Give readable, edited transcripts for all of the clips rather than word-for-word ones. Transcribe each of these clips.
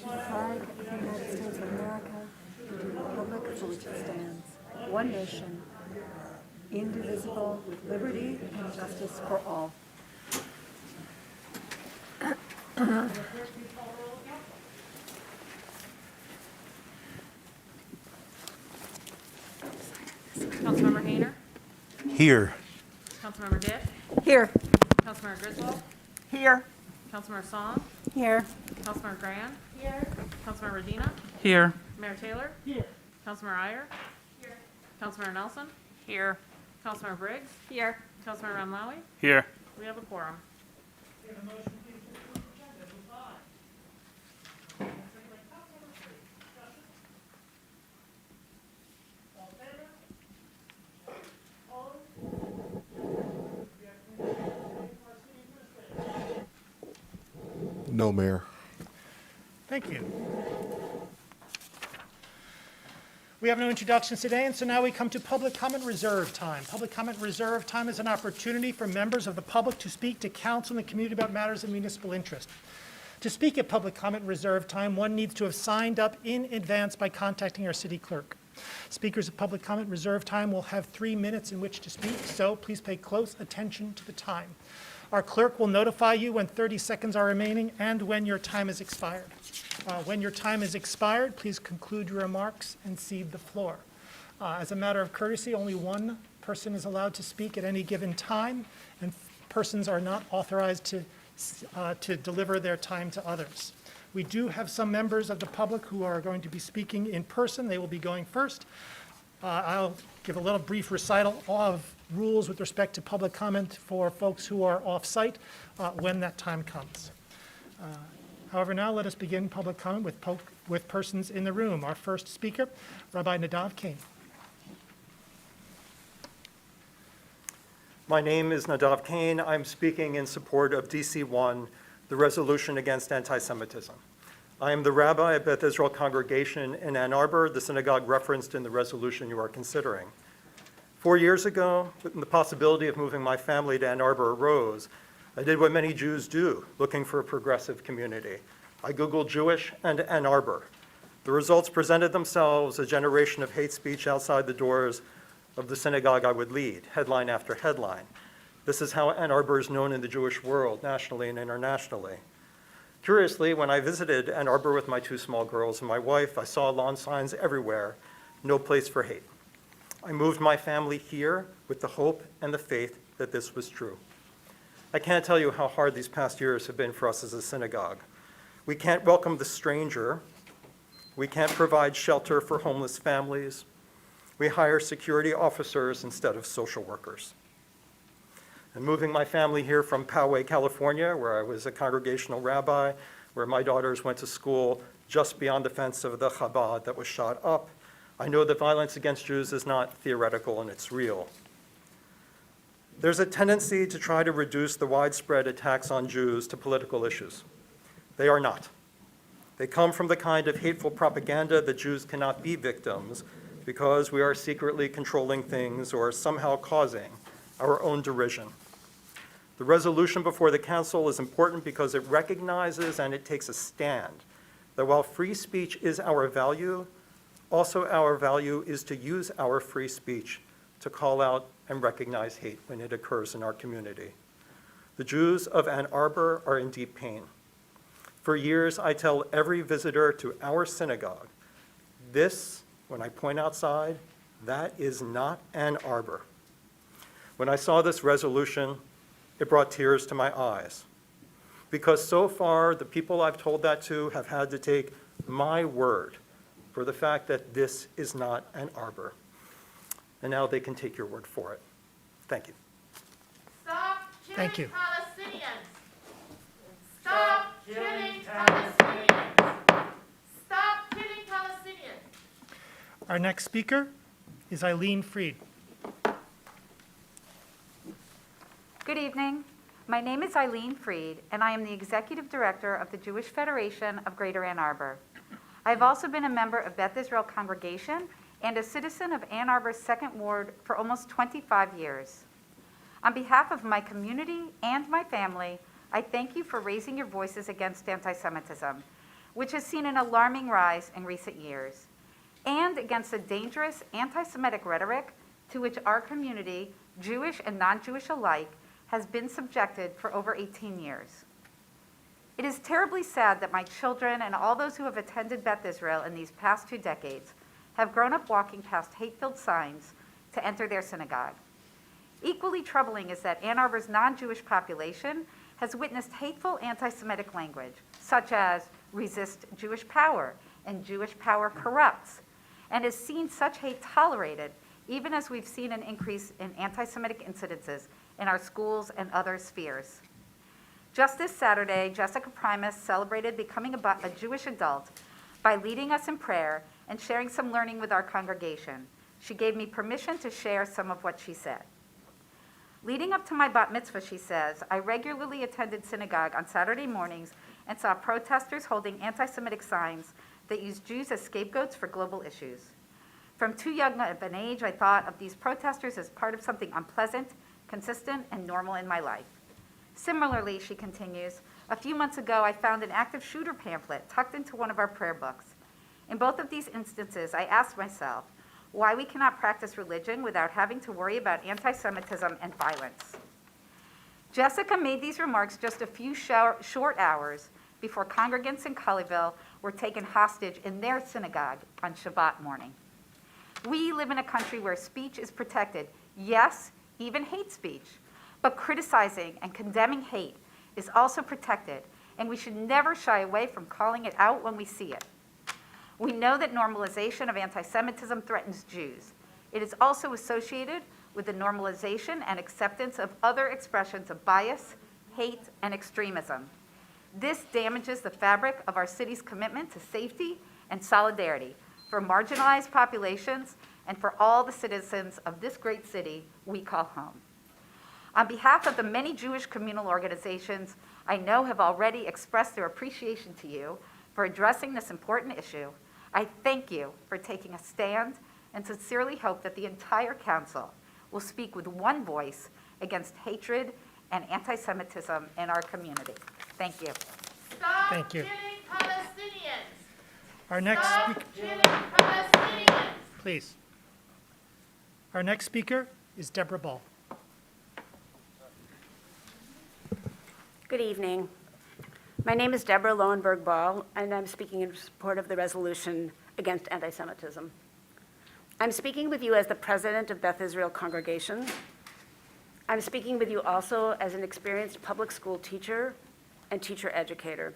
to the flag of the United States of America, and to the republic for which it stands, one nation, indivisible, with liberty and justice for all. Councilmember Hayner. Here. Councilmember Dick. Here. Councilmember Griswold. Here. Councilmember Song. Here. Councilmember Graham. Here. Councilmember Redina. Here. Mayor Taylor. Here. Councilmember Iyer. Here. Councilmember Nelson. Here. Councilmember Briggs. Here. Councilmember Ramlawi. Here. We have a quorum. No, Mayor. Thank you. We have no introductions today, and so now we come to public comment reserve time. Public comment reserve time is an opportunity for members of the public to speak to council and the community about matters of municipal interest. To speak at public comment reserve time, one needs to have signed up in advance by contacting our city clerk. Speakers at public comment reserve time will have 3 minutes in which to speak, so please pay close attention to the time. Our clerk will notify you when 30 seconds are remaining and when your time is expired. When your time is expired, please conclude your remarks and cede the floor. As a matter of courtesy, only one person is allowed to speak at any given time, and persons are not authorized to deliver their time to others. We do have some members of the public who are going to be speaking in person. They will be going first. I'll give a little brief recital of rules with respect to public comment for folks who are off-site when that time comes. However, now let us begin public comment with persons in the room. Our first speaker, Rabbiadav Kane. My name is Nadav Kane. I'm speaking in support of DC 1, the resolution against anti-Semitism. I am the rabbi at Beth Israel congregation in Ann Arbor, the synagogue referenced in the resolution you are considering. 4 years ago, when the possibility of moving my family to Ann Arbor arose, I did what many Jews do, looking for a progressive community. I Googled Jewish and Ann Arbor. The results presented themselves: a generation of hate speech outside the doors of the synagogue I would lead, headline after headline. This is how Ann Arbor is known in the Jewish world, nationally and internationally. Curiously, when I visited Ann Arbor with my 2 small girls and my wife, I saw lawn signs everywhere: no place for hate. I moved my family here with the hope and the faith that this was true. I can't tell you how hard these past years have been for us as a synagogue. We can't welcome the stranger. We can't provide shelter for homeless families. We hire security officers instead of social workers. And moving my family here from Poway, California, where I was a congregational rabbi, where my daughters went to school just beyond the fence of the Chabad that was shot up, I know that violence against Jews is not theoretical and it's real. There's a tendency to try to reduce the widespread attacks on Jews to political issues. They are not. They come from the kind of hateful propaganda that Jews cannot be victims because we are secretly controlling things or somehow causing our own derision. The resolution before the council is important because it recognizes and it takes a stand that while free speech is our value, also our value is to use our free speech to call out and recognize hate when it occurs in our community. The Jews of Ann Arbor are in deep pain. For years, I tell every visitor to our synagogue, this, when I point outside, that is not Ann Arbor. When I saw this resolution, it brought tears to my eyes. Because so far, the people I've told that to have had to take my word for the fact that this is not Ann Arbor. And now they can take your word for it. Thank you. Stop killing Thank you. Palestinians. Stop killing Palestinians. Stop killing Palestinians. Our next speaker is Eileen Fried. Good evening. My name is Eileen Fried, and I am the Executive Director of the Jewish Federation of Greater Ann Arbor. I have also been a member of Beth Israel Congregation and a citizen of Ann Arbor's 2nd Ward for almost 25 years. On behalf of my community and my family, I thank you for raising your voices against anti-Semitism. which has seen an alarming rise in recent years, and against the dangerous anti-Semitic rhetoric to which our community, Jewish and non-Jewish alike, has been subjected for over 18 years. It is terribly sad that my children and all those who have attended Beth Israel in these past 2 decades have grown up walking past hate-filled signs to enter their synagogue. Equally troubling is that Ann Arbor's non-Jewish population has witnessed hateful anti-Semitic language, such as resist Jewish power and Jewish power corrupts, and has seen such hate tolerated, even as we've seen an increase in anti-Semitic incidences in our schools and other spheres. Just this Saturday, Jessica Primus celebrated becoming a Jewish adult by leading us in prayer and sharing some learning with our congregation. She gave me permission to share some of what she said. Leading up to my bat mitzvah, she says, I regularly attended synagogue on Saturday mornings and saw protesters holding anti-Semitic signs that use Jews as scapegoats for global issues. From too young of an age, I thought of these protesters as part of something unpleasant, consistent, and normal in my life. Similarly, she continues, a few months ago, I found an active shooter pamphlet tucked into one of our prayer books. In both of these instances, I asked myself why we cannot practice religion without having to worry about anti-Semitism and violence. Jessica made these remarks just a few short hours before congregants in Colleyville were taken hostage in their synagogue on Shabbat morning. We live in a country where speech is protected, yes, even hate speech, but criticizing and condemning hate is also protected, and we should never shy away from calling it out when we see it. We know that normalization of anti-Semitism threatens Jews. It is also associated with the normalization and acceptance of other expressions of bias, hate, and extremism. This damages the fabric of our city's commitment to safety and solidarity for marginalized populations and for all the citizens of this great city we call home. On behalf of the many Jewish communal organizations I know have already expressed their appreciation to you for addressing this important issue, I thank you for taking a stand and sincerely hope that the entire council will speak with one voice against hatred and anti-Semitism in our community. Thank you. Stop Thank you. killing Palestinians. Our next Stop speaker, killing Palestinians. please. Our next speaker is Deborah Ball. Good evening. My name is Deborah Lowenberg Ball, and I'm speaking in support of the resolution against anti-Semitism. I'm speaking with you as the president of Beth Israel Congregation. I'm speaking with you also as an experienced public school teacher and teacher educator.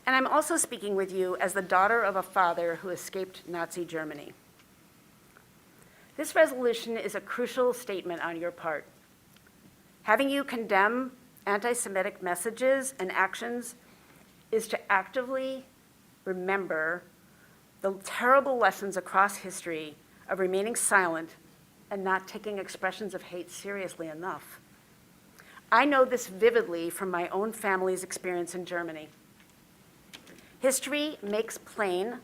And I'm also speaking with you as the daughter of a father who escaped Nazi Germany. This resolution is a crucial statement on your part. Having you condemn anti-Semitic messages and actions is to actively remember the terrible lessons across history of remaining silent and not taking expressions of hate seriously enough. I know this vividly from my own family's experience in Germany. History makes plain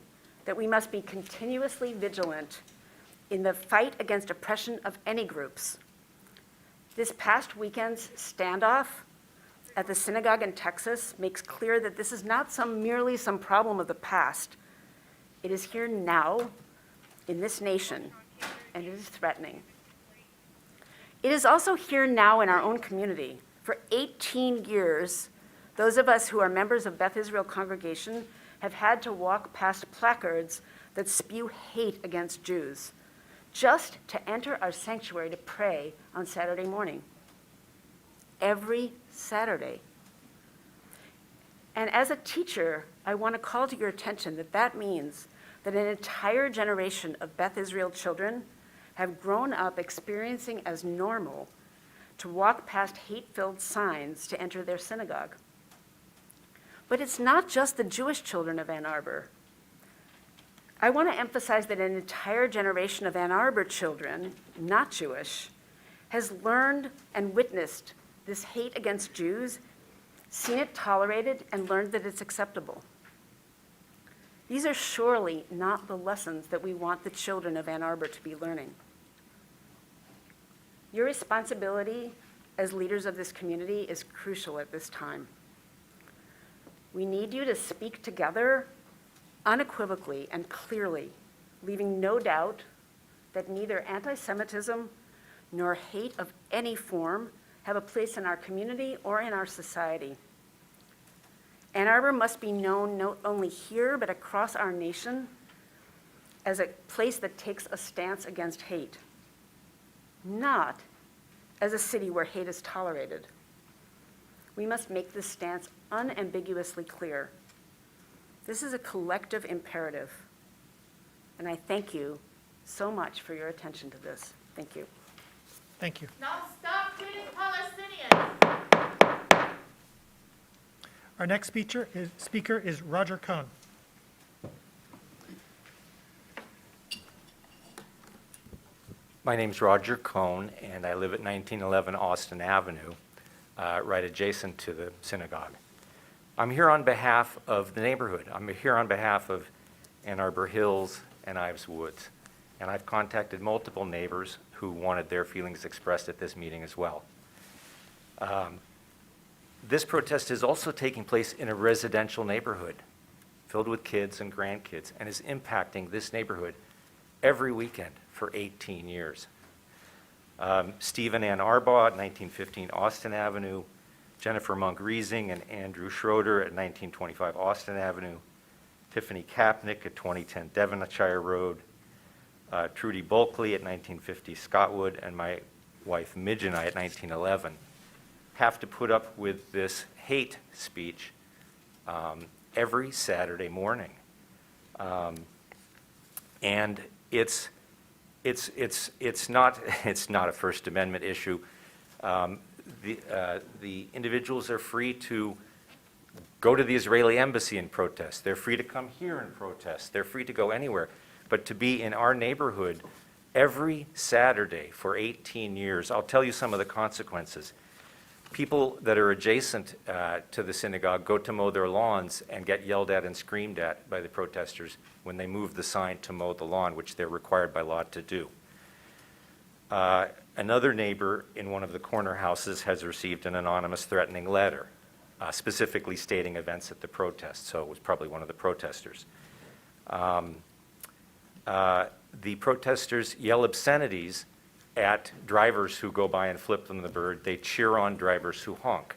that we must be continuously vigilant in the fight against oppression of any groups. This past weekend's standoff at the synagogue in Texas makes clear that this is not merely some problem of the past. It is here now in this nation, and it is threatening. It is also here now in our own community. For 18 years, those of us who are members of Beth Israel Congregation have had to walk past placards that spew hate against Jews just to enter our sanctuary to pray on Saturday morning. Every Saturday. And as a teacher, I want to call to your attention that that means that an entire generation of Beth Israel children have grown up experiencing as normal to walk past hate-filled signs to enter their synagogue. But it's not just the Jewish children of Ann Arbor. I want to emphasize that an entire generation of Ann Arbor children, not Jewish, has learned and witnessed this hate against Jews, seen it tolerated, and learned that it's acceptable. These are surely not the lessons that we want the children of Ann Arbor to be learning. Your responsibility as leaders of this community is crucial at this time. We need you to speak together unequivocally and clearly, leaving no doubt that neither anti-Semitism nor hate of any form have a place in our community or in our society. Ann Arbor must be known not only here, but across our nation as a place that takes a stance against hate, not as a city where hate is tolerated. We must make this stance unambiguously clear. This is a collective imperative, and I thank you so much for your attention to this. Thank you. Thank you. Now stop killing Palestinians. Our next speaker is Roger Cohen. My name's Roger Cohen, and I live at 1911 Austin Avenue, right adjacent to the synagogue. I'm here on behalf of the neighborhood. I'm here on behalf of Ann Arbor Hills and Ives Woods. And I've contacted multiple neighbors who wanted their feelings expressed at this meeting as well. This protest is also taking place in a residential neighborhood filled with kids and grandkids and is impacting this neighborhood every weekend for 18 years. Steve and Ann Arbor at 1915 Austin Avenue, Jennifer Monk-Riesing and Andrew Schroeder at 1925 Austin Avenue, Tiffany Kapnick at 2010 Devonshire Road, Trudy Bulkley at 1950 Scottwood, and my wife Midge and I at 1911 have to put up with this hate speech every Saturday morning. And it's not a First Amendment issue. The individuals are free to go to the Israeli embassy and protest. They're free to come here and protest. They're free to go anywhere. But to be in our neighborhood every Saturday for 18 years, I'll tell you some of the consequences. People that are adjacent to the synagogue go to mow their lawns and get yelled at and screamed at by the protesters when they move the sign to mow the lawn, which they're required by law to do. Another neighbor in one of the corner houses has received an anonymous threatening letter, specifically stating events at the protest, so it was probably one of the protesters. The protesters yell obscenities at drivers who go by and flip them the bird. They cheer on drivers who honk.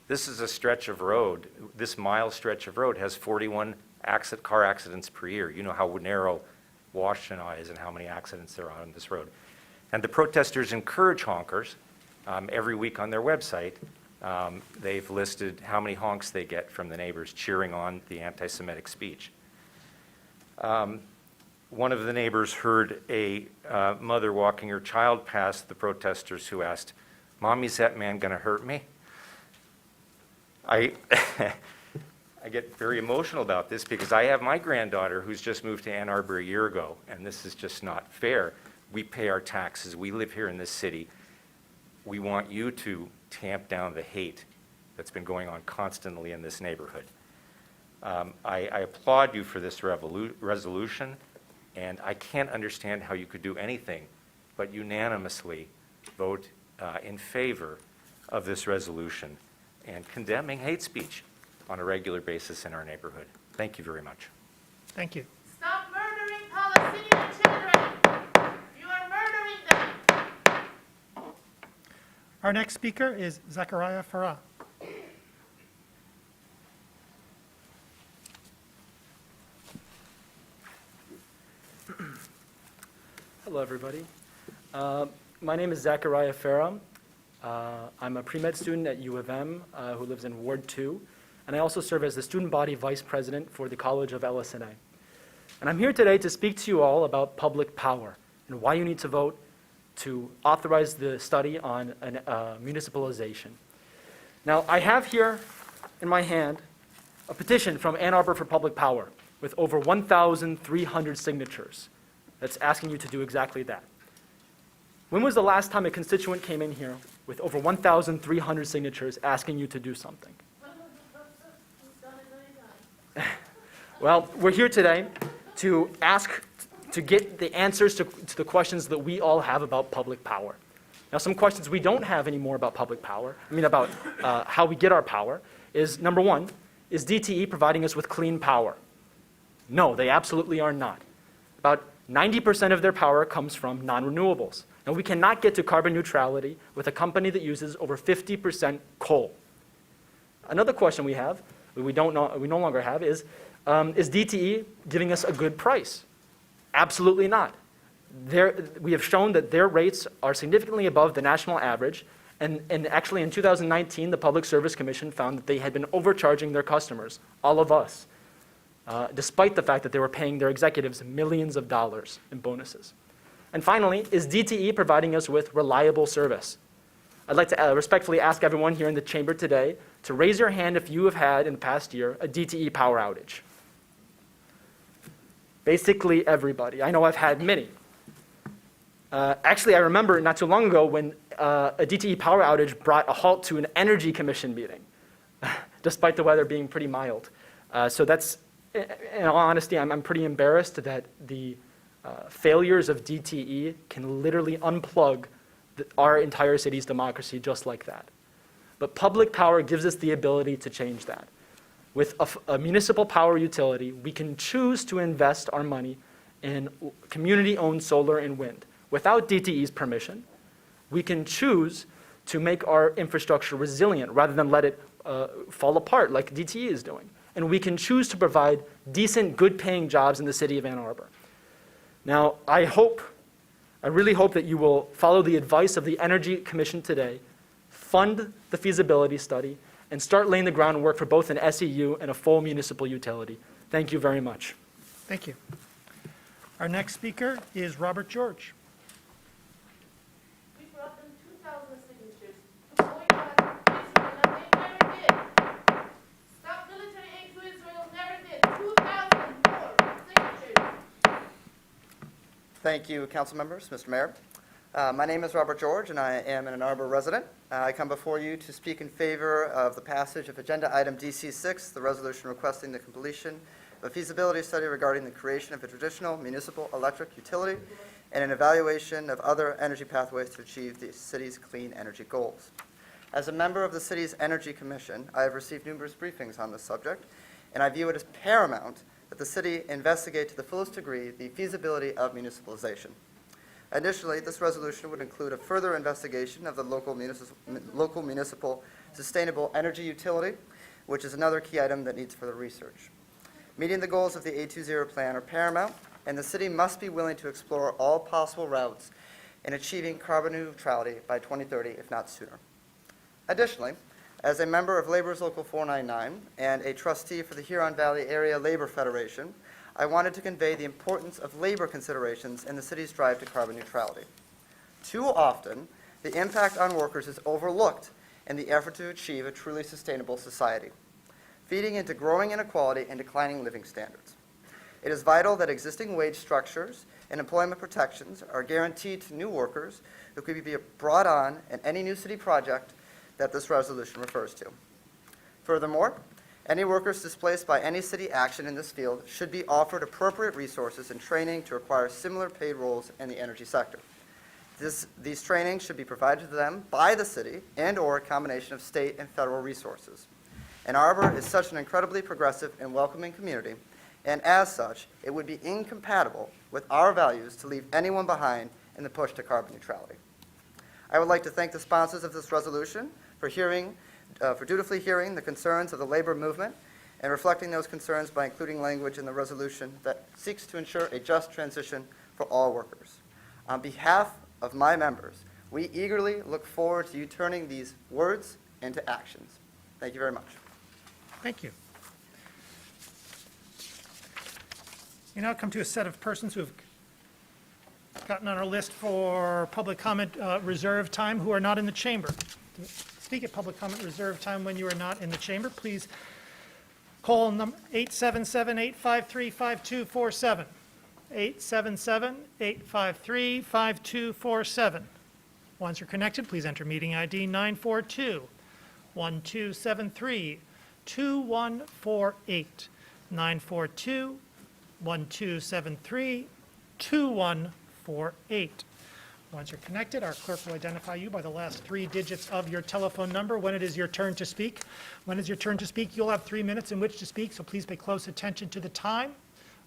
This is a stretch of road. This mile stretch of road has 41 car accidents per year. You know how narrow Washtenaw is and how many accidents there are on this road. And the protesters encourage honkers. Every week on their website, they've listed how many honks they get from the neighbors cheering on the anti-Semitic speech. One of the neighbors heard a mother walking her child past the protesters who asked, "Mommy, is that man going to hurt me?" I get very emotional about this because I have my granddaughter who's just moved to Ann Arbor a year ago, and this is just not fair. We pay our taxes. We live here in this city. We want you to tamp down the hate that's been going on constantly in this neighborhood. I applaud you for this resolution. And I can't understand how you could do anything but unanimously vote in favor of this resolution and condemning hate speech on a regular basis in our neighborhood. Thank you very much. Thank you. Stop murdering Palestinian children. You are murdering them. Our next speaker is Zachariah Farah. Hello, everybody. My name is Zachariah Farah. I'm a pre-med student at U of M who lives in Ward 2, and I also serve as the student body vice president for the College of LSNA. And I'm here today to speak to you all about public power and why you need to vote to authorize the study on municipalization. Now, I have here in my hand a petition from Ann Arbor for Public Power with over 1,300 signatures that's asking you to do exactly that. When was the last time a constituent came in here with over 1,300 signatures asking you to do something? Well, we're here today to get the answers to the questions that we all have about public power. Now, some questions we don't have anymore about public power, about how we get our power, is number one, is DTE providing us with clean power? No, they absolutely are not. About 90% of their power comes from non-renewables. And we cannot get to carbon neutrality with a company that uses over 50% coal. Another question we have, we no longer have, is DTE giving us a good price? Absolutely not. We have shown that their rates are significantly above the national average, and actually in 2019, the Public Service Commission found that they had been overcharging their customers, all of us, despite the fact that they were paying their executives millions of dollars in bonuses. And finally, is DTE providing us with reliable service? I'd like to respectfully ask everyone here in the chamber today to raise your hand if you have had in the past year a DTE power outage. Basically everybody. I know I've had many. Actually, I remember not too long ago when a DTE power outage brought a halt to an Energy Commission meeting, despite the weather being pretty mild. So that's, in all honesty, I'm pretty embarrassed that the failures of DTE can literally unplug our entire city's democracy just like that. But public power gives us the ability to change that. With a municipal power utility, we can choose to invest our money in community-owned solar and wind. Without DTE's permission, we can choose to make our infrastructure resilient rather than let it fall apart like DTE is doing. And we can choose to provide decent, good-paying jobs in the city of Ann Arbor. Now, I really hope that you will follow the advice of the Energy Commission today, fund the feasibility study, and start laying the groundwork for both an SEU and a full municipal utility. Thank you very much. Thank you. Our next speaker is Robert George. We brought them 2,000 signatures to boycott Israel, and they never did. Stop military aid to Israel, never did. 2,000 more signatures. Thank you, council members, Mr. Mayor. My name is Robert George, and I am an Ann Arbor resident. I come before you to speak in favor of the passage of Agenda Item DC6, the resolution requesting the completion of a feasibility study regarding the creation of a traditional municipal electric utility and an evaluation of other energy pathways to achieve the city's clean energy goals. As a member of the city's Energy Commission, I have received numerous briefings on this subject, and I view it as paramount that the city investigate to the fullest degree the feasibility of municipalization. Additionally, this resolution would include a further investigation of the local municipal sustainable energy utility, which is another key item that needs further research. Meeting the goals of the 820 plan are paramount, and the city must be willing to explore all possible routes in achieving carbon neutrality by 2030, if not sooner. Additionally, as a member of Labor's Local 499 and a trustee for the Huron Valley Area Labor Federation, I wanted to convey the importance of labor considerations in the city's drive to carbon neutrality. Too often, the impact on workers is overlooked in the effort to achieve a truly sustainable society, feeding into growing inequality and declining living standards. It is vital that existing wage structures and employment protections are guaranteed to new workers who could be brought on in any new city project that this resolution refers to. Furthermore, any workers displaced by any city action in this field should be offered appropriate resources and training to acquire similar paid roles in the energy sector. These trainings should be provided to them by the city and/or a combination of state and federal resources. Ann Arbor is such an incredibly progressive and welcoming community, and as such, it would be incompatible with our values to leave anyone behind in the push to carbon neutrality. I would like to thank the sponsors of this resolution for dutifully hearing the concerns of the labor movement and reflecting those concerns by including language in the resolution that seeks to ensure a just transition for all workers. On behalf of my members, we eagerly look forward to you turning these words into actions. Thank you very much. Thank you. We now come to a set of persons who have gotten on our list for public comment reserve time who are not in the chamber. To speak at public comment reserve time when you are not in the chamber, please call number 877-853-5247. 877-853-5247. Once you're connected, please enter meeting ID 942-1273-2148. 942-1273-2148. Once you're connected, our clerk will identify you by the last 3 digits of your telephone number when it is your turn to speak. When it's your turn to speak, you'll have 3 minutes in which to speak, so please pay close attention to the time.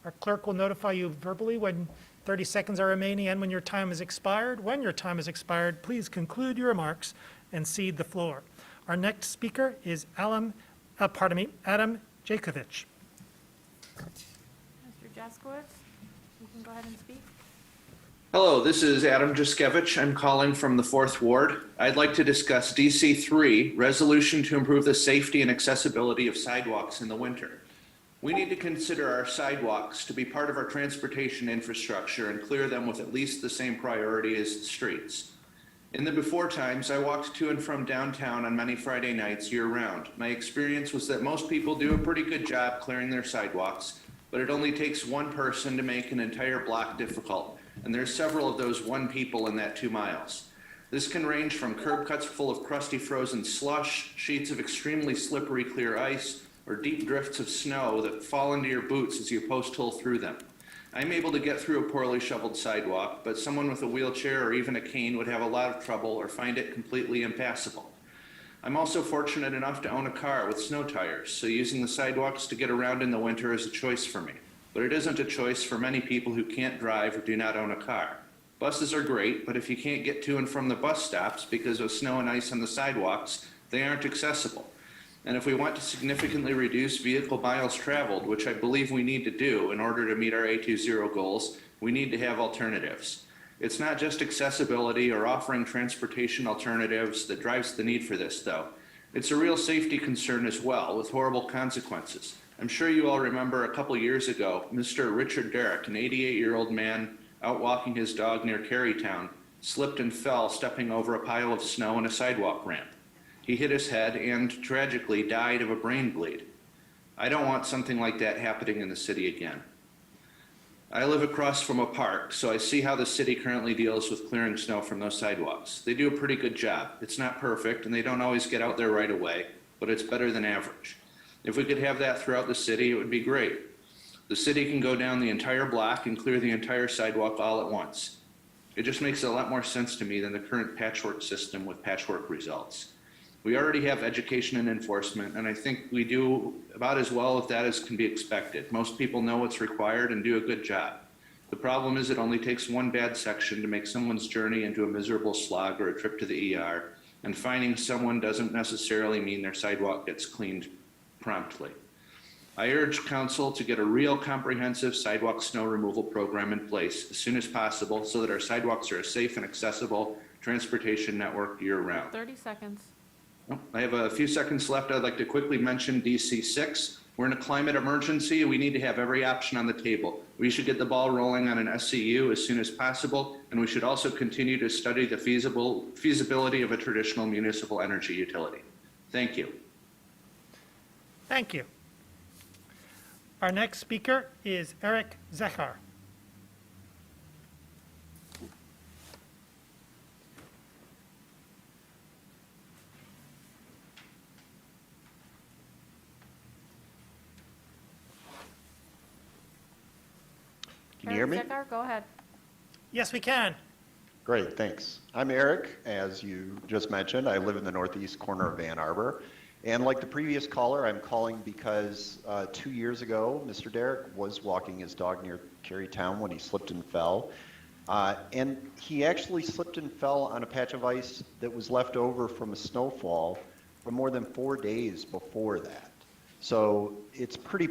Our clerk will notify you verbally when 30 seconds are remaining and when your time has expired. When your time has expired, please conclude your remarks and cede the floor. Our next speaker is Adam Josekevich. Mr. Jaskowitz, you can go ahead and speak. Hello, this is Adam Josekevich. I'm calling from the 4th Ward. I'd like to discuss DC 3, resolution to improve the safety and accessibility of sidewalks in the winter. We need to consider our sidewalks to be part of our transportation infrastructure and clear them with at least the same priority as the streets. In the before times, I walked to and from downtown on many Friday nights year-round. My experience was that most people do a pretty good job clearing their sidewalks, but it only takes one person to make an entire block difficult, and there's several of those one people in that 2 miles. This can range from curb cuts full of crusty frozen slush, sheets of extremely slippery clear ice, or deep drifts of snow that fall into your boots as you post-hole through them. I'm able to get through a poorly shoveled sidewalk, but someone with a wheelchair or even a cane would have a lot of trouble or find it completely impassable. I'm also fortunate enough to own a car with snow tires, so using the sidewalks to get around in the winter is a choice for me. But it isn't a choice for many people who can't drive or do not own a car. Buses are great, but if you can't get to and from the bus stops because of snow and ice on the sidewalks, they aren't accessible. And if we want to significantly reduce vehicle miles traveled, which I believe we need to do in order to meet our A20 goals, we need to have alternatives. It's not just accessibility or offering transportation alternatives that drives the need for this, though. It's a real safety concern as well, with horrible consequences. I'm sure you all remember a couple years ago, Mr. Richard Derrick, an 88-year-old man out walking his dog near Carytown, slipped and fell stepping over a pile of snow in a sidewalk ramp. He hit his head and, tragically, died of a brain bleed. I don't want something like that happening in the city again. I live across from a park, so I see how the city currently deals with clearing snow from those sidewalks. They do a pretty good job. It's not perfect, and they don't always get out there right away, but it's better than average. If we could have that throughout the city, it would be great. The city can go down the entire block and clear the entire sidewalk all at once. It just makes a lot more sense to me than the current patchwork system with patchwork results. We already have education and enforcement, and I think we do about as well with that as can be expected. Most people know what's required and do a good job. The problem is it only takes one bad section to make someone's journey into a miserable slog or a trip to the ER, and finding someone doesn't necessarily mean their sidewalk gets cleaned promptly. I urge council to get a real comprehensive sidewalk snow removal program in place as soon as possible so that our sidewalks are a safe and accessible transportation network year-round. 30 seconds. I have a few seconds left. I'd like to quickly mention DC 6. We're in a climate emergency. We need to have every option on the table. We should get the ball rolling on an SCU as soon as possible, and we should also continue to study the feasibility of a traditional municipal energy utility. Thank you. Thank you. Our next speaker is Eric Zechar. Can you hear me? Zechar, go ahead. Yes, we can. Great, thanks. I'm Eric. As you just mentioned, I live in the northeast corner of Ann Arbor. And like the previous caller, I'm calling because 2 years ago, Mr. Derrick was walking his dog near Carytown when he slipped and fell. And he actually slipped and fell on a patch of ice that was left over from a snowfall for more than 4 days before that. So it's pretty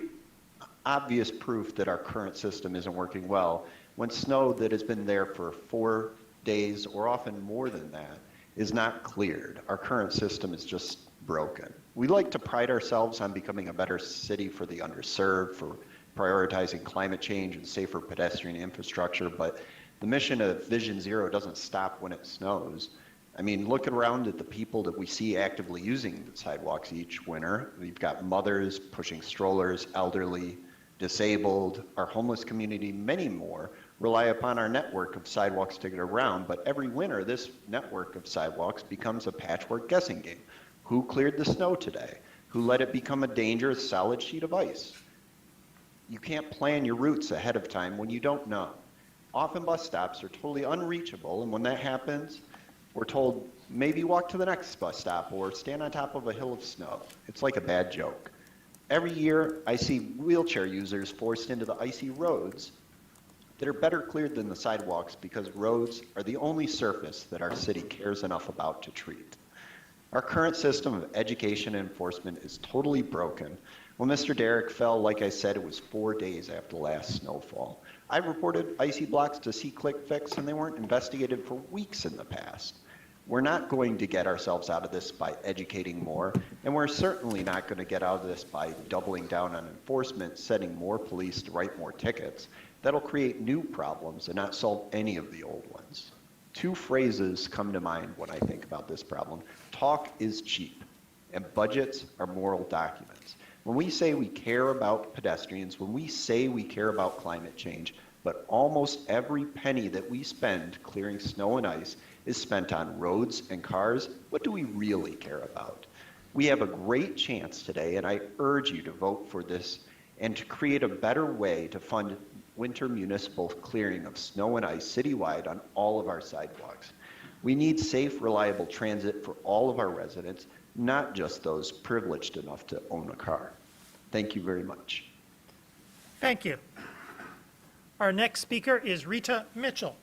obvious proof that our current system isn't working well when snow that has been there for 4 days or often more than that is not cleared. Our current system is just broken. We like to pride ourselves on becoming a better city for the underserved, for prioritizing climate change and safer pedestrian infrastructure, but the mission of Vision Zero doesn't stop when it snows. I mean, look around at the people that we see actively using the sidewalks each winter. We've got mothers pushing strollers, elderly, disabled, our homeless community, many more rely upon our network of sidewalks to get around, but every winter this network of sidewalks becomes a patchwork guessing game. Who cleared the snow today? Who let it become a dangerous solid sheet of ice? You can't plan your routes ahead of time when you don't know. Often bus stops are totally unreachable, and when that happens, we're told maybe walk to the next bus stop or stand on top of a hill of snow. It's like a bad joke. Every year, I see wheelchair users forced into the icy roads that are better cleared than the sidewalks because roads are the only surface that our city cares enough about to treat. Our current system of education and enforcement is totally broken. When Mr. Derrick fell, like I said, it was 4 days after the last snowfall. I reported icy blocks to C-Click Fix, and they weren't investigated for weeks in the past. We're not going to get ourselves out of this by educating more, and we're certainly not going to get out of this by doubling down on enforcement, setting more police to write more tickets. That'll create new problems and not solve any of the old ones. Two phrases come to mind when I think about this problem. Talk is cheap, and budgets are moral documents. When we say we care about pedestrians, when we say we care about climate change, but almost every penny that we spend clearing snow and ice is spent on roads and cars, what do we really care about? We have a great chance today, and I urge you to vote for this and to create a better way to fund winter municipal clearing of snow and ice citywide on all of our sidewalks. We need safe, reliable transit for all of our residents, not just those privileged enough to own a car. Thank you very much. Thank you. Our next speaker is Rita Mitchell.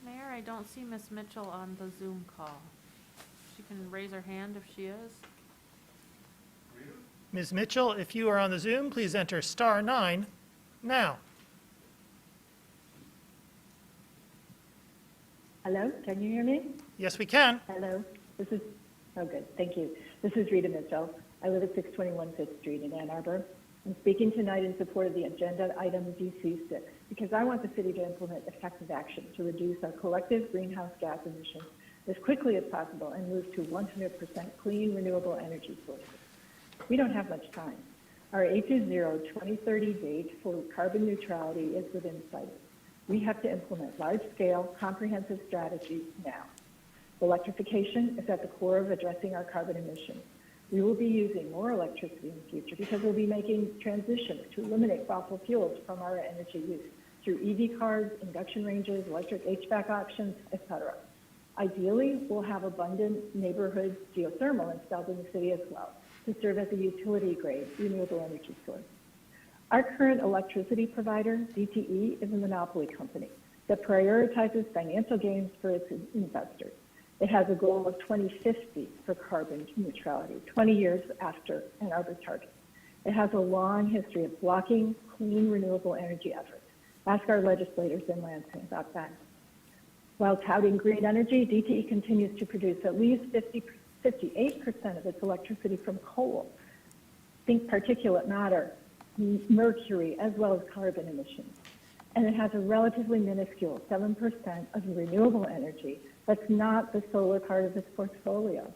Mayor, I don't see Miss Mitchell on the Zoom call. She can raise her hand if she is. Ms. Mitchell, if you are on the Zoom, please enter *9 now. Hello, can you hear me? Yes, we can. Hello, oh good, thank you. This is Rita Mitchell. I live at 621 5th Street in Ann Arbor. I'm speaking tonight in support of the agenda item DC6 because I want the city to implement effective action to reduce our collective greenhouse gas emissions as quickly as possible and move to 100% clean, renewable energy sources. We don't have much time. Our H0 2030 date for carbon neutrality is within sight. We have to implement large-scale, comprehensive strategies now. Electrification is at the core of addressing our carbon emissions. We will be using more electricity in the future because we'll be making transitions to eliminate fossil fuels from our energy use through EV cars, induction ranges, electric HVAC options, etc. Ideally, we'll have abundant neighborhood geothermal installed in the city as well to serve as a utility-grade renewable energy source. Our current electricity provider, DTE, is a monopoly company that prioritizes financial gains for its investors. It has a goal of 2050 for carbon neutrality, 20 years after Ann Arbor's target. It has a long history of blocking clean, renewable energy efforts. Ask our legislators in Lansing about that. While touting green energy, DTE continues to produce at least 58% of its electricity from coal. Think particulate matter, mercury, as well as carbon emissions. And it has a relatively minuscule 7% of renewable energy that's not the solar part of its portfolio.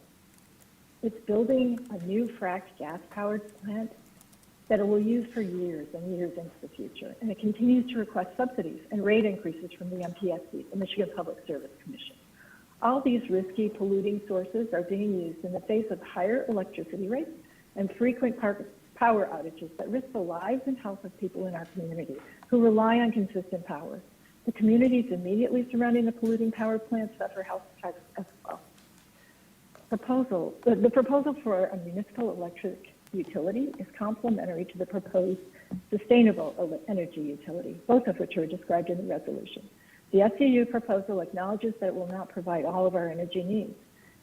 It's building a new fracked gas-powered plant that it will use for years and years into the future. And it continues to request subsidies and rate increases from the MPSC, the Michigan Public Service Commission. All these risky polluting sources are being used in the face of higher electricity rates and frequent power outages that risk the lives and health of people in our community who rely on consistent power. The communities immediately surrounding the polluting power plants suffer health effects as well. The proposal for a municipal electric utility is complementary to the proposed sustainable energy utility, both of which are described in the resolution. The SCU proposal acknowledges that it will not provide all of our energy needs.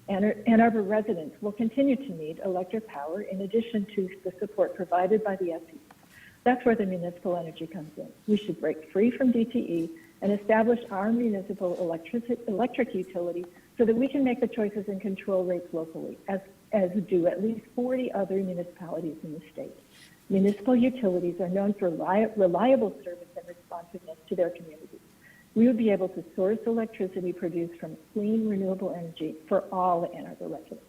Ann Arbor residents will continue to need electric power in addition to the support provided by the SCU. That's where the municipal energy comes in. We should break free from DTE and establish our municipal electric utility so that we can make the choices and control rates locally, as do at least 40 other municipalities in the state. Municipal utilities are known for reliable service and responsiveness to their communities. We would be able to source electricity produced from clean, renewable energy for all Ann Arbor residents.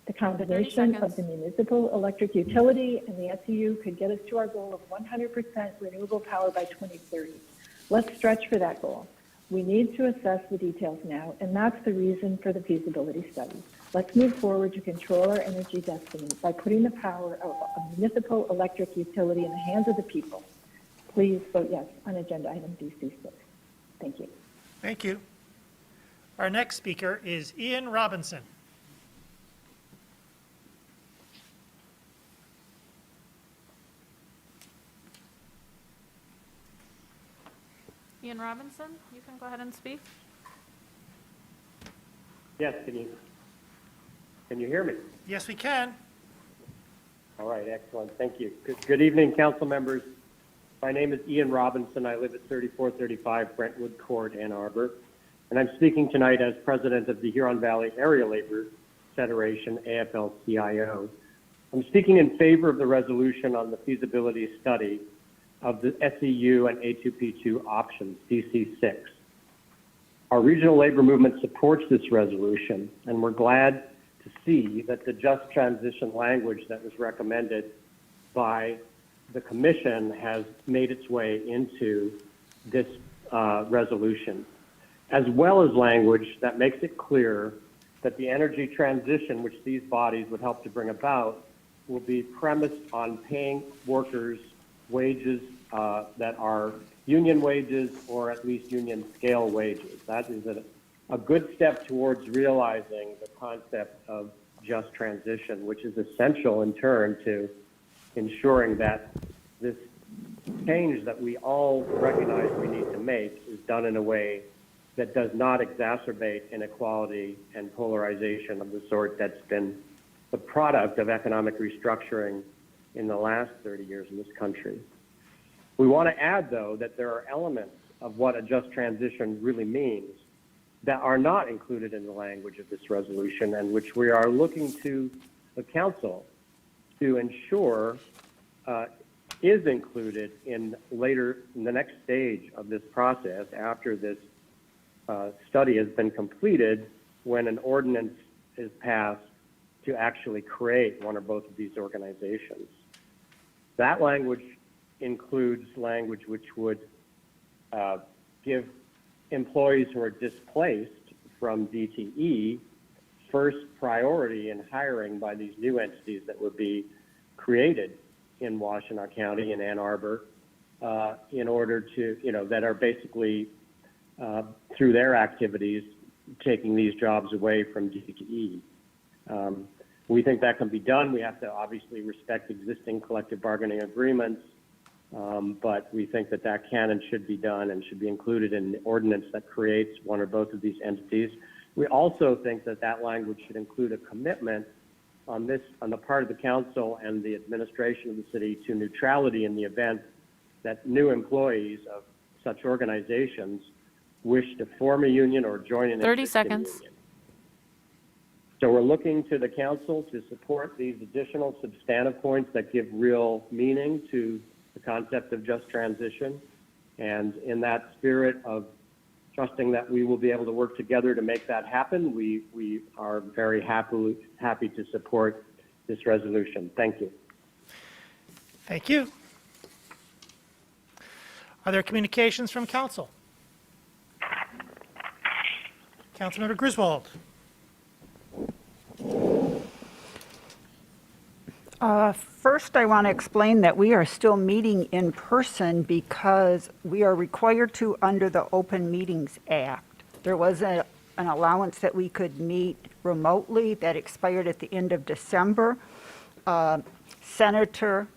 The combination of the municipal electric utility and the SCU could get us to our goal of 100% renewable power by 2030. Let's stretch for that goal. We need to assess the details now, and that's the reason for the feasibility study. Let's move forward to control our energy destiny by putting the power of a municipal electric utility in the hands of the people. Please vote yes on agenda item DC6. Thank you. Thank you. Our next speaker is Ian Robinson. Ian Robinson, you can go ahead and speak. Yes, can you hear me? Yes, we can. All right, excellent, thank you. Good evening, council members. My name is Ian Robinson. I live at 3435 Brentwood Court, Ann Arbor, and I'm speaking tonight as president of the Huron Valley Area Labor Federation, AFL-CIO. I'm speaking in favor of the resolution on the feasibility study of the SEU and A2P2 options, DC6. Our regional labor movement supports this resolution, and we're glad to see that the just transition language that was recommended by the commission has made its way into this resolution, as well as language that makes it clear that the energy transition which these bodies would help to bring about will be premised on paying workers wages that are union wages or at least union scale wages. That is a good step towards realizing the concept of just transition, which is essential in turn to ensuring that this change that we all recognize we need to make is done in a way that does not exacerbate inequality and polarization of the sort that's been the product of economic restructuring in the last 30 years in this country. We want to add, though, that there are elements of what a just transition really means that are not included in the language of this resolution and which we are looking to the council to ensure is included in the next stage of this process after this study has been completed, when an ordinance is passed to actually create one or both of these organizations. That language includes language which would give employees who are displaced from DTE first priority in hiring by these new entities that would be created in Washtenaw County and Ann Arbor in order to, that are basically through their activities taking these jobs away from DTE. We think that can be done. We have to obviously respect existing collective bargaining agreements, but we think that that can and should be done and should be included in the ordinance that creates one or both of these entities. We also think that that language should include a commitment on the part of the council and the administration of the city to neutrality in the event that new employees of such organizations wish to form a union or join an 30 existing seconds. union. So we're looking to the council to support these additional substantive points that give real meaning to the concept of just transition. And in that spirit of trusting that we will be able to work together to make that happen, we are very happy to support this resolution. Thank you. Thank you. Are there communications from council? Councilmember Griswold. First, I want to explain that we are still meeting in person because we are required to under the Open Meetings Act. There was an allowance that we could meet remotely that expired at the end of December. Senator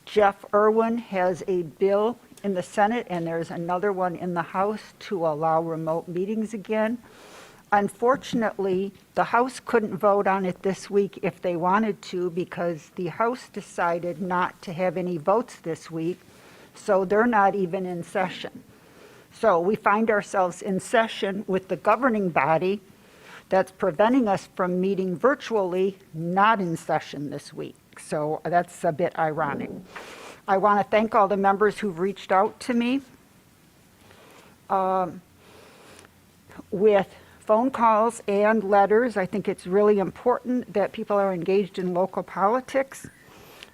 Jeff Irwin has a bill in the Senate, and there's another one in the House to allow remote meetings again. Unfortunately, the House couldn't vote on it this week if they wanted to because the House decided not to have any votes this week, so they're not even in session. So we find ourselves in session with the governing body that's preventing us from meeting virtually, not in session this week. So that's a bit ironic. I want to thank all the members who've reached out to me with phone calls and letters. I think it's really important that people are engaged in local politics.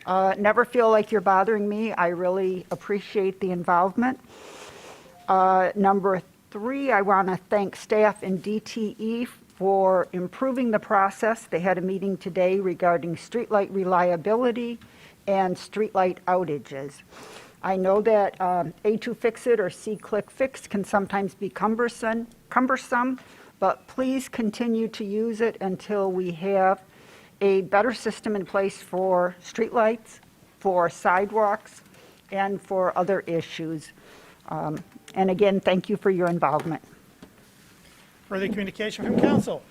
Never feel like you're bothering me. I really appreciate the involvement. Number 3, I want to thank staff and DTE for improving the process. They had a meeting today regarding streetlight reliability and streetlight outages. I know that A2 Fix-It or C-Click Fix can sometimes be cumbersome, but please continue to use it until we have a better system in place for streetlights, for sidewalks, and for other issues. And again, thank you for your involvement. Further communication from council.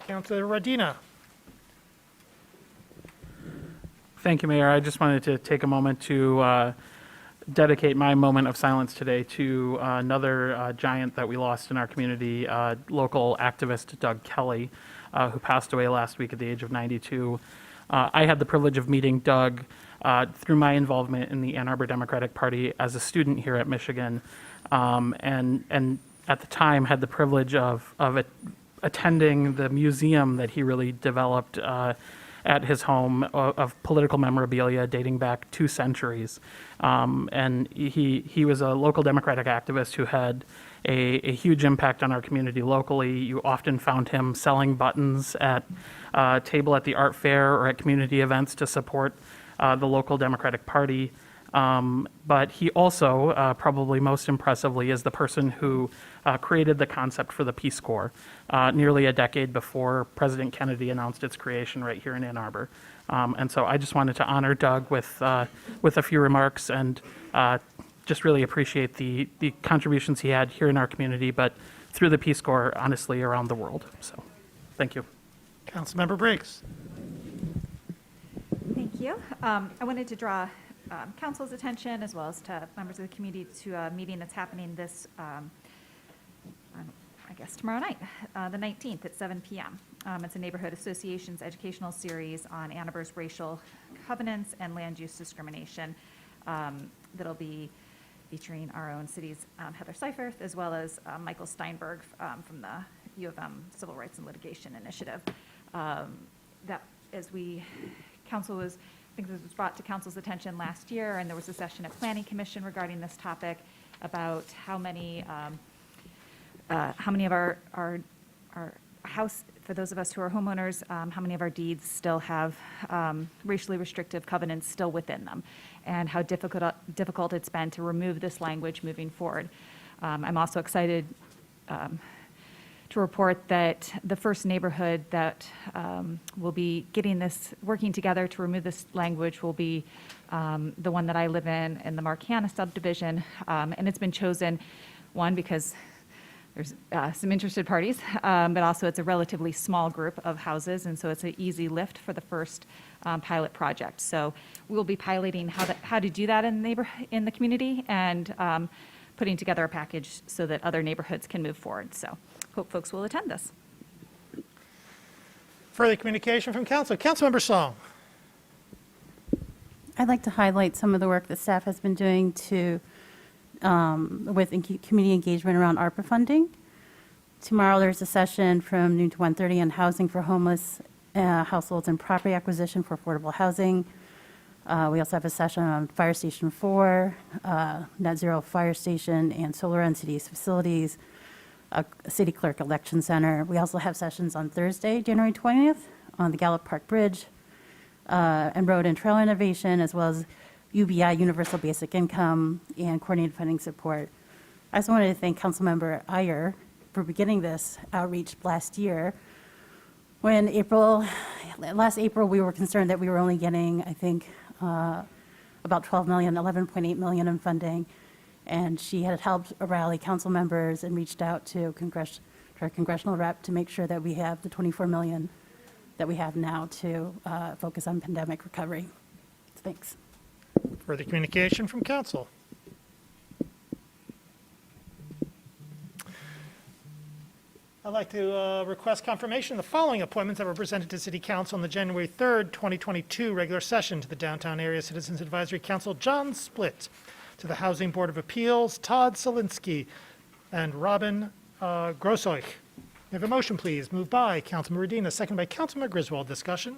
Councilor Radina. Thank you, Mayor. I just wanted to take a moment to dedicate my moment of silence today to another giant that we lost in our community, local activist Doug Kelly, who passed away last week at the age of 92. I had the privilege of meeting Doug through my involvement in the Ann Arbor Democratic Party as a student here at Michigan, and at the time had the privilege of attending the museum that he really developed at his home of political memorabilia dating back 2 centuries. And he was a local Democratic activist who had a huge impact on our community locally. You often found him selling buttons at a table at the art fair or at community events to support the local Democratic Party. But he also, probably most impressively, is the person who created the concept for the Peace Corps nearly a decade before President Kennedy announced its creation right here in Ann Arbor. And so I just wanted to honor Doug with a few remarks and just really appreciate the contributions he had here in our community, but through the Peace Corps, honestly, around the world. So thank you. Councilmember Briggs. Thank you. I wanted to draw council's attention as well as to members of the community to a meeting that's happening this, I guess tomorrow night, the 19th at 7 p.m. It's a neighborhood associations educational series on Ann Arbor's racial covenants and land use discrimination that'll be featuring our own city's Heather Seiferth as well as Michael Steinberg from the U of M Civil Rights and Litigation Initiative. That as council was, I think this was brought to council's attention last year, and there was a session at Planning Commission regarding this topic about how many of our house, for those of us who are homeowners, how many of our deeds still have racially restrictive covenants still within them, and how difficult it's been to remove this language moving forward. I'm also excited to report that the first neighborhood that will be working together to remove this language will be the one that I live in the Marciana subdivision. And it's been chosen, one, because there's some interested parties, but also it's a relatively small group of houses, and so it's an easy lift for the first pilot project. So we'll be piloting how to do that in the community and putting together a package so that other neighborhoods can move forward. So hope folks will attend this. Further communication from council. Councilmember Song. I'd like to highlight some of the work that staff has been doing with community engagement around ARPA funding. Tomorrow there's a session from noon to 1:30 on housing for homeless households and property acquisition for affordable housing. We also have a session on Fire Station 4, Net Zero Fire Station, and solar on cities facilities, a city clerk election center. We also have sessions on Thursday, January 20th, on the Gallup Park Bridge and road and trail innovation, as well as UBI, Universal Basic Income, and coordinated funding support. I also wanted to thank Councilmember Iyer for beginning this outreach last year. Last April, we were concerned that we were only getting, I think, about 12 million, 11.8 million in funding. And she had helped rally council members and reached out to our congressional rep to make sure that we have the 24 million that we have now to focus on pandemic recovery. Thanks. Further communication from council. I'd like to request confirmation of the following appointments that were presented to City Council on the January 3rd, 2022 regular session: to the Downtown Area Citizens Advisory Council, John Splitt; to the Housing Board of Appeals, Todd Solinsky and Robin Grossoich. May I have a motion, please? Moved by Councilman Radina, second by Councilman Griswold. Discussion?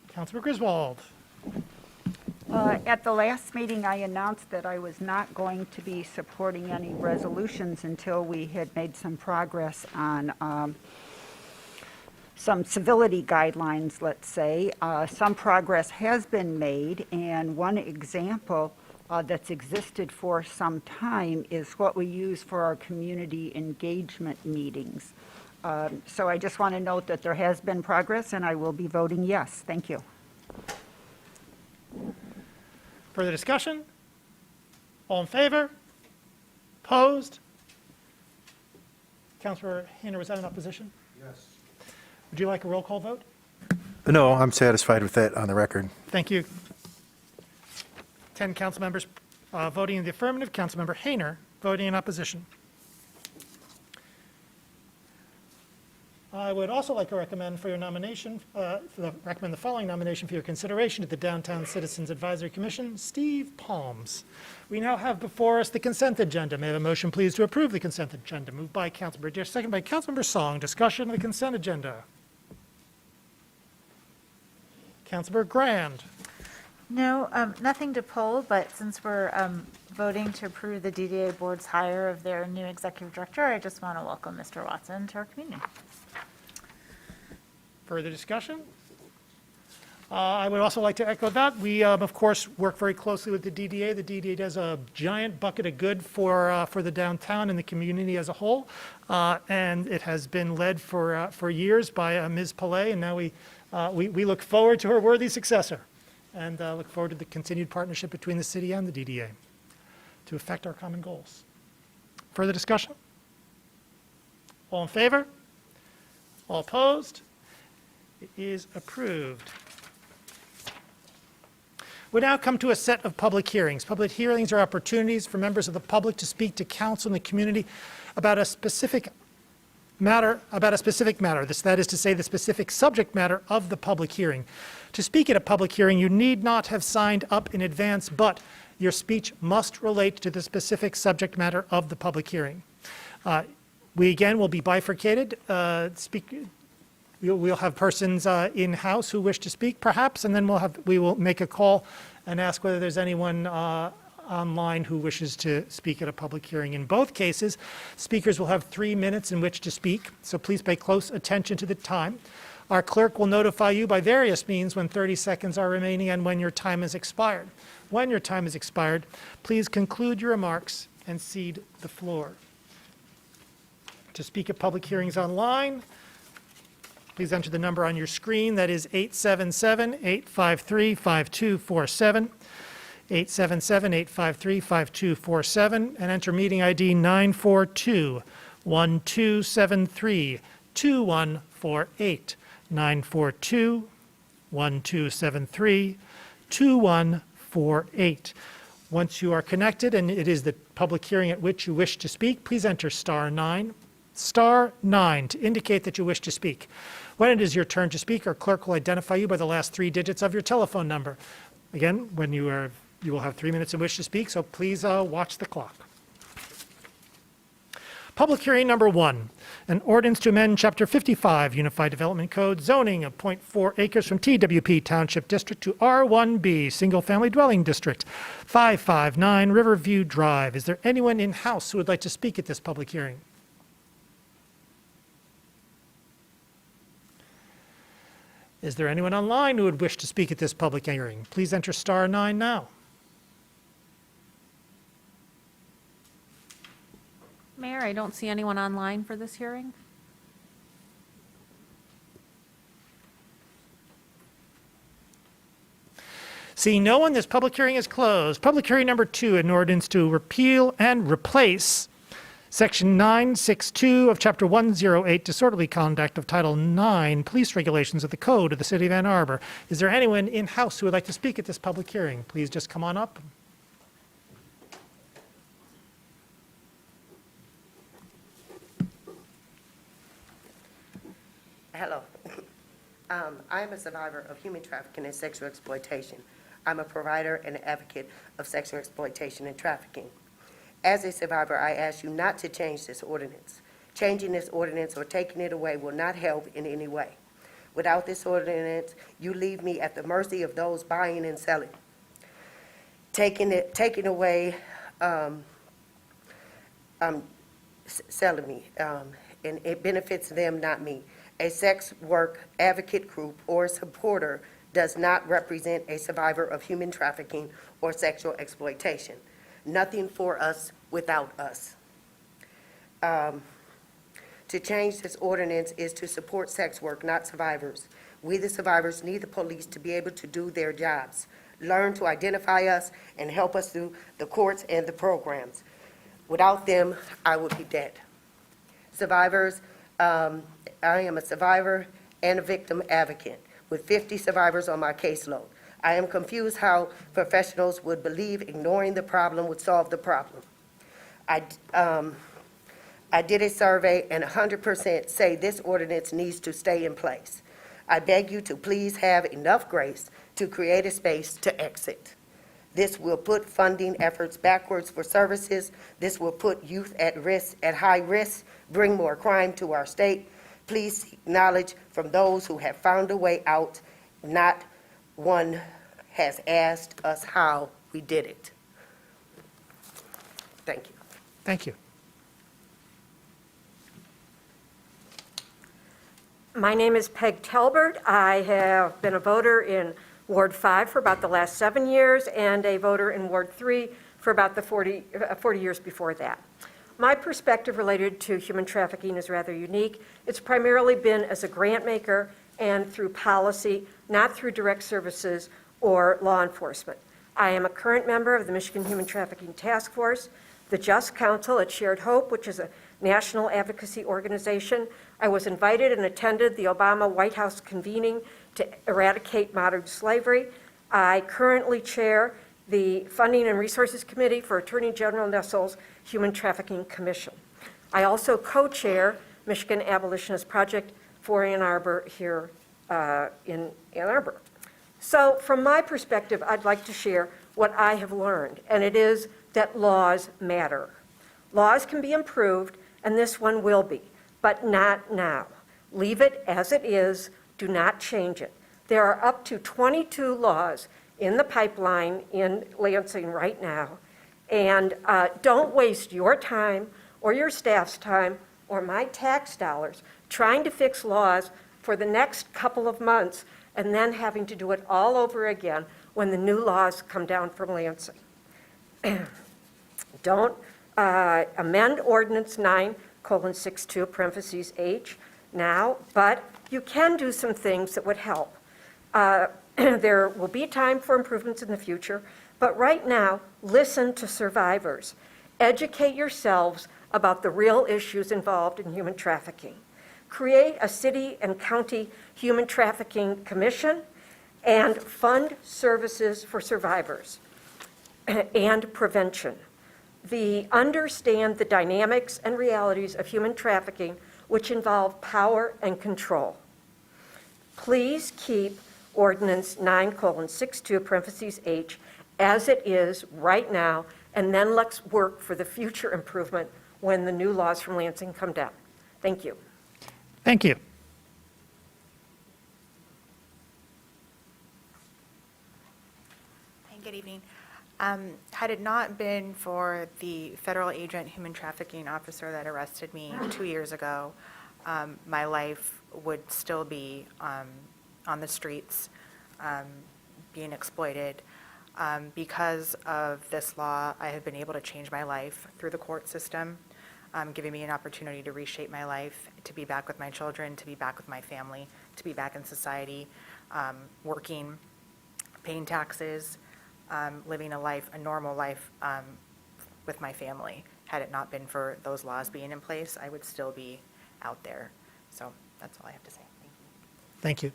Councilman Griswold. At the last meeting, I announced that I was not going to be supporting any resolutions until we had made some progress on some civility guidelines, let's say. Some progress has been made, and one example that's existed for some time is what we use for our community engagement meetings. So I just want to note that there has been progress, and I will be voting yes. Thank you. Further discussion? All in favor? Opposed? Councilor Hayner, was that in opposition? Yes. Would you like a roll call vote? No, I'm satisfied with that on the record. Thank you. 10 council members voting in the affirmative, Councilmember Hayner voting in opposition. I would also like to recommend for your nomination, recommend the following nomination for your consideration to the Downtown Citizens Advisory Commission, Steve Palms. We now have before us the consent agenda. May I have a motion, please, to approve the consent agenda? Moved by Councilmember Dish, second by Councilmember Song. Discussion of the consent agenda. Councilmember Grand. No, nothing to pull, but since we're voting to approve the DDA board's hire of their new executive director, I just want to welcome Mr. Watson to our community. Further discussion? I would also like to echo that. We, of course, work very closely with the DDA. The DDA does a giant bucket of good for the downtown and the community as a whole, and it has been led for years by Ms. Pillay, and now we look forward to her worthy successor, and look forward to the continued partnership between the city and the DDA to affect our common goals. Further discussion? All in favor? All opposed? It is approved. We now come to a set of public hearings. Public hearings are opportunities for members of the public to speak to council and the community about a specific matter, that is to say, the specific subject matter of the public hearing. To speak at a public hearing, you need not have signed up in advance, but your speech must relate to the specific subject matter of the public hearing. We again will be bifurcated. We'll have persons in-house who wish to speak, perhaps, and then we will make a call and ask whether there's anyone online who wishes to speak at a public hearing. In both cases, speakers will have 3 minutes in which to speak, so please pay close attention to the time. Our clerk will notify you by various means when 30 seconds are remaining and when your time has expired. When your time has expired, please conclude your remarks and cede the floor. To speak at public hearings online, please enter the number on your screen. That is 877-853-5247, 877-853-5247, and enter meeting ID 942-1273-2148, 942-1273-2148. Once you are connected and it is the public hearing at which you wish to speak, please enter *9 to indicate that you wish to speak. When it is your turn to speak, our clerk will identify you by the last 3 digits of your telephone number. Again, when you will have 3 minutes in which to speak, so please watch the clock. Public hearing number 1, an ordinance to amend Chapter 55, Unified Development Code, zoning of 0.4 acres from TWP Township District to R1B, Single Family Dwelling District, 559 Riverview Drive. Is there anyone in-house who would like to speak at this public hearing? Is there anyone online who would wish to speak at this public hearing? Please enter *9 now. Mayor, I don't see anyone online for this hearing. Seeing no one, this public hearing is closed. Public hearing number 2, an ordinance to repeal and replace Section 962 of Chapter 108, Disorderly Conduct of Title 9, Police Regulations of the Code of the City of Ann Arbor. Is there anyone in-house who would like to speak at this public hearing? Please just come on up. Hello. I am a survivor of human trafficking and sexual exploitation. I'm a provider and an advocate of sexual exploitation and trafficking. As a survivor, I ask you not to change this ordinance. Changing this ordinance or taking it away will not help in any way. Without this ordinance, you leave me at the mercy of those buying and selling. taking away, selling me, and it benefits them, not me. A sex work advocate group or supporter does not represent a survivor of human trafficking or sexual exploitation. Nothing for us without us. To change this ordinance is to support sex work, not survivors. We, the survivors, need the police to be able to do their jobs, learn to identify us, and help us through the courts and the programs. Without them, I would be dead. Survivors, I am a survivor and a victim advocate with 50 survivors on my caseload. I am confused how professionals would believe ignoring the problem would solve the problem. I did a survey and 100% say this ordinance needs to stay in place. I beg you to please have enough grace to create a space to exit. This will put funding efforts backwards for services. This will put youth at risk, at high risk, bring more crime to our state. Please seek knowledge from those who have found a way out. Not one has asked us how we did it. Thank you. Thank you. My name is Peg Talbert. I have been a voter in Ward 5 for about the last 7 years and a voter in Ward 3 for about the 40 years before that. My perspective related to human trafficking is rather unique. It's primarily been as a grant maker and through policy, not through direct services or law enforcement. I am a current member of the Michigan Human Trafficking Task Force, the Just Council at Shared Hope, which is a national advocacy organization. I was invited and attended the Obama White House convening to eradicate modern slavery. I currently chair the Funding and Resources Committee for Attorney General Nessel's Human Trafficking Commission. I also co-chair Michigan Abolitionist Project for Ann Arbor here in Ann Arbor. So from my perspective, I'd like to share what I have learned, and it is that laws matter. Laws can be improved, and this one will be, but not now. Leave it as it is. Do not change it. There are up to 22 laws in the pipeline in Lansing right now, and don't waste your time or your staff's time or my tax dollars trying to fix laws for the next couple of months and then having to do it all over again when the new laws come down from Lansing. Don't amend Ordinance 9:62(H) now, but you can do some things that would help. There will be time for improvements in the future, but right now, listen to survivors. Educate yourselves about the real issues involved in human trafficking. Create a city and county human trafficking commission and fund services for survivors and prevention. Understand the dynamics and realities of human trafficking, which involve power and control. Please keep Ordinance 9:62(H) as it is right now, and then let's work for the future improvement when the new laws from Lansing come down. Thank you. Thank you. Hey, good evening. Had it not been for the federal agent human trafficking officer that arrested me 2 years ago, my life would still be on the streets, being exploited. Because of this law, I have been able to change my life through the court system, giving me an opportunity to reshape my life, to be back with my children, to be back with my family, to be back in society, working, paying taxes, living a normal life with my family. Had it not been for those laws being in place, I would still be out there. So that's all I have to say. Thank you. Thank you.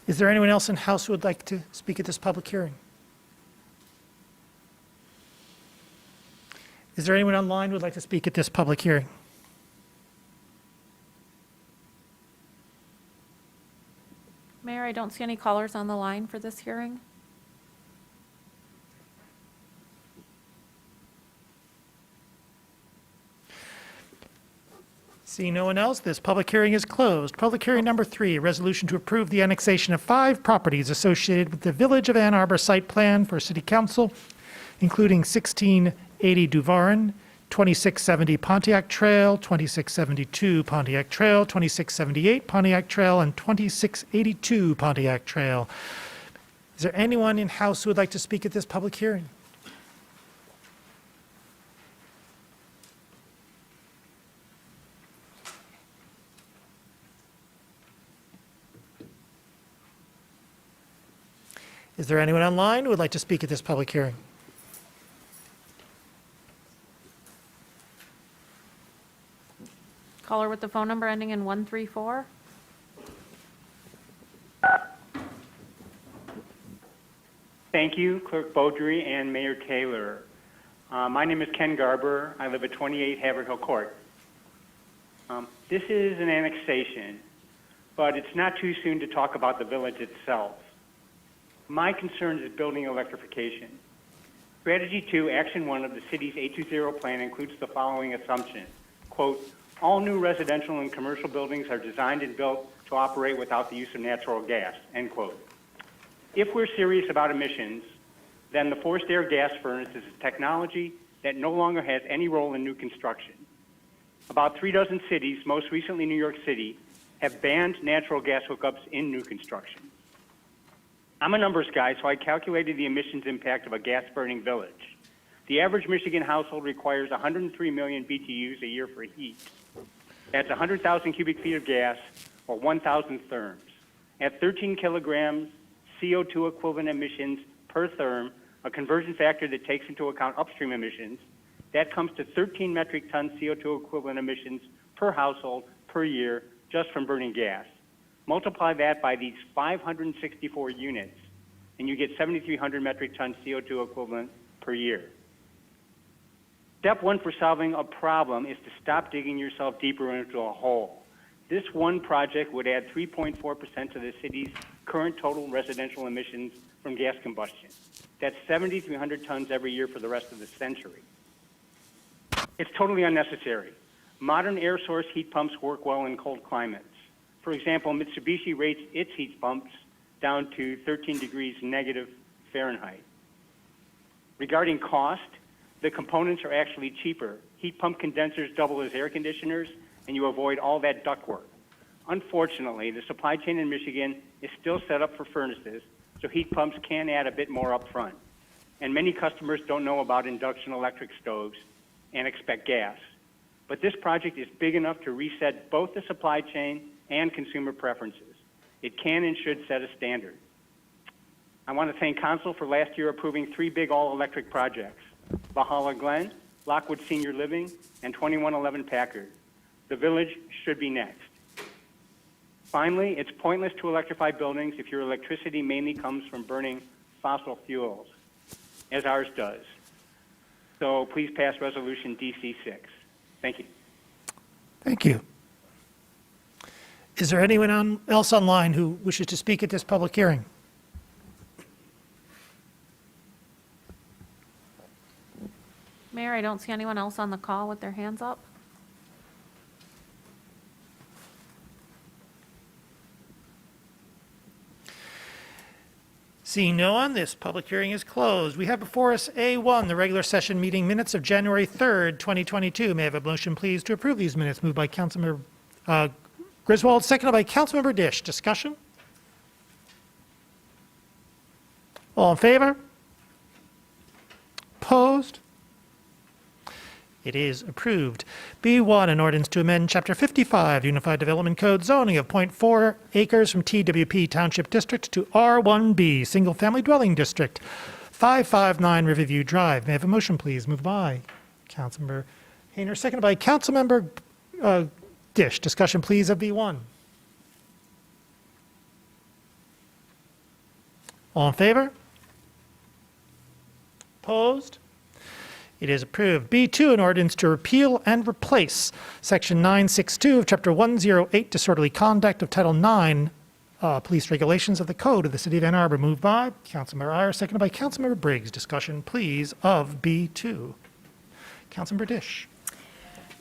Is there anyone else in House who would like to speak at this public hearing? Is there anyone online who would like to speak at this public hearing? Mayor, I don't see any callers on the line for this hearing. Seeing no one else, this public hearing is closed. Public hearing number 3, resolution to approve the annexation of 5 properties associated with the Village of Ann Arbor site plan for City Council, including 1680 Duvarin, 2670 Pontiac Trail, 2672 Pontiac Trail, 2678 Pontiac Trail, and 2682 Pontiac Trail. Is there anyone in-house who would like to speak at this public hearing? Is there anyone online who would like to speak at this public hearing? Caller with the phone number ending in 134. Thank you, Clerk Beaudry and Mayor Taylor. My name is Ken Garber. I live at 28 Haverhill Court. This is an annexation, but it's not too soon to talk about the village itself. My concern is building electrification. Strategy 2, Action 1 of the city's 820 plan includes the following assumption. Quote, all new residential and commercial buildings are designed and built to operate without the use of natural gas, end quote. If we're serious about emissions, then the forced air gas furnace is a technology that no longer has any role in new construction. About 36 cities, most recently New York City, have banned natural gas hookups in new construction. I'm a numbers guy, so I calculated the emissions impact of a gas-burning village. The average Michigan household requires 103 million BTUs a year for heat. That's 100,000 cubic feet of gas, or 1,000 therms. At 13 kilograms CO2 equivalent emissions per therm, a conversion factor that takes into account upstream emissions, that comes to 13 metric tons CO2 equivalent emissions per household per year just from burning gas. Multiply that by these 564 units, and you get 7,300 metric tons CO2 equivalent per year. Step 1 for solving a problem is to stop digging yourself deeper into a hole. This one project would add 3.4% to the city's current total residential emissions from gas combustion. That's 7,300 tons every year for the rest of the century. It's totally unnecessary. Modern air source heat pumps work well in cold climates. For example, Mitsubishi rates its heat pumps down to 13 degrees negative Fahrenheit. Regarding cost, the components are actually cheaper. Heat pump condensers double as air conditioners, and you avoid all that ductwork. Unfortunately, the supply chain in Michigan is still set up for furnaces, so heat pumps can add a bit more up front. And many customers don't know about induction electric stoves and expect gas. But this project is big enough to reset both the supply chain and consumer preferences. It can and should set a standard. I want to thank Council for last year approving 3 big all-electric projects, Valhalla Glen, Lockwood Senior Living, and 2111 Packard. The village should be next. Finally, it's pointless to electrify buildings if your electricity mainly comes from burning fossil fuels, as ours does. So please pass Resolution DC 6. Thank you. Thank you. Is there anyone else online who wishes to speak at this public hearing? Mayor, I don't see anyone else on the call with their hands up. Seeing no one, this public hearing is closed. We have before us A1, the regular session meeting minutes of January 3rd, 2022. May I have a motion, please, to approve these minutes? Moved by Councilmember Griswold, seconded by Councilmember Dish. Discussion? All in favor? Opposed? It is approved. B1, an ordinance to amend Chapter 55, Unified Development Code zoning of 0.4 acres from TWP Township District to R1B, Single Family Dwelling District, 559 Riverview Drive. May I have a motion, please? Moved by Councilmember Hayner, seconded by Councilmember Dish. Discussion, please, of B1. All in favor? Opposed? It is approved. B2, an ordinance to repeal and replace Section 962 of Chapter 108, Disorderly Conduct of Title 9, Police Regulations of the Code of the City of Ann Arbor. Moved by Councilmember Iyer, seconded by Councilmember Briggs. Discussion, please, of B2. Councilmember Dish.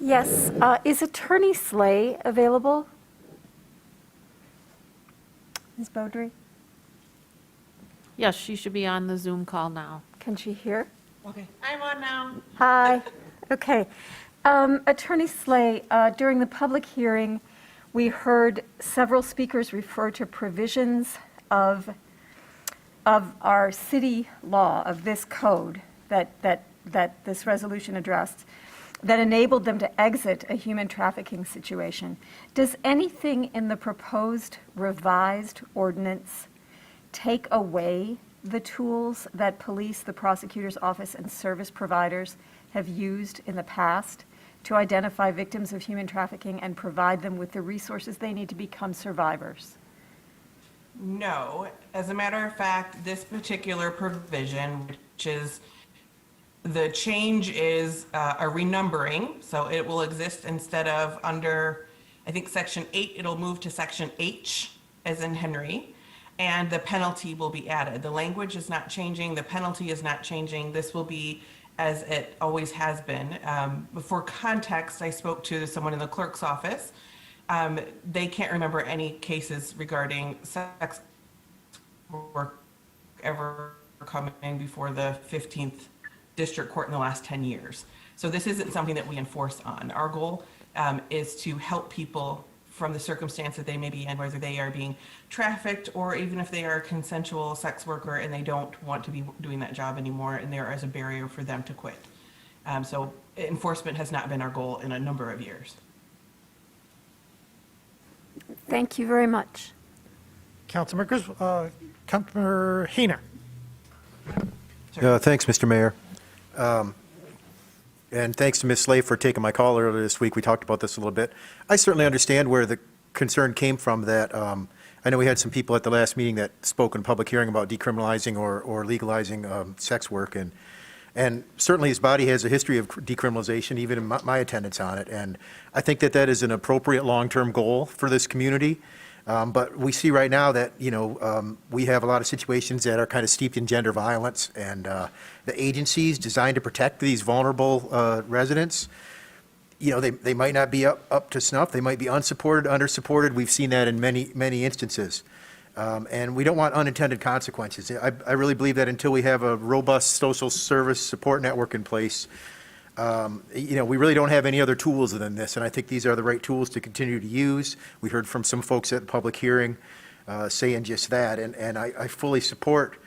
Yes, is Attorney Slay available? Ms. Beaudry, Yes, she should be on the Zoom call now. can she hear? Okay. I'm on now. Hi. Okay. Attorney Slay, during the public hearing, we heard several speakers refer to provisions of our city law, of this code that this resolution addressed, that enabled them to exit a human trafficking situation. Does anything in the proposed revised ordinance take away the tools that police, the prosecutor's office, and service providers have used in the past to identify victims of human trafficking and provide them with the resources they need to become survivors? No. As a matter of fact, this particular provision, which is the change is a renumbering, so it will exist instead of under, I think, Section 8, it'll move to Section H, as in Henry, and the penalty will be added. The language is not changing, the penalty is not changing. This will be as it always has been. For context, I spoke to someone in the clerk's office. They can't remember any cases regarding sex work ever coming before the 15th District Court in the last 10 years. So this isn't something that we enforce on. Our goal is to help people from the circumstance that they may be in, whether they are being trafficked or even if they are a consensual sex worker and they don't want to be doing that job anymore and there is a barrier for them to quit. So enforcement has not been our goal in a number of years. Thank you very much. Councilmember Councilmember Heener. Thanks, Mr. Mayor. And thanks to Ms. Slay for taking my call earlier this week. We talked about this a little bit. I certainly understand where the concern came from that I know we had some people at the last meeting that spoke in public hearing about decriminalizing or legalizing sex work. And certainly his body has a history of decriminalization, even in my attendance on it. And I think that that is an appropriate long-term goal for this community. But we see right now that, we have a lot of situations that are kind of steeped in gender violence, and the agencies designed to protect these vulnerable residents, they might not be up to snuff. They might be unsupported, undersupported. We've seen that in many instances. And we don't want unintended consequences. I really believe that until we have a robust social service support network in place, we really don't have any other tools than this, and I think these are the right tools to continue to use. We heard from some folks at the public hearing saying just that, and I fully support,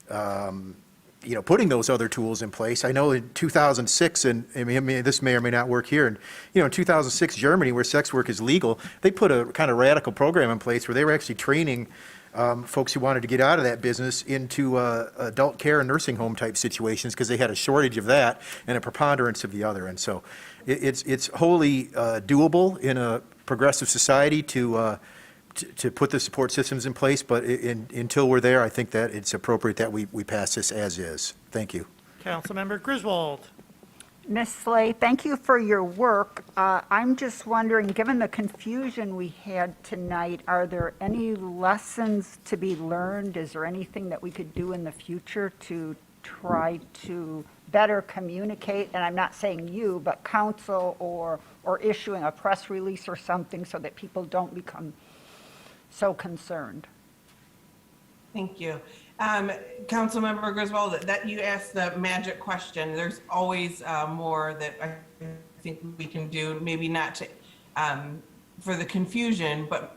putting those other tools in place. I know in 2006, and I mean, this may or may not work here, and in 2006, Germany, where sex work is legal, they put a kind of radical program in place where they were actually training folks who wanted to get out of that business into adult care and nursing home type situations because they had a shortage of that and a preponderance of the other. And so it's wholly doable in a progressive society to put the support systems in place, but until we're there, I think that it's appropriate that we pass this as is. Thank you. Councilmember Griswold. Ms. Slay, thank you for your work. I'm just wondering, given the confusion we had tonight, are there any lessons to be learned? Is there anything that we could do in the future to try to better communicate? And I'm not saying you, but council or issuing a press release or something so that people don't become so concerned. Thank you. Councilmember Griswold, that you asked the magic question. There's always more that I think we can do, maybe not to, for the confusion, but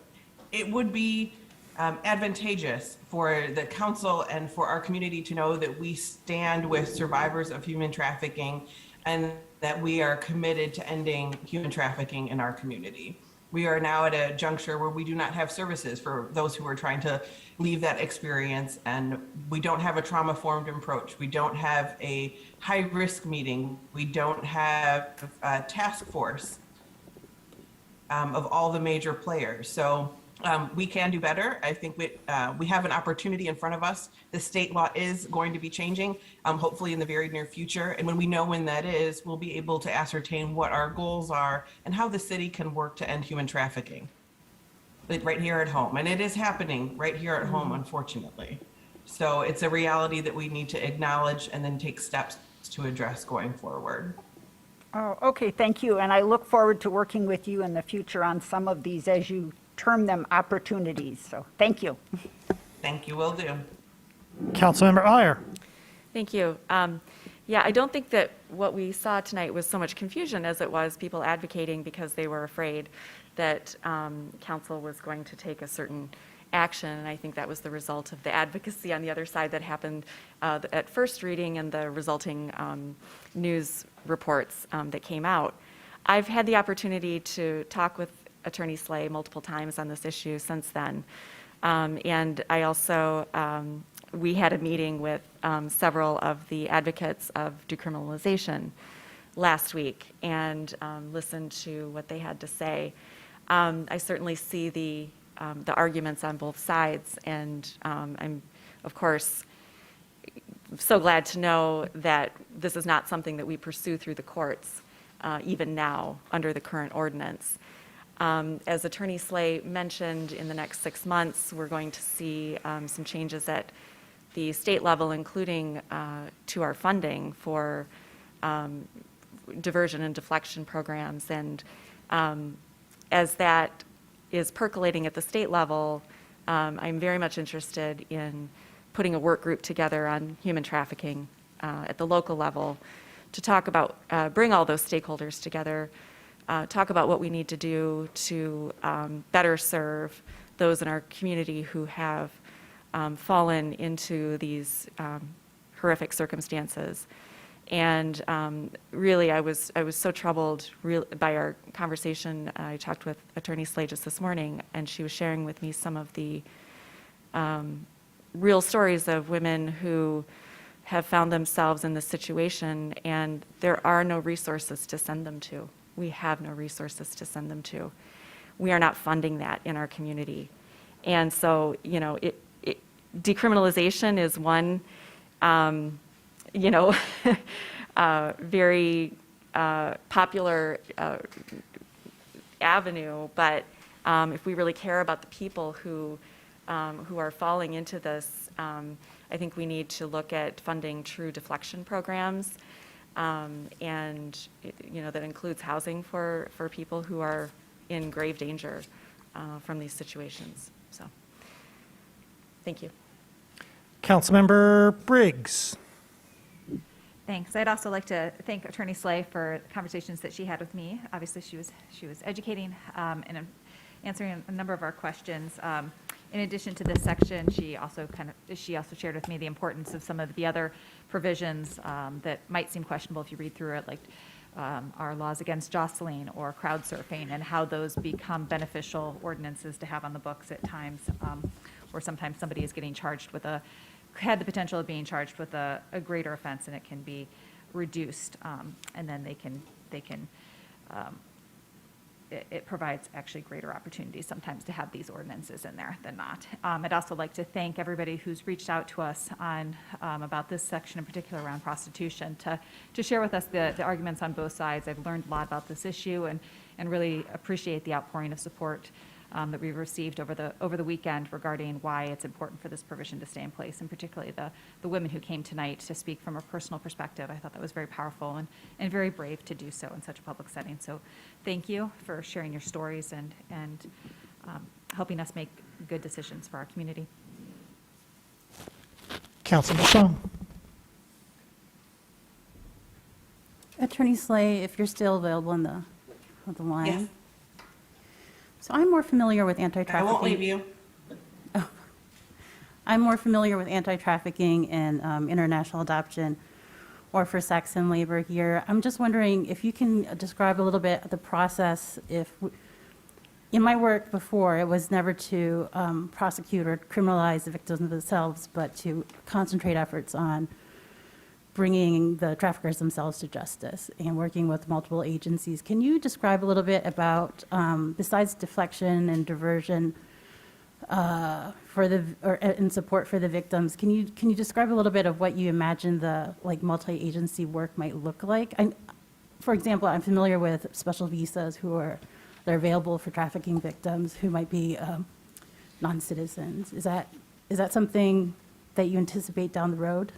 it would be advantageous for the council and for our community to know that we stand with survivors of human trafficking and that we are committed to ending human trafficking in our community. We are now at a juncture where we do not have services for those who are trying to leave that experience, and we don't have a trauma-informed approach. We don't have a high-risk meeting. We don't have a task force of all the major players. So we can do better. I think we have an opportunity in front of us. The state law is going to be changing, hopefully in the very near future. And when we know when that is, we'll be able to ascertain what our goals are and how the city can work to end human trafficking right here at home. And it is happening right here at home, unfortunately. So it's a reality that we need to acknowledge and then take steps to address going forward. Oh, okay, thank you. And I look forward to working with you in the future on some of these as you term them opportunities. So thank you. Thank you, will do. Councilmember Iyer. Thank you. Yeah, I don't think that what we saw tonight was so much confusion as it was people advocating because they were afraid that council was going to take a certain action. And I think that was the result of the advocacy on the other side that happened at first reading and the resulting news reports that came out. I've had the opportunity to talk with Attorney Slay multiple times on this issue since then. And I also, we had a meeting with several of the advocates of decriminalization last week and listened to what they had to say. I certainly see the arguments on both sides, and I'm, of course, so glad to know that this is not something that we pursue through the courts, even now, under the current ordinance. As Attorney Slay mentioned, in the next 6 months, we're going to see some changes at the state level, including to our funding for diversion and deflection programs. And as that is percolating at the state level, I'm very much interested in putting a work group together on human trafficking at the local level to talk about, bring all those stakeholders together, talk about what we need to do to better serve those in our community who have fallen into these horrific circumstances. And really, I was so troubled by our conversation. I talked with Attorney Slay just this morning, and she was sharing with me some of the real stories of women who have found themselves in this situation, and there are no resources to send them to. We have no resources to send them to. We are not funding that in our community. And so, you know, decriminalization is one, you know, very popular avenue, but if we really care about the people who are falling into this, I think we need to look at funding true deflection programs, and you know, that includes housing for people who are in grave danger from these situations. So, thank you. Councilmember Briggs. Thanks. I'd also like to thank Attorney Slay for the conversations that she had with me. Obviously, she was educating and answering a number of our questions. In addition to this section, she also shared with me the importance of some of the other provisions that might seem questionable if you read through it, like our laws against jostling or crowd surfing, and how those become beneficial ordinances to have on the books at times, or sometimes somebody is getting charged with had the potential of being charged with a greater offense, and it can be reduced, and then it provides actually greater opportunities sometimes to have these ordinances in there than not. I'd also like to thank everybody who's reached out to us on about this section in particular around prostitution to share with us the arguments on both sides. I've learned a lot about this issue and really appreciate the outpouring of support that we've received over the weekend regarding why it's important for this provision to stay in place, and particularly the women who came tonight to speak from a personal perspective. I thought that was very powerful and very brave to do so in such a public setting. So thank you for sharing your stories and helping us make good decisions for our community. Councilman Song. Attorney Slay, if you're still available on the line. Yes. So I'm more familiar with anti-trafficking. I won't leave you. I'm more familiar with anti-trafficking and international adoption, or for sex and labor here. I'm just wondering if you can describe a little bit of the process. In my work before, it was never to prosecute or criminalize the victims themselves, but to concentrate efforts on bringing the traffickers themselves to justice and working with multiple agencies. Can you describe a little bit about, besides deflection and diversion in support for the victims, can you describe a little bit of what you imagine the multi-agency work might look like? For example, I'm familiar with special visas they're available for trafficking victims who might be non-citizens. Is that something that you anticipate down the road?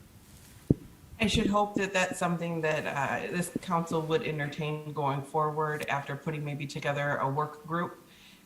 I should hope that that's something that this council would entertain going forward after putting maybe together a work group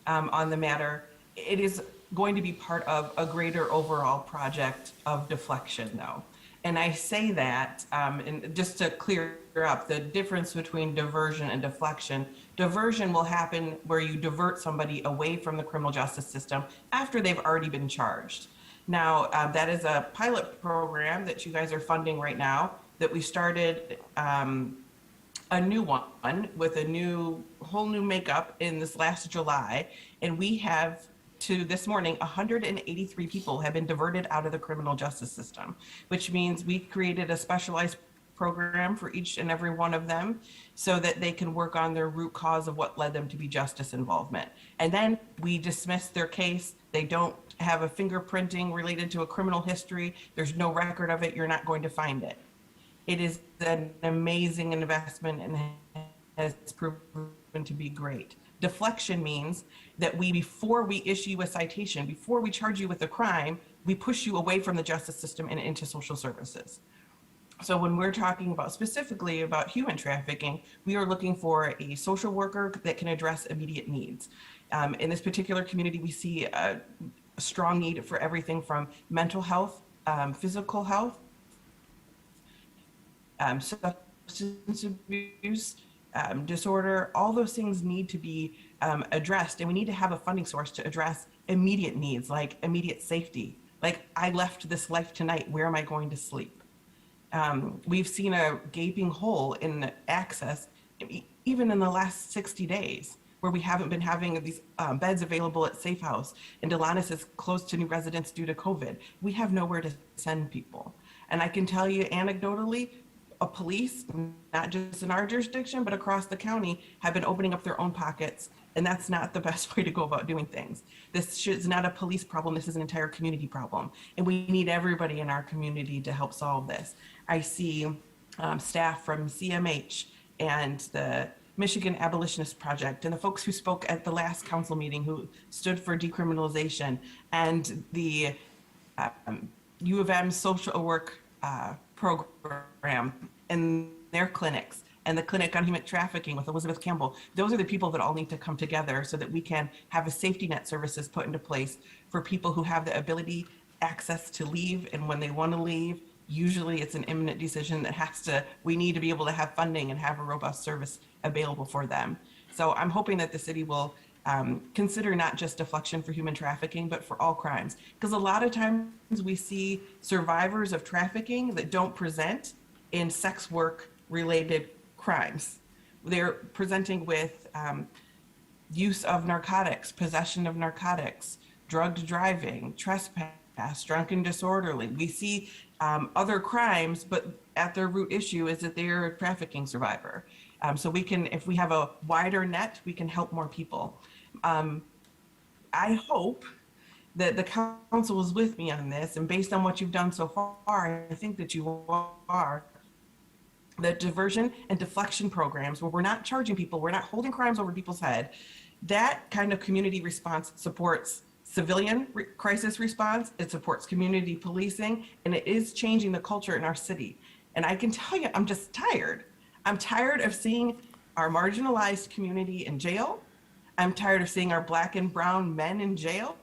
on the matter. It is going to be part of a greater overall project of deflection, though. And I say that, and just to clear up the difference between diversion and deflection. Diversion will happen where you divert somebody away from the criminal justice system after they've already been charged. Now, that is a pilot program that you guys are funding right now that we started a new one with a whole new makeup in this last July. And we have, to this morning, 183 people have been diverted out of the criminal justice system, which means we created a specialized program for each and every one of them so that they can work on their root cause of what led them to be justice involvement. And then we dismiss their case. They don't have a fingerprinting related to a criminal history. There's no record of it. You're not going to find it. It is an amazing investment and has proven to be great. Deflection means that before we issue a citation, before we charge you with a crime, we push you away from the justice system and into social services. So when we're talking about specifically about human trafficking, we are looking for a social worker that can address immediate needs. In this particular community, we see a strong need for everything from mental health, physical health, substance abuse, disorder. All those things need to be addressed, and we need to have a funding source to address immediate needs, like immediate safety. Like, I left this life tonight, where am I going to sleep? We've seen a gaping hole in access, even in the last 60 days, where we haven't been having these beds available at Safe House, and Delanus is closed to new residents due to COVID. We have nowhere to send people. And I can tell you anecdotally, police, not just in our jurisdiction, but across the county, have been opening up their own pockets, and that's not the best way to go about doing things. This is not a police problem, this is an entire community problem, and we need everybody in our community to help solve this. I see staff from CMH and the Michigan Abolitionist Project and the folks who spoke at the last council meeting who stood for decriminalization, and the U of M social work program and their clinics, and the Clinic on Human Trafficking with Elizabeth Campbell. Those are the people that all need to come together so that we can have a safety net services put into place for people who have the ability, access to leave, and when they want to leave, usually it's an imminent decision that we need to be able to have funding and have a robust service available for them. So I'm hoping that the city will consider not just deflection for human trafficking, but for all crimes. Because a lot of times we see survivors of trafficking that don't present in sex work related crimes. They're presenting with use of narcotics, possession of narcotics, drugged driving, trespass, drunken disorderly. We see other crimes, but at their root issue is that they're a trafficking survivor. So we can, if we have a wider net, we can help more people. I hope that the council is with me on this, and based on what you've done so far, I think that you are. The diversion and deflection programs where we're not charging people, we're not holding crimes over people's head, that kind of community response supports civilian crisis response, it supports community policing, and it is changing the culture in our city. And I can tell you, I'm just tired. I'm tired of seeing our marginalized community in jail. I'm tired of seeing our Black and brown men in jail.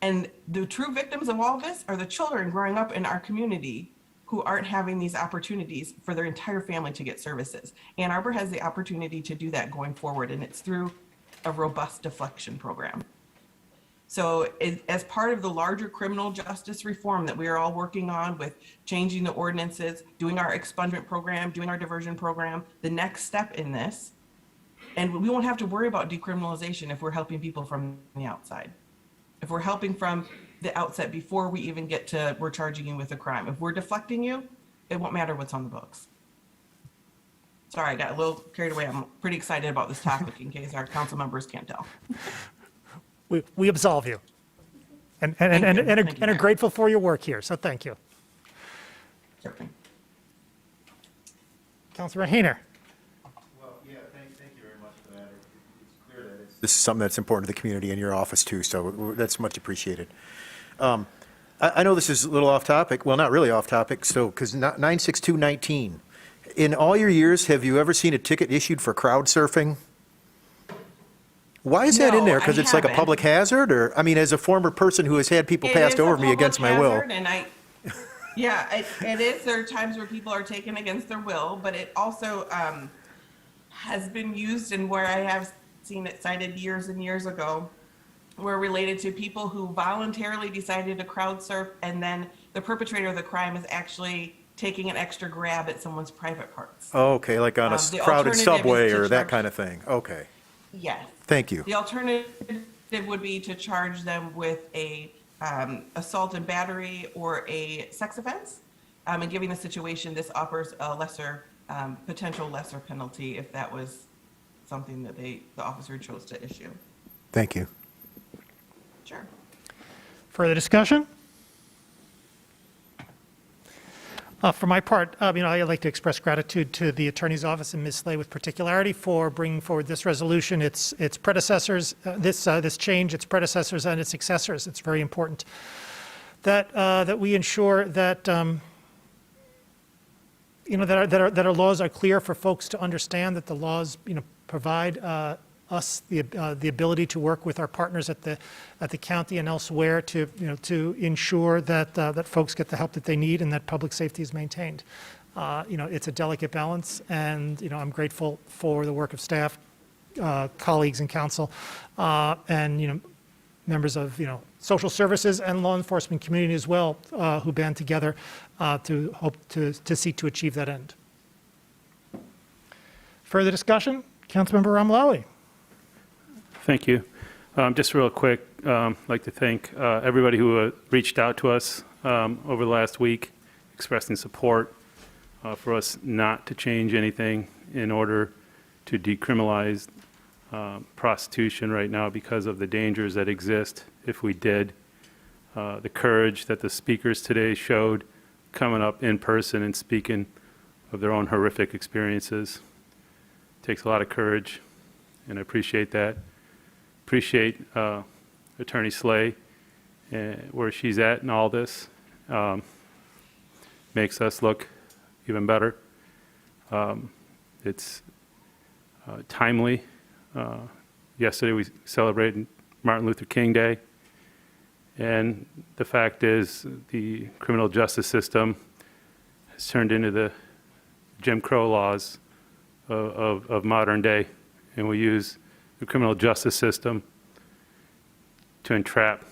And the true victims of all this are the children growing up in our community who aren't having these opportunities for their entire family to get services. Ann Arbor has the opportunity to do that going forward, and it's through a robust deflection program. So as part of the larger criminal justice reform that we are all working on with changing the ordinances, doing our expungement program, doing our diversion program, the next step in this, and we won't have to worry about decriminalization if we're helping people from the outside. If we're helping from the outset before we even get to we're charging you with a crime. If we're deflecting you, it won't matter what's on the books. Sorry, I got a little carried away. I'm pretty excited about this topic in case our council members can't tell. We absolve you. And are grateful for your work here, so thank you. Certainly. Councilor Hayner. Well, yeah, thank you very much for that. It's clear that this is something that's important to the community and your office too, so that's much appreciated. I know this is a little off topic, well, not really off topic, so, because 96219, in all your years, have you ever seen a ticket issued for crowd surfing? Why is that in No, there? Because I it's like a haven't. public hazard, or, I mean, as a former person who has had people It passed is a over me public against my will. hazard, and yeah, it is. There are times where people are taken against their will, but it also has been used, and where I have seen it cited years and years ago, were related to people who voluntarily decided to crowd surf, and then the perpetrator of the crime is actually taking an extra grab at someone's private parts. Oh, okay, like on a The crowded alternative subway is to or that charge- kind of thing, okay. Yes. Thank you. The alternative would be to charge them with a assault and battery or a sex offense. And given the situation, this offers a lesser, potential lesser penalty if that was something that the officer chose to issue. Thank you. Sure. Further discussion? For my part, I'd like to express gratitude to the Attorney's Office and Ms. Slay with particularity for bringing forward this resolution, its predecessors, this change, its predecessors and its successors. It's very important that we ensure that that our laws are clear for folks to understand, that the laws provide us the ability to work with our partners at the county and elsewhere to ensure that folks get the help that they need and that public safety is maintained. It's a delicate balance, and I'm grateful for the work of staff, colleagues in council, and members of social services and law enforcement community as well, who band together to hope to seek to achieve that end. Further discussion? Councilmember Ramlawi. Thank you. Just real quick, I'd like to thank everybody who reached out to us over the last week, expressing support for us not to change anything in order to decriminalize prostitution right now because of the dangers that exist if we did. The courage that the speakers today showed coming up in person and speaking of their own horrific experiences. Takes a lot of courage, and I appreciate that. Appreciate Attorney Slay, where she's at in all this. Makes us look even better. It's timely. Yesterday we celebrated Martin Luther King Day, and the fact is the criminal justice system has turned into the Jim Crow laws of modern day, and we use the criminal justice system to entrap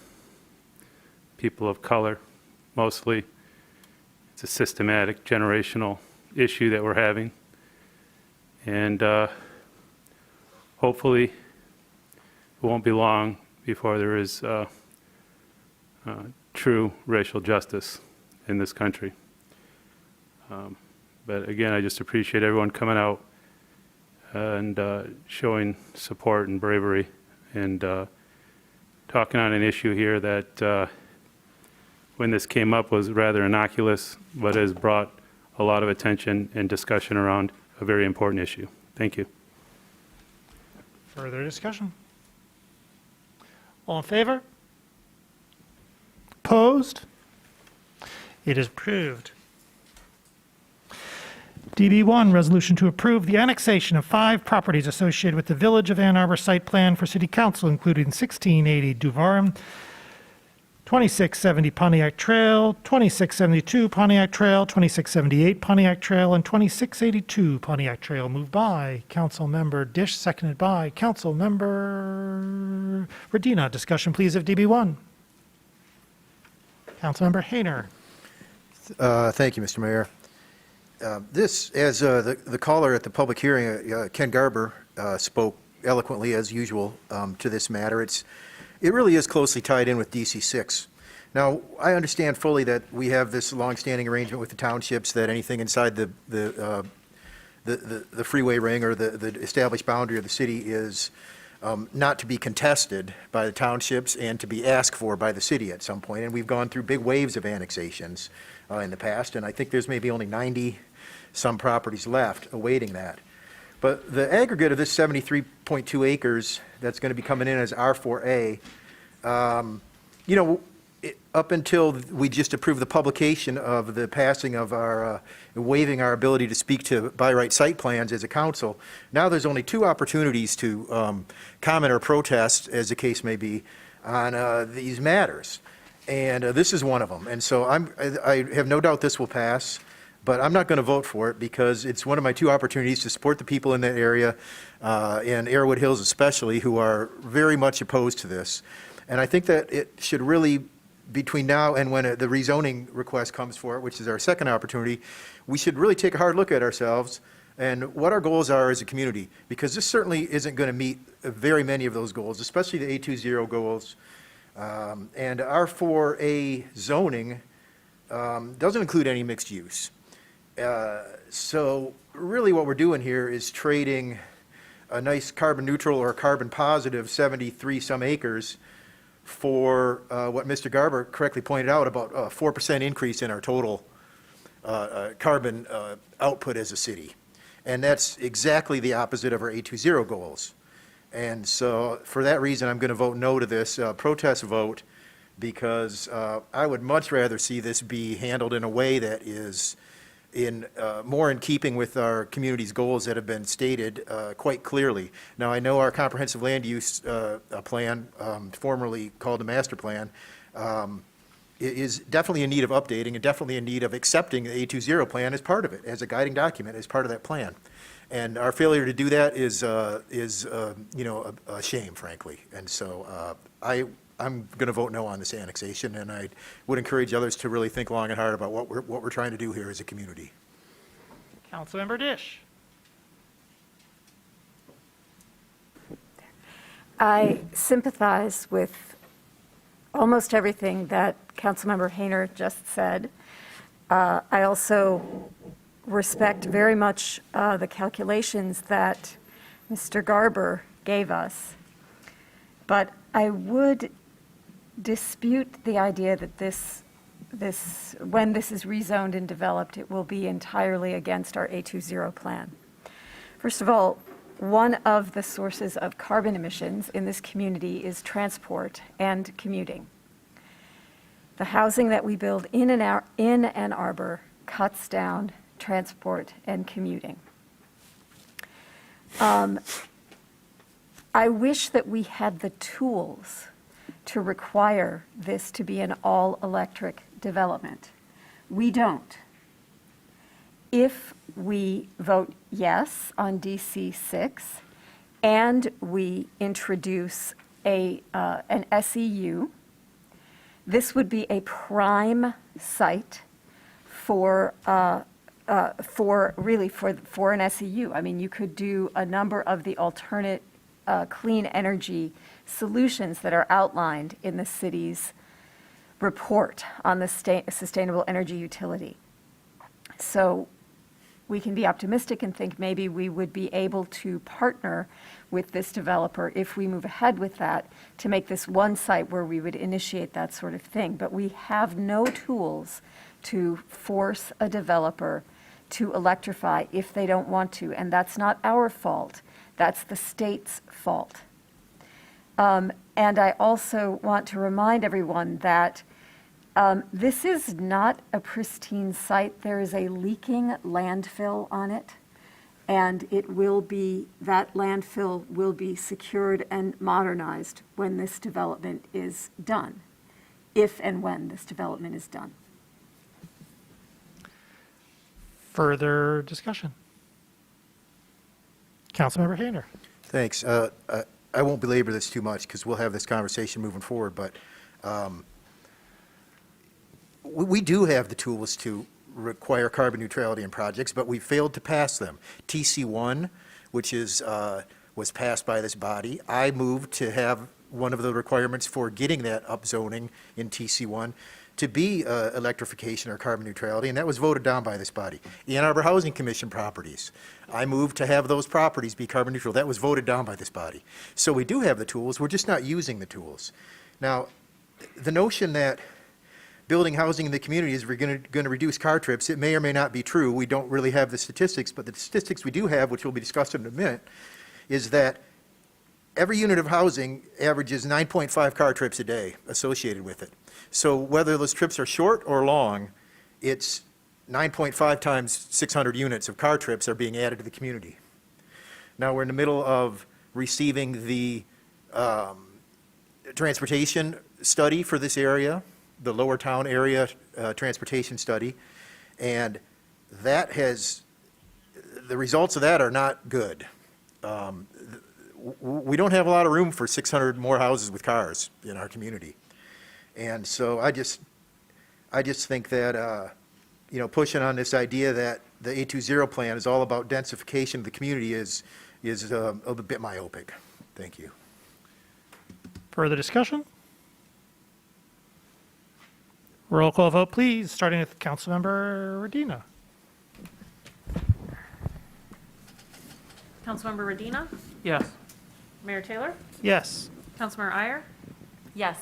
people of color. Mostly, it's a systematic, generational issue that we're having, and hopefully it won't be long before there is true racial justice in this country. But again, I just appreciate everyone coming out and showing support and bravery, and talking on an issue here that when this came up was rather innocuous, but has brought a lot of attention and discussion around a very important issue. Thank you. Further discussion? All in favor? Opposed? It is approved. DB1, resolution to approve the annexation of 5 properties associated with the Village of Ann Arbor site plan for City Council, including 1680 Duvarum, 2670 Pontiac Trail, 2672 Pontiac Trail, 2678 Pontiac Trail, and 2682 Pontiac Trail. Moved by Councilmember Dish, seconded by Councilmember Radina. Discussion, please, of DB1. Councilmember Hayner. Thank you, Mr. Mayor. This, as the caller at the public hearing, Ken Garber, spoke eloquently as usual to this matter, it really is closely tied in with DC 6. Now, I understand fully that we have this longstanding arrangement with the townships that anything inside the freeway ring or the established boundary of the city is not to be contested by the townships and to be asked for by the city at some point. And we've gone through big waves of annexations in the past, and I think there's maybe only 90 some properties left awaiting that. But the aggregate of this 73.2 acres that's going to be coming in as R4A, up until we just approved the publication of the passing of our, waiving our ability to speak to by right site plans as a council, now there's only 2 opportunities to comment or protest, as the case may be, on these matters. And this is one of them. And so I have no doubt this will pass, but I'm not going to vote for it because it's one of my 2 opportunities to support the people in that area, and Airwood Hills especially, who are very much opposed to this. And I think that it should really, between now and when the rezoning request comes for it, which is our second opportunity, we should really take a hard look at ourselves and what our goals are as a community, because this certainly isn't going to meet very many of those goals, especially the A20 goals. And our 4A zoning doesn't include any mixed use. So really what we're doing here is trading a nice carbon neutral or carbon positive 73 some acres for what Mr. Garber correctly pointed out, about a 4% increase in our total carbon output as a city. And that's exactly the opposite of our A20 goals. And so for that reason, I'm going to vote no to this protest vote, because I would much rather see this be handled in a way that is more in keeping with our community's goals that have been stated quite clearly. Now, I know our comprehensive land use plan, formerly called the master plan, is definitely in need of updating and definitely in need of accepting the A20 plan as part of it, as a guiding document, as part of that plan. And our failure to do that is you know, a shame, frankly. And so I'm going to vote no on this annexation, and I would encourage others to really think long and hard about what we're trying to do here as a community. Councilmember Dish. I sympathize with almost everything that Councilmember Hayner just said. I also respect very much the calculations that Mr. Garber gave us, but I would dispute the idea that when this is rezoned and developed, it will be entirely against our A20 plan. First of all, one of the sources of carbon emissions in this community is transport and commuting. The housing that we build in Ann Arbor cuts down transport and commuting. I wish that we had the tools to require this to be an all-electric development. We don't. If we vote yes on DC 6 and we introduce an SEU, this would be a prime site for an SEU. I mean, you could do a number of the alternate clean energy solutions that are outlined in the city's report on the sustainable energy utility. So we can be optimistic and think maybe we would be able to partner with this developer if we move ahead with that to make this one site where we would initiate that sort of thing. But we have no tools to force a developer to electrify if they don't want to, and that's not our fault. That's the state's fault. And I also want to remind everyone that this is not a pristine site. There is a leaking landfill on it, and that landfill will be secured and modernized when this development is done, if and when this development is done. Further discussion? Councilmember Hayner. Thanks. I won't belabor this too much because we'll have this conversation moving forward, but we do have the tools to require carbon neutrality in projects, but we failed to pass them. TC1, which was passed by this body, I moved to have one of the requirements for getting that upzoning in TC1 to be electrification or carbon neutrality, and that was voted down by this body. Ann Arbor Housing Commission properties, I moved to have those properties be carbon neutral. That was voted down by this body. So we do have the tools, we're just not using the tools. Now, the notion that building housing in the community is going to reduce car trips, it may or may not be true. We don't really have the statistics, but the statistics we do have, which will be discussed in a minute, is that every unit of housing averages 9.5 car trips a day associated with it. So whether those trips are short or long, it's 9.5 times 600 units of car trips are being added to the community. Now, we're in the middle of receiving the transportation study for this area, the Lower Town area transportation study, and that has, the results of that are not good. We don't have a lot of room for 600 more houses with cars in our community. And so I just think that, pushing on this idea that the 820 plan is all about densification of the community is a bit myopic. Thank you. Further discussion? Roll call vote, please, starting with Councilmember Radina. Councilmember Radina? Yes. Mayor Taylor? Yes. Councilmember Iyer? Yes.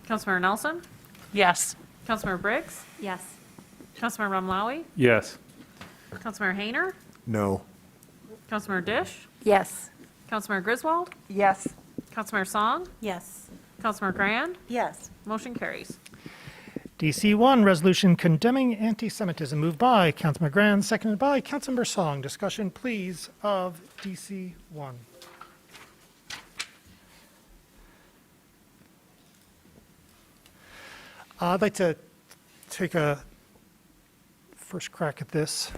Councilmember Nelson? Yes. Councilmember Briggs? Yes. Councilmember Ramlawi? Yes. Councilmember Hayner? No. Councilmember Dish? Yes. Councilmember Griswold? Yes. Councilmember Song? Yes. Councilmember Grand? Yes. Motion carries. DC 1, resolution condemning anti-Semitism, moved by Councilmember Grand, seconded by Councilmember Song. Discussion, please, of DC 1. I'd like to take a first crack at this.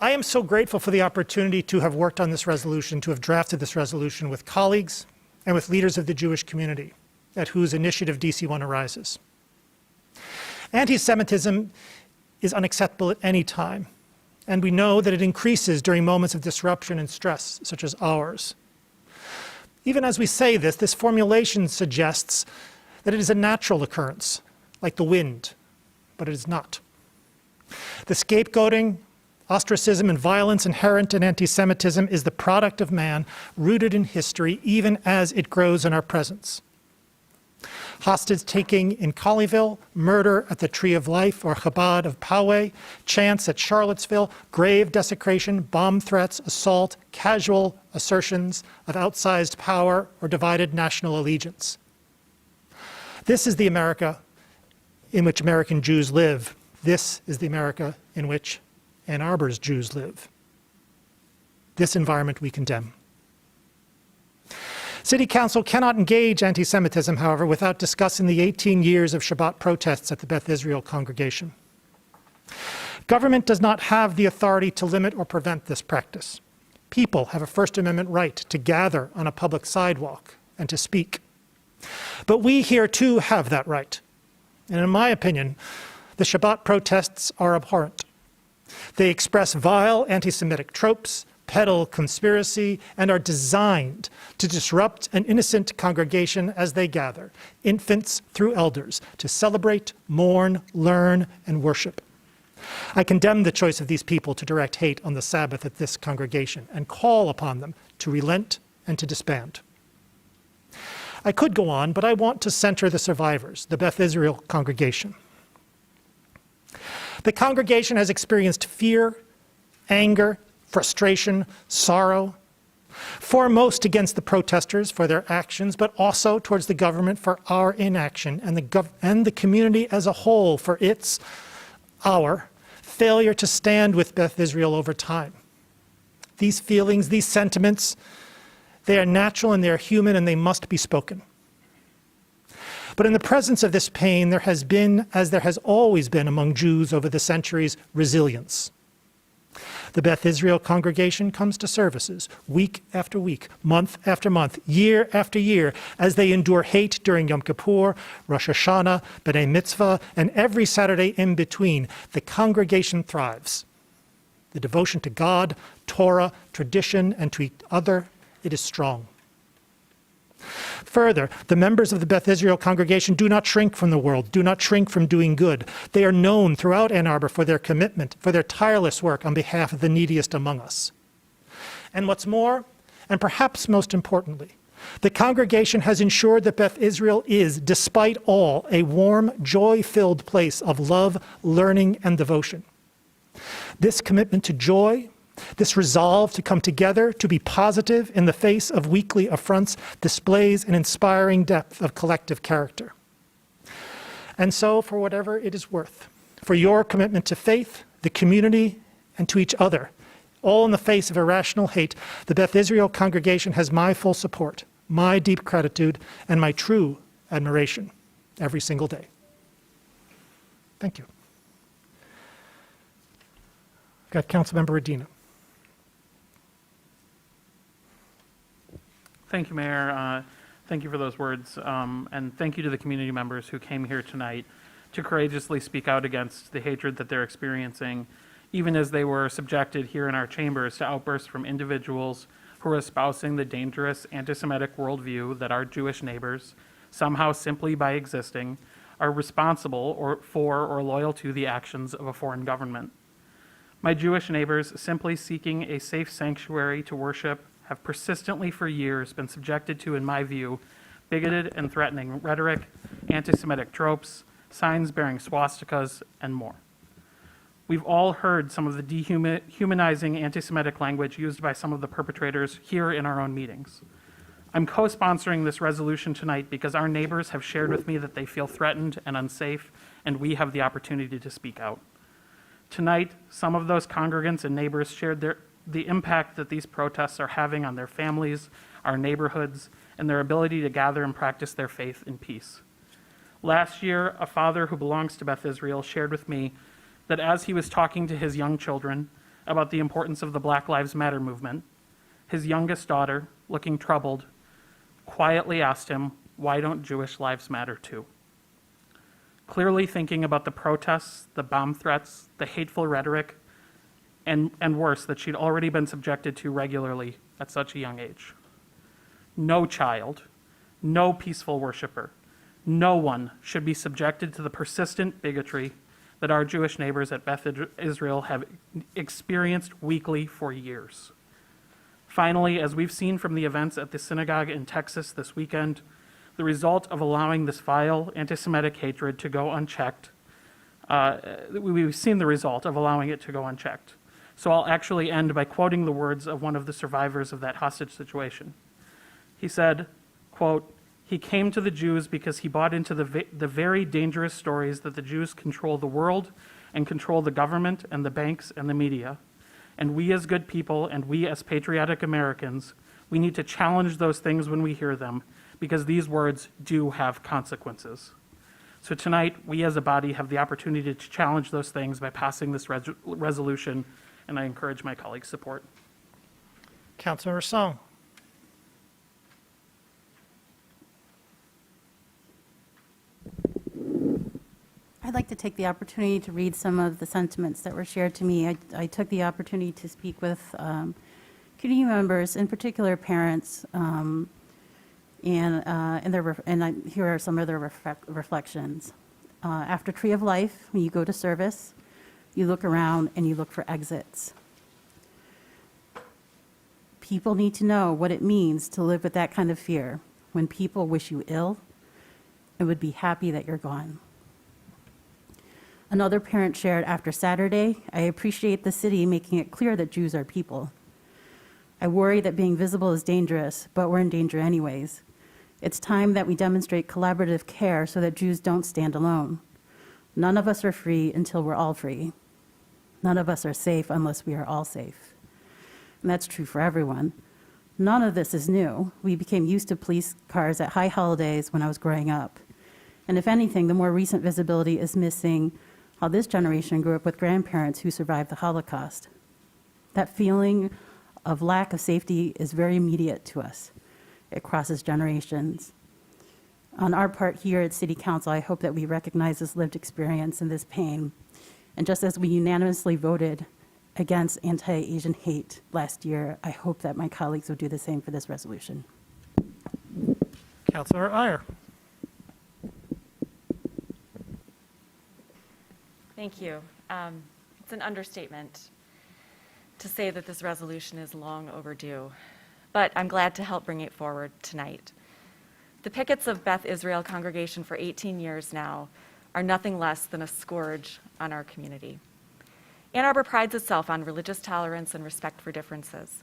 I am so grateful for the opportunity to have worked on this resolution, to have drafted this resolution with colleagues and with leaders of the Jewish community, at whose initiative DC1 arises. Anti-Semitism is unacceptable at any time, and we know that it increases during moments of disruption and stress, such as ours. Even as we say this, this formulation suggests that it is a natural occurrence, like the wind, but it is not. The scapegoating, ostracism, and violence inherent in anti-Semitism is the product of man, rooted in history, even as it grows in our presence. Hostage-taking in Colleyville, murder at the Tree of Life or Chabad of Poway, chants at Charlottesville, grave desecration, bomb threats, assault, casual assertions of outsized power or divided national allegiance. This is the America in which American Jews live. This is the America in which Ann Arbor's Jews live. This environment we condemn. City Council cannot engage anti-Semitism, however, without discussing the 18 years of Shabbat protests at the Beth Israel congregation. Government does not have the authority to limit or prevent this practice. People have a First Amendment right to gather on a public sidewalk and to speak. But we here too have that right. And in my opinion, the Shabbat protests are abhorrent. They express vile anti-Semitic tropes, peddle conspiracy, and are designed to disrupt an innocent congregation as they gather, infants through elders, to celebrate, mourn, learn, and worship. I condemn the choice of these people to direct hate on the Sabbath at this congregation and call upon them to relent and to disband. I could go on, but I want to center the survivors, the Beth Israel congregation. The congregation has experienced fear, anger, frustration, sorrow, foremost against the protesters for their actions, but also towards the government for our inaction, and the community as a whole for our failure to stand with Beth Israel over time. These feelings, these sentiments, they are natural and they are human and they must be spoken. But in the presence of this pain, there has been, as there has always been among Jews over the centuries, resilience. The Beth Israel congregation comes to services week after week, month after month, year after year, as they endure hate during Yom Kippur, Rosh Hashanah, B'nai Mitzvah, and every Saturday in between. The congregation thrives. The devotion to God, Torah, tradition, and to each other, it is strong. Further, the members of the Beth Israel congregation do not shrink from the world, do not shrink from doing good. They are known throughout Ann Arbor for their commitment, for their tireless work on behalf of the neediest among us. And what's more, and perhaps most importantly, the congregation has ensured that Beth Israel is, despite all, a warm, joy-filled place of love, learning, and devotion. This commitment to joy This resolve to come together, to be positive in the face of weekly affronts, displays an inspiring depth of collective character. And so, for whatever it is worth, for your commitment to faith, the community, and to each other, all in the face of irrational hate, the Beth Israel congregation has my full support, my deep gratitude, and my true admiration every single day. Thank you. I've got Councilmember Adina. Thank you, Mayor. Thank you for those words, and thank you to the community members who came here tonight to courageously speak out against the hatred that they're experiencing, even as they were subjected here in our chambers to outbursts from individuals who are espousing the dangerous anti-Semitic worldview that our Jewish neighbors, somehow simply by existing, are responsible for or loyal to the actions of a foreign government. My Jewish neighbors, simply seeking a safe sanctuary to worship, have persistently for years been subjected to, in my view, bigoted and threatening rhetoric, anti-Semitic tropes, signs bearing swastikas, and more. We've all heard some of the dehumanizing anti-Semitic language used by some of the perpetrators here in our own meetings. I'm co-sponsoring this resolution tonight because our neighbors have shared with me that they feel threatened and unsafe, and we have the opportunity to speak out. Tonight, some of those congregants and neighbors shared the impact that these protests are having on their families, our neighborhoods, and their ability to gather and practice their faith in peace. Last year, a father who belongs to Beth Israel shared with me that as he was talking to his young children about the importance of the Black Lives Matter movement, his youngest daughter, looking troubled, quietly asked him, "Why don't Jewish lives matter too?" Clearly thinking about the protests, the bomb threats, the hateful rhetoric, and worse, that she'd already been subjected to regularly at such a young age. No child, no peaceful worshiper, no one should be subjected to the persistent bigotry that our Jewish neighbors at Beth Israel have experienced weekly for years. Finally, as we've seen from the events at the synagogue in Texas this weekend, the result of allowing this vile anti-Semitic hatred to go unchecked, we've seen the result of allowing it to go unchecked. So I'll actually end by quoting the words of one of the survivors of that hostage situation. He said, quote, "He came to the Jews because he bought into the very dangerous stories that the Jews control the world and control the government and the banks and the media. And we as good people and we as patriotic Americans, we need to challenge those things when we hear them, because these words do have consequences." So tonight, we as a body have the opportunity to challenge those things by passing this resolution, and I encourage my colleagues' support. Councilmember Song. I'd like to take the opportunity to read some of the sentiments that were shared to me. I took the opportunity to speak with community members, in particular parents, and here are some of their reflections. After Tree of Life, when you go to service, you look around and you look for exits. People need to know what it means to live with that kind of fear when people wish you ill and would be happy that you're gone. Another parent shared, after Saturday, I appreciate the city making it clear that Jews are people. I worry that being visible is dangerous, but we're in danger anyways. It's time that we demonstrate collaborative care so that Jews don't stand alone. None of us are free until we're all free. None of us are safe unless we are all safe. And that's true for everyone. None of this is new. We became used to police cars at high holidays when I was growing up. And if anything, the more recent visibility is missing how this generation grew up with grandparents who survived the Holocaust. That feeling of lack of safety is very immediate to us. It crosses generations. On our part here at City Council, I hope that we recognize this lived experience and this pain. And just as we unanimously voted against anti-Asian hate last year, I hope that my colleagues will do the same for this resolution. Councilor Iyer. Thank you. It's an understatement to say that this resolution is long overdue, but I'm glad to help bring it forward tonight. The pickets of Beth Israel congregation for 18 years now are nothing less than a scourge on our community. Ann Arbor prides itself on religious tolerance and respect for differences.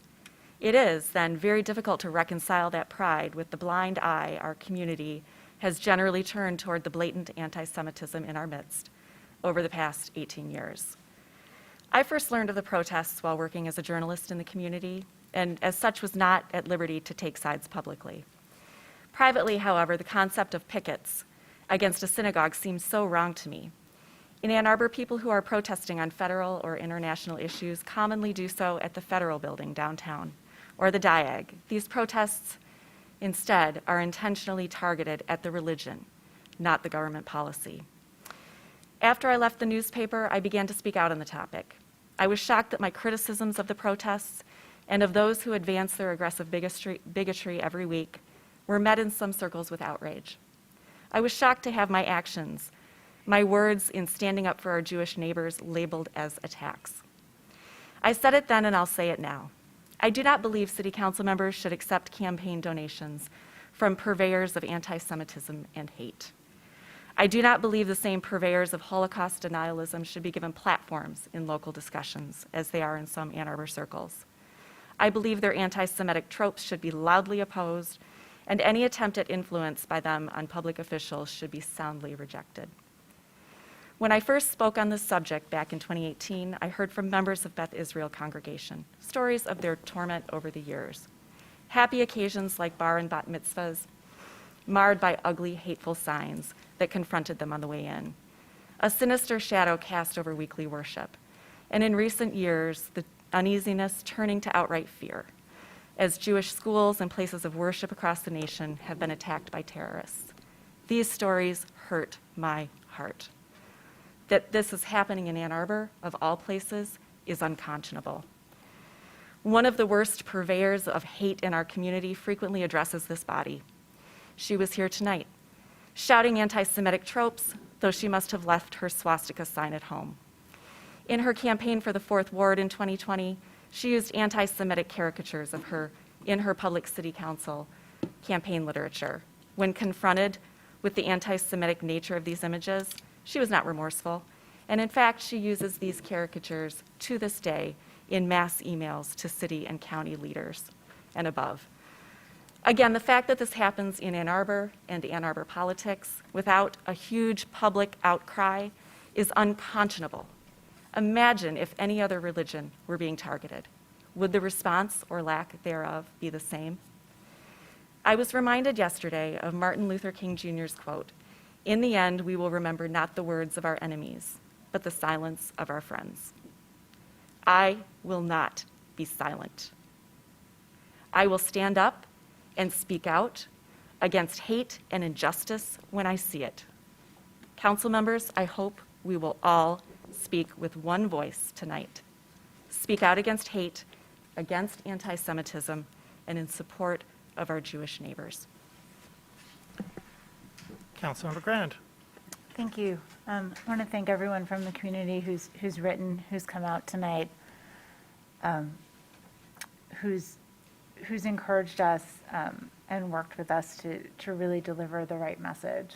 It is, then, very difficult to reconcile that pride with the blind eye our community has generally turned toward the blatant anti-Semitism in our midst over the past 18 years. I first learned of the protests while working as a journalist in the community, and as such was not at liberty to take sides publicly. Privately, however, the concept of pickets against a synagogue seems so wrong to me. In Ann Arbor, people who are protesting on federal or international issues commonly do so at the Federal Building downtown or the Diag. These protests, instead, are intentionally targeted at the religion, not the government policy. After I left the newspaper, I began to speak out on the topic. I was shocked that my criticisms of the protests and of those who advance their aggressive bigotry every week were met in some circles with outrage. I was shocked to have my actions, my words in standing up for our Jewish neighbors, labeled as attacks. I said it then and I'll say it now. I do not believe city council members should accept campaign donations from purveyors of anti-Semitism and hate. I do not believe the same purveyors of Holocaust denialism should be given platforms in local discussions, as they are in some Ann Arbor circles. I believe their anti-Semitic tropes should be loudly opposed, and any attempt at influence by them on public officials should be soundly rejected. When I first spoke on this subject back in 2018, I heard from members of Beth Israel congregation stories of their torment over the years. Happy occasions like bar and bat mitzvahs, marred by ugly, hateful signs that confronted them on the way in. A sinister shadow cast over weekly worship. And in recent years, the uneasiness turning to outright fear, as Jewish schools and places of worship across the nation have been attacked by terrorists. These stories hurt my heart. That this is happening in Ann Arbor, of all places, is unconscionable. One of the worst purveyors of hate in our community frequently addresses this body. She was here tonight, shouting anti-Semitic tropes, though she must have left her swastika sign at home. In her campaign for the 4th Ward in 2020, she used anti-Semitic caricatures of her in her public city council campaign literature. When confronted with the anti-Semitic nature of these images, she was not remorseful. And in fact, she uses these caricatures to this day in mass emails to city and county leaders and above. Again, the fact that this happens in Ann Arbor and Ann Arbor politics without a huge public outcry is unconscionable. Imagine if any other religion were being targeted. Would the response or lack thereof be the same? I was reminded yesterday of Martin Luther King Jr.'s quote, "In the end, we will remember not the words of our enemies, but the silence of our friends." I will not be silent. I will stand up and speak out against hate and injustice when I see it. Council members, I hope we will all speak with one voice tonight. Speak out against hate, against anti-Semitism, and in support of our Jewish neighbors. Councilmember Grand. Thank you. I want to thank everyone from the community who's written, who's come out tonight, who's encouraged us and worked with us to really deliver the right message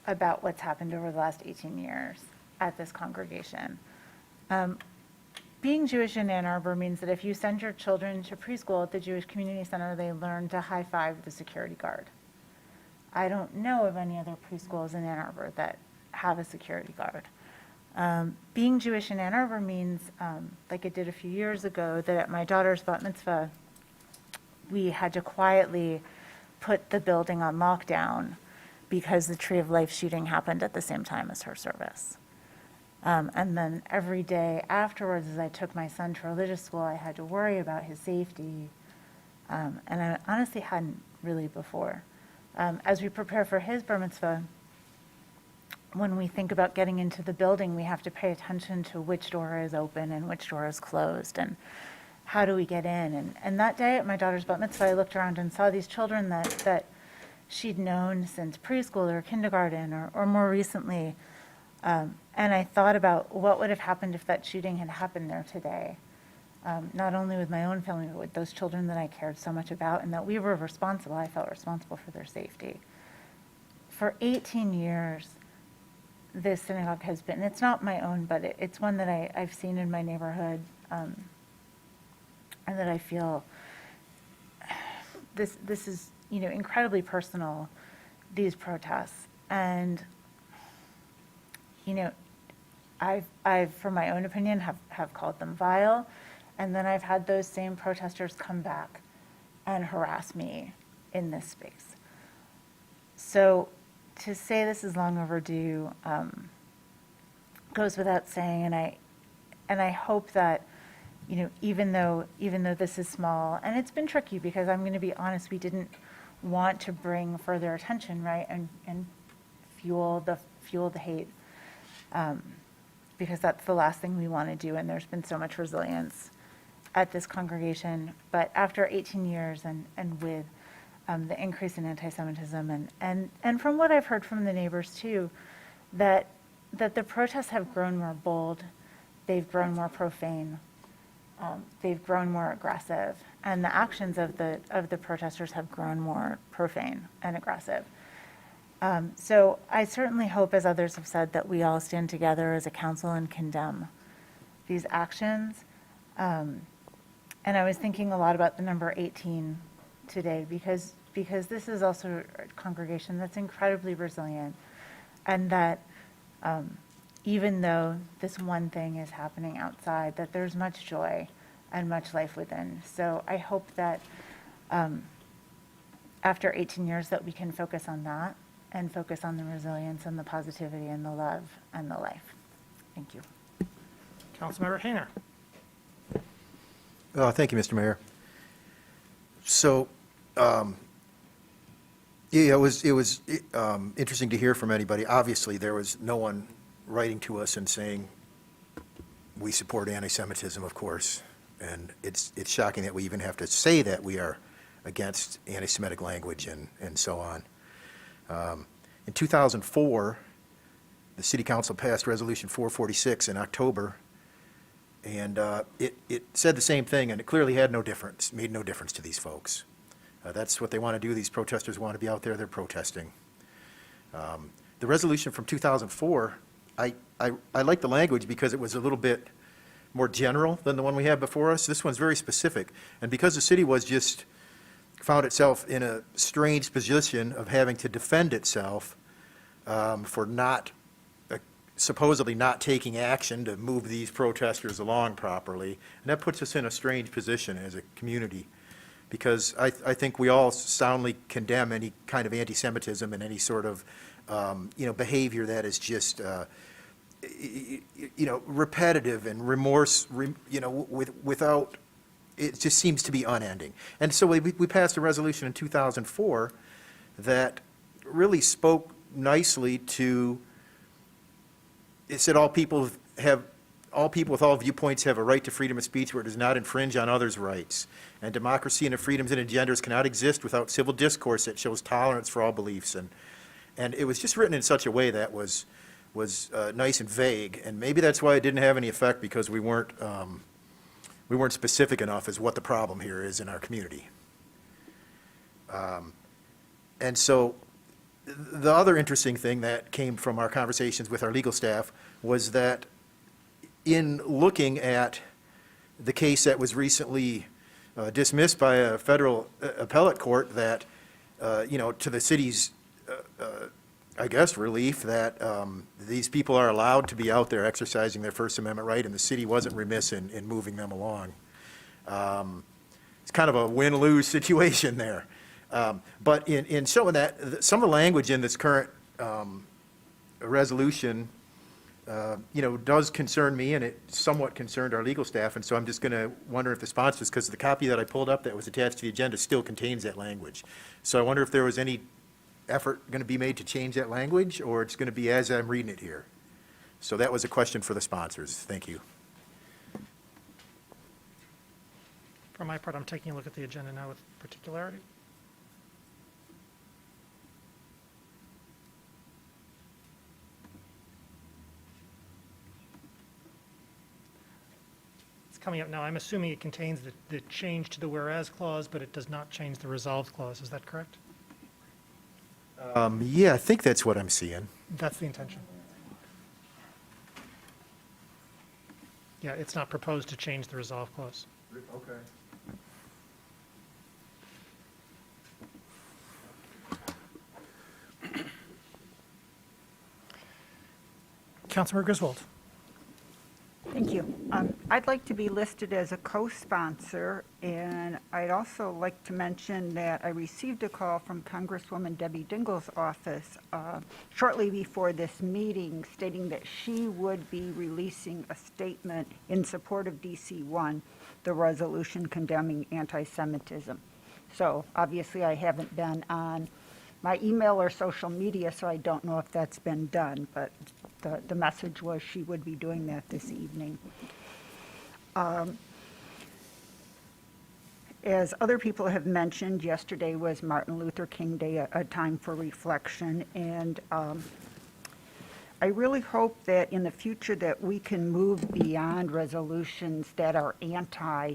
about what's happened over the last 18 years at this congregation. Being Jewish in Ann Arbor means that if you send your children to preschool at the Jewish Community Center, they learn to high-five the security guard. I don't know of any other preschools in Ann Arbor that have a security guard. Being Jewish in Ann Arbor means, like it did a few years ago, that at my daughter's bat mitzvah, we had to quietly put the building on lockdown because the Tree of Life shooting happened at the same time as her service. And then every day afterwards, as I took my son to religious school, I had to worry about his safety. And I honestly hadn't really before. As we prepare for his bar mitzvah, when we think about getting into the building, we have to pay attention to which door is open and which door is closed, and how do we get in. And that day at my daughter's bat mitzvah, I looked around and saw these children that she'd known since preschool or kindergarten or more recently. And I thought about what would have happened if that shooting had happened there today. Not only with my own family, but with those children that I cared so much about and that we were responsible. I felt responsible for their safety. For 18 years, this synagogue has been, it's not my own, but it's one that I've seen in my neighborhood, and that I feel this is, incredibly personal, these protests. And, I've, from my own opinion, have called them vile. And then I've had those same protesters come back and harass me in this space. So to say this is long overdue goes without saying, and I hope that, even though this is small, and it's been tricky because I'm going to be honest, we didn't want to bring further attention, right, and fuel the hate, because that's the last thing we want to do, and there's been so much resilience at this congregation. But after 18 years and with the increase in anti-Semitism, and from what I've heard from the neighbors too, that the protests have grown more bold, they've grown more profane, they've grown more aggressive, and the actions of the protesters have grown more profane and aggressive. So I certainly hope, as others have said, that we all stand together as a council and condemn these actions. And I was thinking a lot about the number 18 today because this is also a congregation that's incredibly resilient, and that even though this one thing is happening outside, that there's much joy and much life within. So I hope that after 18 years that we can focus on that and focus on the resilience and the positivity and the love and the life. Thank you. Councilmember Hayner. Thank you, Mr. Mayor. So, it was interesting to hear from anybody. Obviously, there was no one writing to us and saying, we support anti-Semitism, of course. And it's shocking that we even have to say that we are against anti-Semitic language and so on. In 2004, the City Council passed Resolution 446 in October, and it said the same thing, and it clearly had no difference, made no difference to these folks. That's what they want to do. These protesters want to be out there. They're protesting. The resolution from 2004, I like the language because it was a little bit more general than the one we had before us. This one's very specific. And because the city found itself in a strange position of having to defend itself for supposedly not taking action to move these protesters along properly. And that puts us in a strange position as a community, because I think we all soundly condemn any kind of anti-Semitism and any sort of behavior that is just repetitive and remorse, without, it just seems to be unending. And so we passed a resolution in 2004 that really spoke nicely to, it said all people with all viewpoints have a right to freedom of speech where it does not infringe on others' rights. And democracy and the freedoms and agendas cannot exist without civil discourse that shows tolerance for all beliefs. And it was just written in such a way that was nice and vague. And maybe that's why it didn't have any effect, because we weren't specific enough as what the problem here is in our community. And so the other interesting thing that came from our conversations with our legal staff was that in looking at the case that was recently dismissed by a federal appellate court that, to the city's, I guess, relief that these people are allowed to be out there exercising their First Amendment right, and the city wasn't remiss in moving them along. It's kind of a win-lose situation there. But in showing that, some of the language in this current resolution, does concern me, and it somewhat concerned our legal staff, and so I'm just going to wonder if the sponsors, because the copy that I pulled up that was attached to the agenda still contains that language. So I wonder if there was any effort going to be made to change that language, or it's going to be as I'm reading it here. So that was a question for the sponsors. Thank you. For my part, I'm taking a look at the agenda now with particularity. Coming up now, I'm assuming it contains the change to the whereas clause, but it does not change the resolved clause. Is that correct? Yeah, I think that's what I'm seeing. That's the intention. Yeah, it's not proposed to change the resolve clause. Okay. Councilmember Griswold. Thank you. I'd like to be listed as a co-sponsor, and I'd also like to mention that I received a call from Congresswoman Debbie Dingell's office shortly before this meeting stating that she would be releasing a statement in support of DC 1, the resolution condemning anti-Semitism. So obviously I haven't been on my email or social media, so I don't know if that's been done, but the message was she would be doing that this evening. As other people have mentioned, yesterday was Martin Luther King Day, a time for reflection, and I really hope that in the future that we can move beyond resolutions that are anti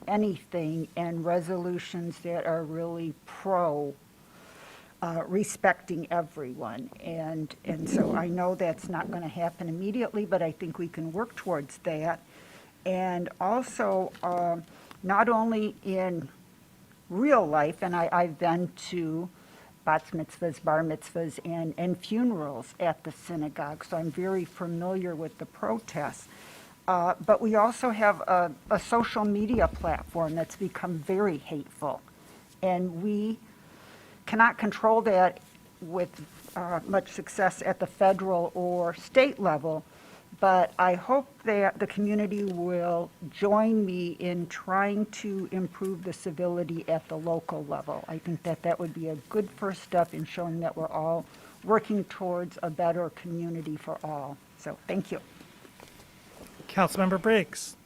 anything and resolutions that are really pro respecting everyone. And so I know that's not going to happen immediately, but I think we can work towards that. And also, not only in real life, and I've been to bat mitzvahs, bar mitzvahs, and funerals at the synagogue, so I'm very familiar with the protests. But we also have a social media platform that's become very hateful. And we cannot control that with much success at the federal or state level, but I hope that the community will join me in trying to improve the civility at the local level. I think that that would be a good first step in showing that we're all working towards a better community for all. So thank you. Councilmember Briggs.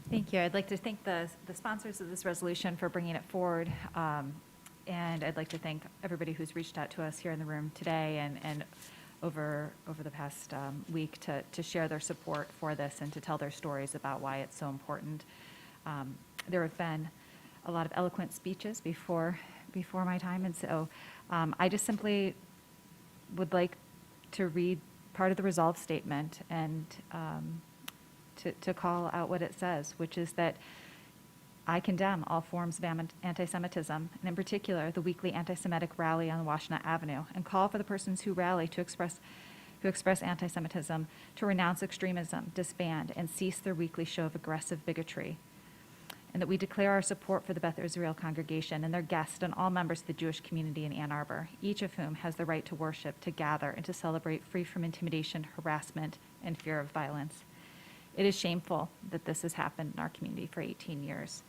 Thank you. I'd like to thank the sponsors of this resolution for bringing it forward. And I'd like to thank everybody who's reached out to us here in the room today and over the past week to share their support for this and to tell their stories about why it's so important. There have been a lot of eloquent speeches before my time, and so I just simply would like to read part of the resolve statement and to call out what it says, which is that I condemn all forms of anti-Semitism, and in particular, the weekly anti-Semitic rally on Washtenaw Avenue, and call for the persons who rally who express anti-Semitism to renounce extremism, disband, and cease their weekly show of aggressive bigotry. And that we declare our support for the Beth Israel congregation and their guests and all members of the Jewish community in Ann Arbor, each of whom has the right to worship, to gather, and to celebrate free from intimidation, harassment, and fear of violence. It is shameful that this has happened in our community for 18 years.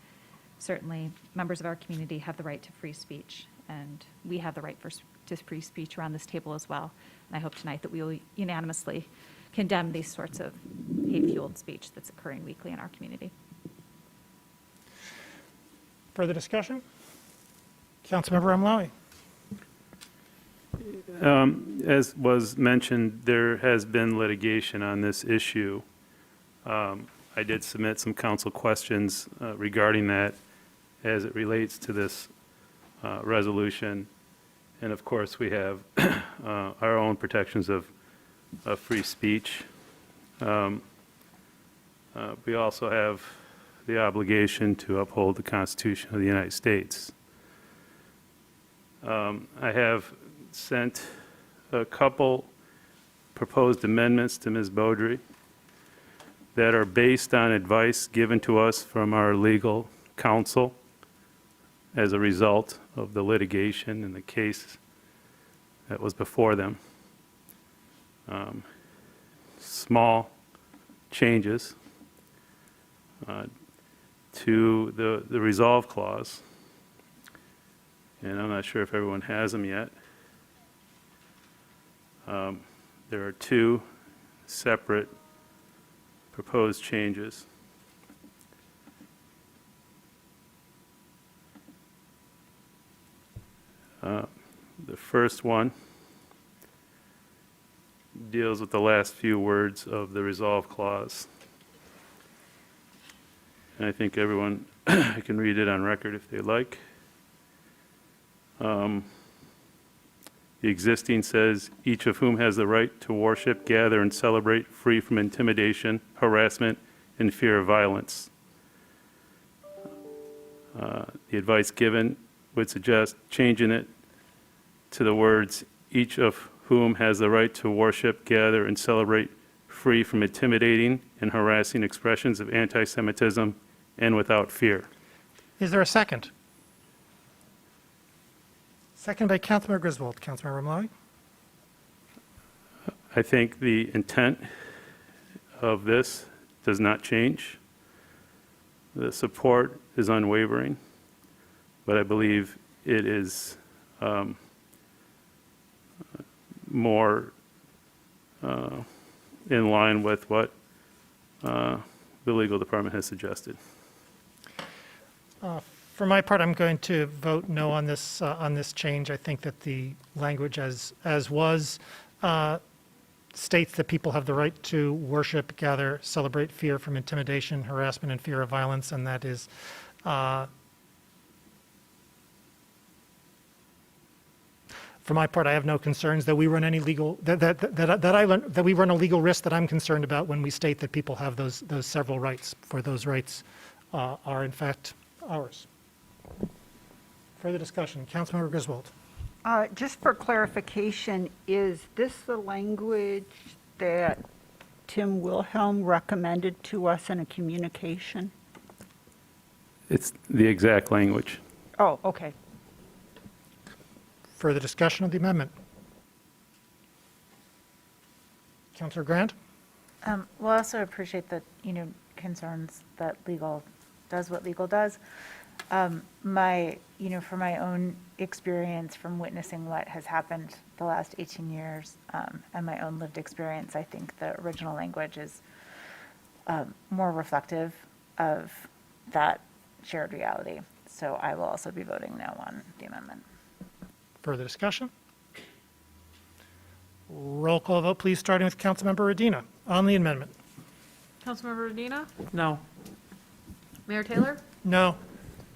Certainly, members of our community have the right to free speech, and we have the right to free speech around this table as well. And I hope tonight that we will unanimously condemn these sorts of hate-fueled speech that's occurring weekly in our community. Further discussion? Councilmember Amlawi. As was mentioned, there has been litigation on this issue. I did submit some council questions regarding that as it relates to this resolution. And of course, we have our own protections of free speech. We also have the obligation to uphold the Constitution of the United States. I have sent a couple proposed amendments to Ms. Beaudry that are based on advice given to us from our legal counsel as a result of the litigation and the case that was before them. Small changes to the resolve clause, and I'm not sure if everyone has them yet. There are two separate proposed changes. The first one deals with the last few words of the resolve clause. And I think everyone can read it on record if they like. The The existing says, each of whom has the right to worship, gather, and celebrate free from intimidation, harassment, and fear of violence. The advice given would suggest changing it to the words, each of whom has the right to worship, gather, and celebrate free from intimidating and harassing expressions of anti-Semitism and without fear. Is there a second? Second by Councilmember Griswold. Councilmember Romali? I think the intent of this does not change. The support is unwavering, but I believe it is more in line with what the legal department has suggested. For my part, I'm going to vote no on this change. I think that the language as was states that people have the right to worship, gather, celebrate fear from intimidation, harassment, and fear of violence, and that is for my part, I have no concerns that we run any legal that we run a legal risk that I'm concerned about when we state that people have those several rights. For those rights are in fact ours. Further discussion, Councilmember Griswold. Just for clarification, is this the language that Tim Wilhelm recommended to us in a communication? It's the exact language. Oh, okay. Further discussion of the amendment. Councilor Grant? Well, I also appreciate that, concerns that legal does what legal does. For my own experience from witnessing what has happened the last 18 years and my own lived experience, I think the original language is more reflective of that shared reality. So I will also be voting no on the amendment. Further discussion? Roll call vote, please, starting with Councilmember Radina on the amendment. Councilmember Radina? No. Mayor Taylor? No.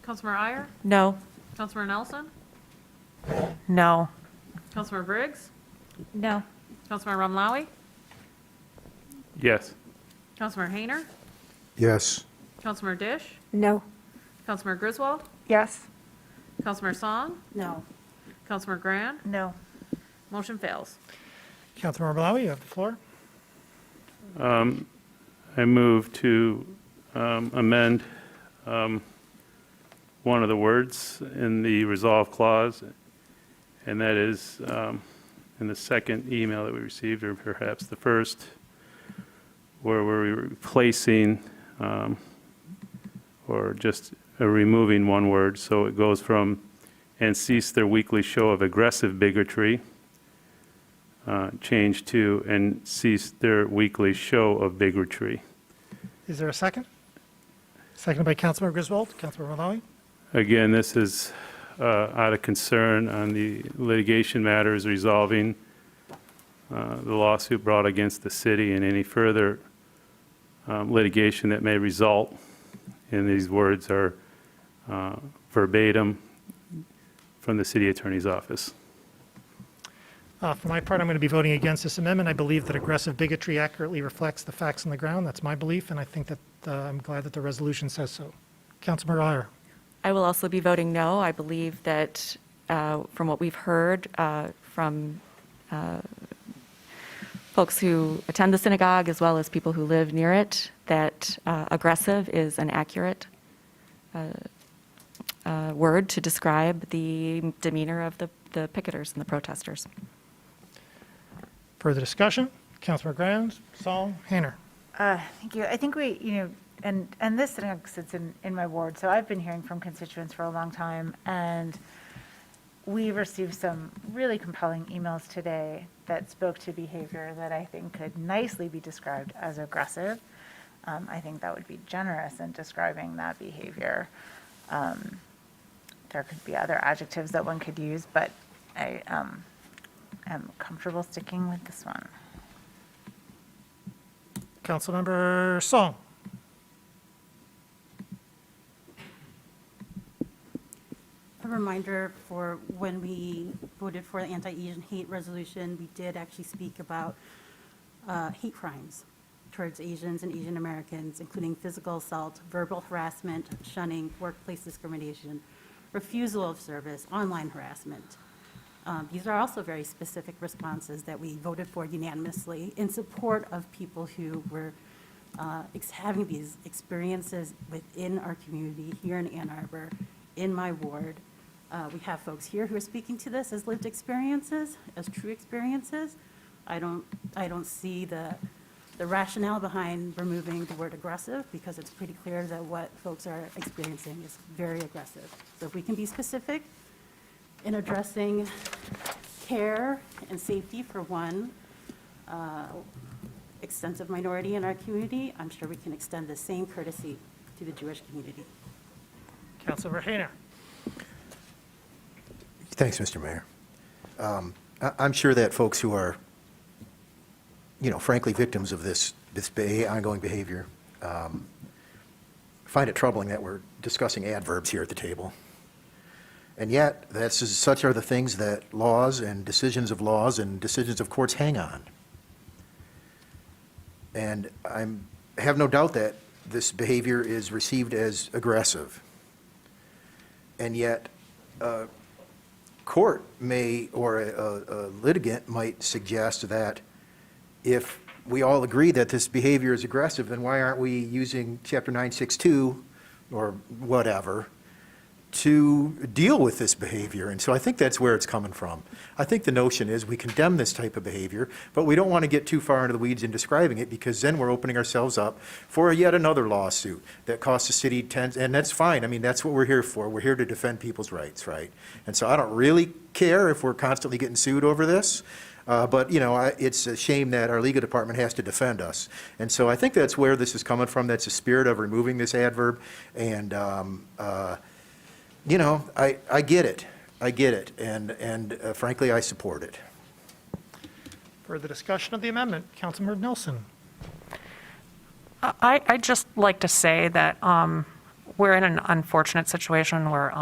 Councilmember Iyer? No. Councilmember Nelson? No. Councilmember Briggs? No. Councilmember Rumlawi? Yes. Councilmember Hayner? Yes. Councilmember Dish? No. Councilmember Griswold? Yes. Councilmember Song? No. Councilmember Grand? No. Motion fails. Councilmember Malawi, you have the floor. I move to amend one of the words in the resolve clause, and that is in the second email that we received, or perhaps the first, where we're replacing or just removing one word. So it goes from, and cease their weekly show of aggressive bigotry, change to, and cease their weekly show of bigotry. Is there a second? Seconded by Councilmember Griswold. Councilmember Malawi? Again, this is out of concern on the litigation matters resolving the lawsuit brought against the city and any further litigation that may result. And these words are verbatim from the city attorney's office. For my part, I'm going to be voting against this amendment. I believe that aggressive bigotry accurately reflects the facts on the ground. That's my belief, and I think that I'm glad that the resolution says so. Councilmember Iyer. I will also be voting no. I believe that from what we've heard from folks who attend the synagogue as well as people who live near it, that aggressive is an accurate word to describe the demeanor of the picketers and the protesters. Further discussion? Councilmember Grand, Song, Hayner. Thank you. I think we, and this sits in my ward, so I've been hearing from constituents for a long time, and we received some really compelling emails today that spoke to behavior that I think could nicely be described as aggressive. I think that would be generous in describing that behavior. There could be other adjectives that one could use, but I am comfortable sticking with this one. Councilmember Song. a reminder for when we voted for the anti-Asian hate resolution, we did actually speak about hate crimes towards Asians and Asian Americans, including physical assault, verbal harassment, shunning, workplace discrimination, refusal of service, online harassment. These are also very specific responses that we voted for unanimously in support of people who were having these experiences within our community here in Ann Arbor, in my ward. We have folks here who are speaking to this as lived experiences, as true experiences. I don't see the rationale behind removing the word aggressive, because it's pretty clear that what folks are experiencing is very aggressive. So if we can be specific in addressing care and safety for one extensive minority in our community, I'm sure we can extend the same courtesy to the Jewish community. Councilor Hayner. Thanks, Mr. Mayor. I'm sure that folks who are, frankly, victims of this ongoing behavior find it troubling that we're discussing adverbs here at the table. And yet, such are the things that laws and decisions of courts hang on. And I have no doubt that this behavior is received as aggressive. And yet, a court may, or a litigant might suggest that if we all agree that this behavior is aggressive, then why aren't we using Chapter 962 or whatever to deal with this behavior? And so I think that's where it's coming from. I think the notion is we condemn this type of behavior, but we don't want to get too far into the weeds in describing it, because then we're opening ourselves up for yet another lawsuit that costs the city tens, and that's fine. I mean, that's what we're here for. We're here to defend people's rights, right? And so I don't really care if we're constantly getting sued over this, but it's a shame that our legal department has to defend us. And so I think that's where this is coming from. That's the spirit of removing this adverb, and I get it. I get it. And frankly, I support it. Further discussion of the amendment, Councilmember Nelson. I'd just like to say that we're in an unfortunate situation where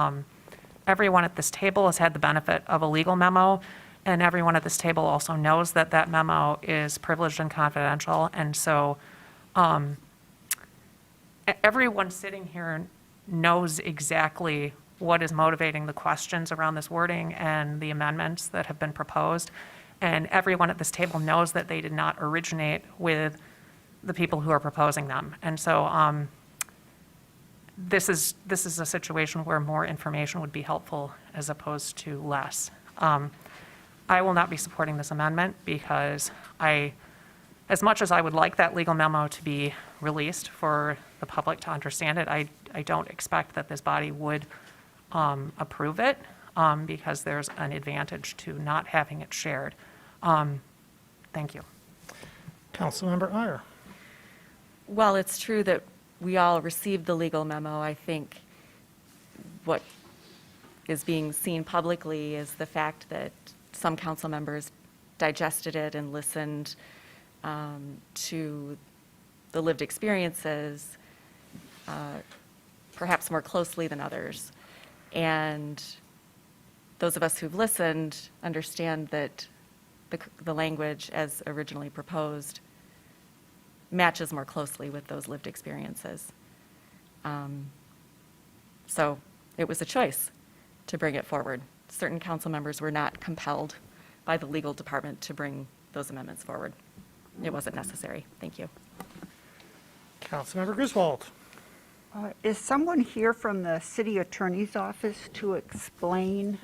everyone at this table has had the benefit of a legal memo, and everyone at this table also knows that that memo is privileged and confidential. And so everyone sitting here knows exactly what is motivating the questions around this wording and the amendments that have been proposed. And everyone at this table knows that they did not originate with the people who are proposing them. And so this is a situation where more information would be helpful as opposed to less. I will not be supporting this amendment because as much as I would like that legal memo to be released for the public to understand it, I don't expect that this body would approve it because there's an advantage to not having it shared. Thank you. Councilmember Iyer. While it's true that we all received the legal memo, I think what is being seen publicly is the fact that some council members digested it and listened to the lived experiences perhaps more closely than others. And those of us who've listened understand that the language as originally proposed matches more closely with those lived experiences. So it was a choice to bring it forward. Certain council members were not compelled by the legal department to bring those amendments forward. It wasn't necessary. Thank you. Councilmember Griswold. Is someone here from the city attorney's office to explain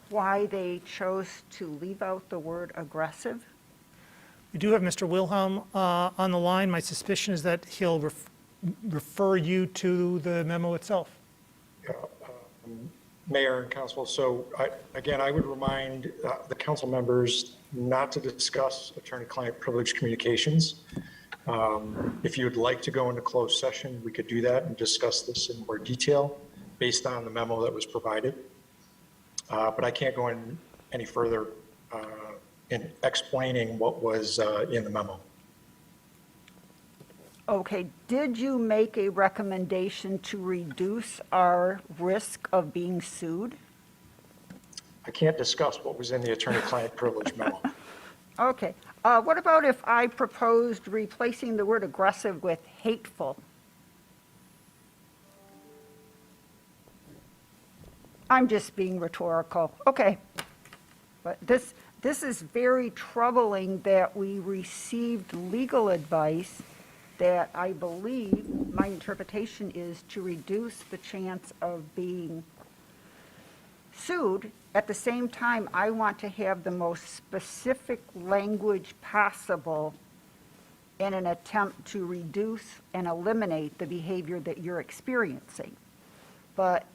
why they chose to leave out the word aggressive? We do have Mr. Wilhelm on the line. My suspicion is that he'll refer you to the memo itself. Mayor and council, so I would remind the council members not to discuss attorney-client privileged communications. If you would like to go into closed session, we could do that and discuss this in more detail based on the memo that was provided. But I can't go in any further in explaining what was in the memo. Okay, did you make a recommendation to reduce our risk of being sued? I can't discuss what was in the attorney-client privilege memo. Okay, what about if I proposed replacing the word aggressive with hateful? I'm just being rhetorical. Okay. But this is very troubling that we received legal advice that I believe, my interpretation is to reduce the chance of being sued. At the same time, I want to have the most specific language possible in an attempt to reduce and eliminate the behavior that you're experiencing. But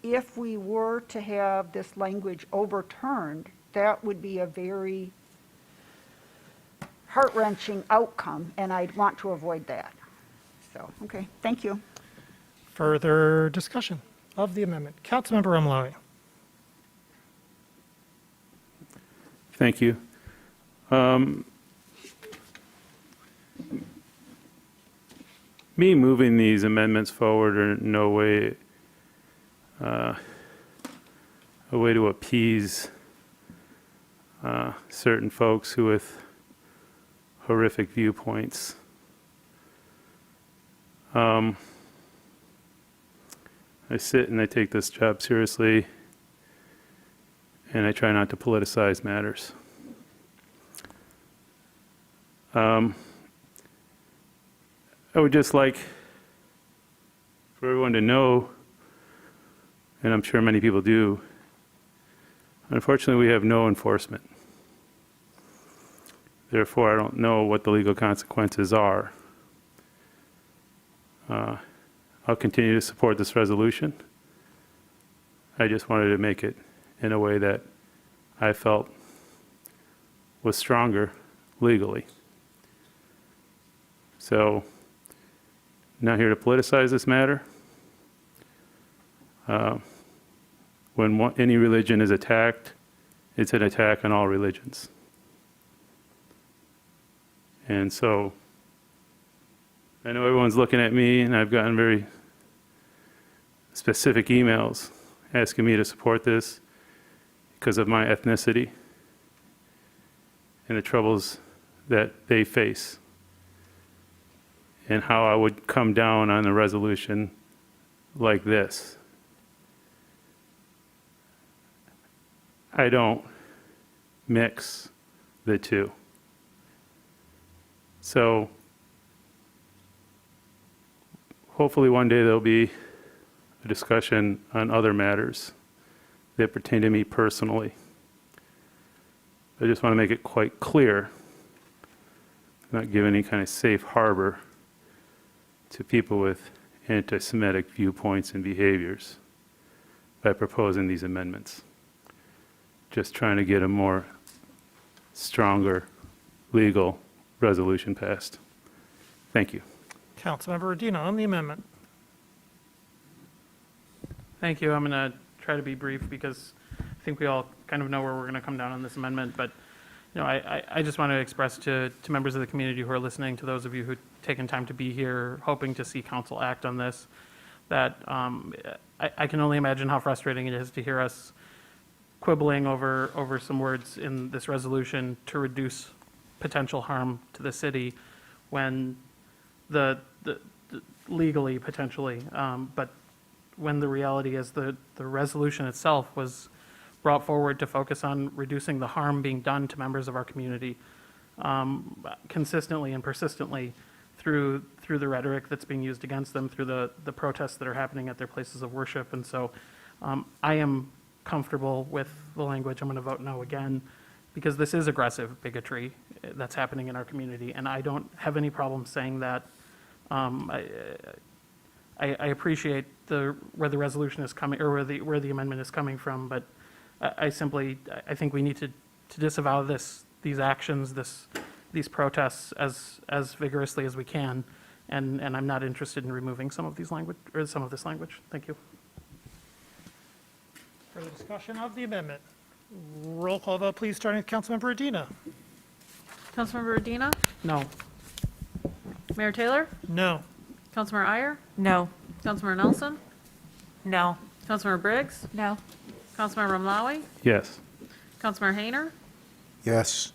if we were to have this language overturned, that would be a very heart-wrenching outcome, and I'd want to avoid that. So, okay, thank you. Further discussion of the amendment. Councilmember Umlawi. Thank you. Me moving these amendments forward are in no way a way to appease certain folks who with horrific viewpoints. I sit and I take this job seriously, and I try not to politicize matters. I would just like for everyone to know, and I'm sure many people do, unfortunately we have no enforcement. Therefore, I don't know what the legal consequences are. I'll continue to support this resolution. I just wanted to make it in a way that I felt was stronger legally. So, not here to politicize this matter. When any religion is attacked, it's an attack on all religions. And so, I know everyone's looking at me, and I've gotten very specific emails asking me to support this because of my ethnicity and the troubles that they face, and how I would come down on a resolution like this. I don't mix the two. So hopefully one day there'll be a discussion on other matters that pertain to me personally. I just want to make it quite clear, not give any kind of safe harbor to people with anti-Semitic viewpoints and behaviors by proposing these amendments. Just trying to get a more stronger legal resolution passed. Thank you. Councilmember Udina on the amendment. Thank you. I'm going to try to be brief because I think we all kind of know where we're going to come down on this amendment. But I just want to express to members of the community who are listening, to those of you who've taken time to be here, hoping to see council act on this, that I can only imagine how frustrating it is to hear us quibbling over some words in this resolution to reduce potential harm to the city when the legally potentially, but when the reality is the resolution itself was brought forward to focus on reducing the harm being done to members of our community consistently and persistently through the rhetoric that's being used against them, through the protests that are happening at their places of worship. And so I am comfortable with the language. I'm going to vote no again because this is aggressive bigotry that's happening in our community, and I don't have any problem saying that. I appreciate where the resolution is coming, or where the amendment is coming from, but I think we need to disavow these actions, these protests as vigorously as we can, and I'm not interested in removing some of this language. Thank you. Further discussion of the amendment. Roll call vote, please, starting with Councilmember Udina. Councilmember Udina? No. Mayor Taylor? No. Councilmember Iyer? No. Councilmember Nelson? No. Councilmember Briggs? No. Councilmember Mlawi? Yes. Councilmember Hayner? Yes.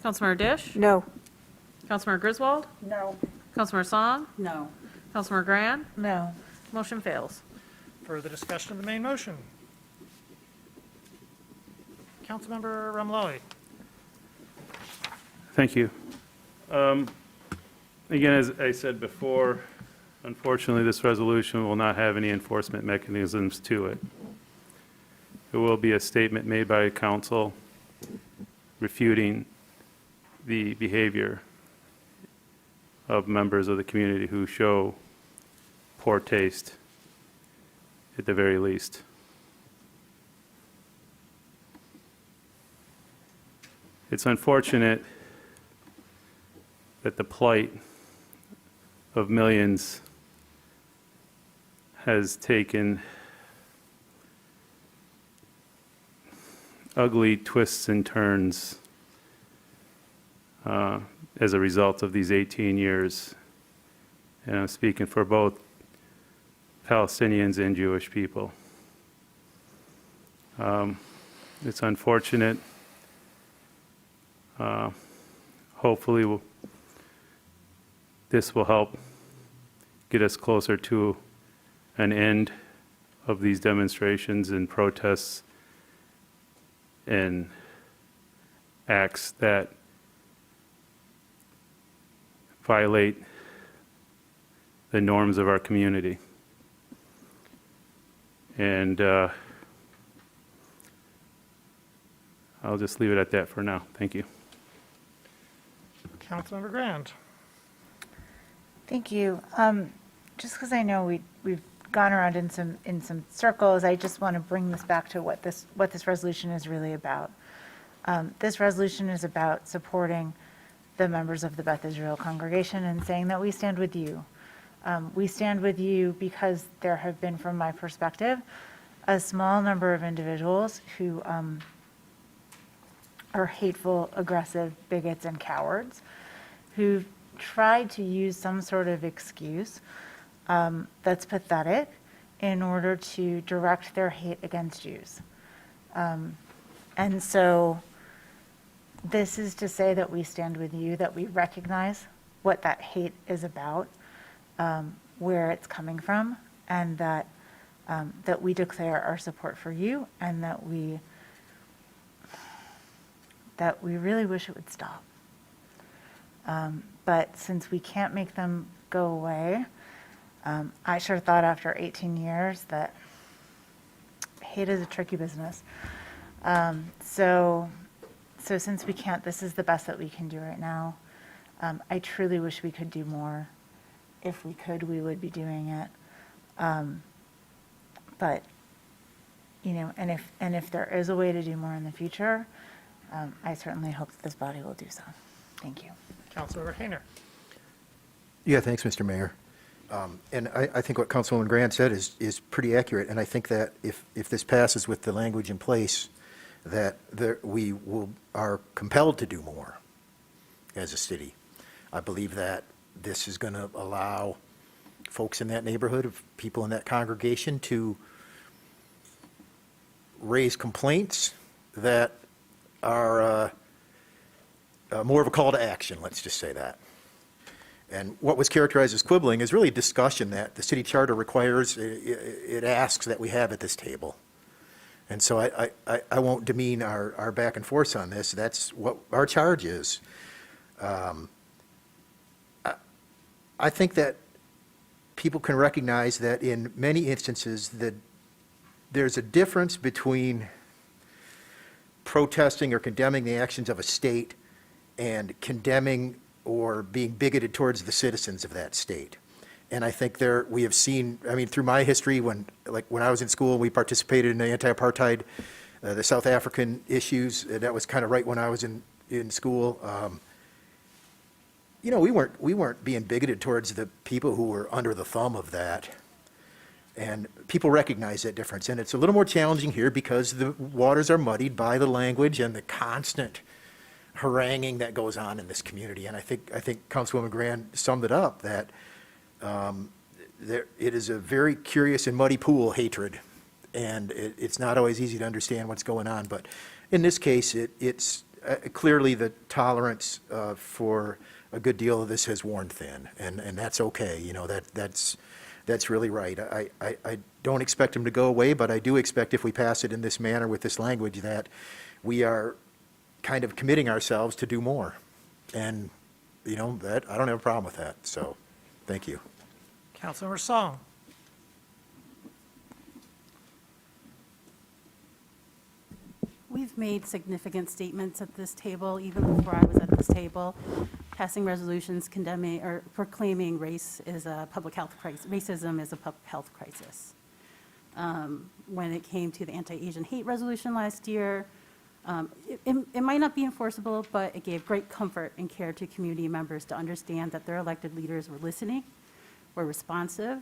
Councilmember Dish? No. Councilmember Griswold? No. Councilmember Song? No. Councilmember Grand? No. Motion fails. Further discussion of the main motion? Councilmember Ramlowy. Thank you. Again, as I said before, unfortunately, this resolution will not have any enforcement mechanisms to it. There will be a statement made by council refuting the behavior of members of the community who show poor taste, at the very least. It's unfortunate that the plight of millions has taken ugly twists and turns as a result of these 18 years. And I'm speaking for both Palestinians and Jewish people. It's unfortunate. Hopefully, this will help get us closer to an end of these demonstrations and protests and acts that violate the norms of our community. And I'll just leave it at that for now. Thank you. Councilmember Grand. Thank you. Just because I know we've gone around in some circles, I just want to bring this back to what this resolution is really about. This resolution is about supporting the members of the Beth Israel congregation and saying that we stand with you. We stand with you because there have been, from my perspective, a small number of individuals who are hateful, aggressive bigots and cowards who've tried to use some sort of excuse that's pathetic in order to direct their hate against Jews. And so this is to say that we stand with you, that we recognize what that hate is about, where it's coming from, and that we declare our support for you, and that we really wish it would stop. But since we can't make them go away, I sure thought after 18 years that hate is a tricky business. So since we can't, this is the best that we can do right now. I truly wish we could do more. If we could, we would be doing it. But, and if there is a way to do more in the future, I certainly hope that this body will do so. Thank you. Councilmember Hayner. Yeah, thanks, Mr. Mayor. And I think what Councilwoman Grant said is pretty accurate, and I think that if this passes with the language in place, that we are compelled to do more as a city. I believe that this is going to allow folks in that neighborhood, of people in that congregation, to raise complaints that are more of a call to action, let's just say that. And what was characterized as quibbling is really discussion that the city charter requires, it asks that we have at this table. And so I won't demean our back and forth on this. That's what our charge is. I think that people can recognize that in many instances that there's a difference between protesting or condemning the actions of a state and condemning or being bigoted towards the citizens of that state. And I think we have seen, through my history, when I was in school, we participated in the anti-apartheid, the South African issues. That was kind of right when I was in school. We weren't being bigoted towards the people who were under the thumb of that. And people recognize that difference. And it's a little more challenging here because the waters are muddied by the language and the constant haranguing that goes on in this community. And I think Councilwoman Grand summed it up, that it is a very curious and muddy pool hatred, and it's not always easy to understand what's going on. But in this case, it's clearly the tolerance for a good deal of this has worn thin, and that's okay. You know, that's really right. I don't expect them to go away, but I do expect, if we pass it in this manner with this language, that we are kind of committing ourselves to do more. And, you know, that I don't have a problem with that. So, thank you. Councilmember Song. We've made significant statements at this table, even before I was at this table, passing resolutions condemning or proclaiming race is a public health crisis, racism is a public health crisis. When it came to the anti-Asian hate resolution last year, it might not be enforceable, but it gave great comfort and care to community members to understand that their elected leaders were listening, were responsive,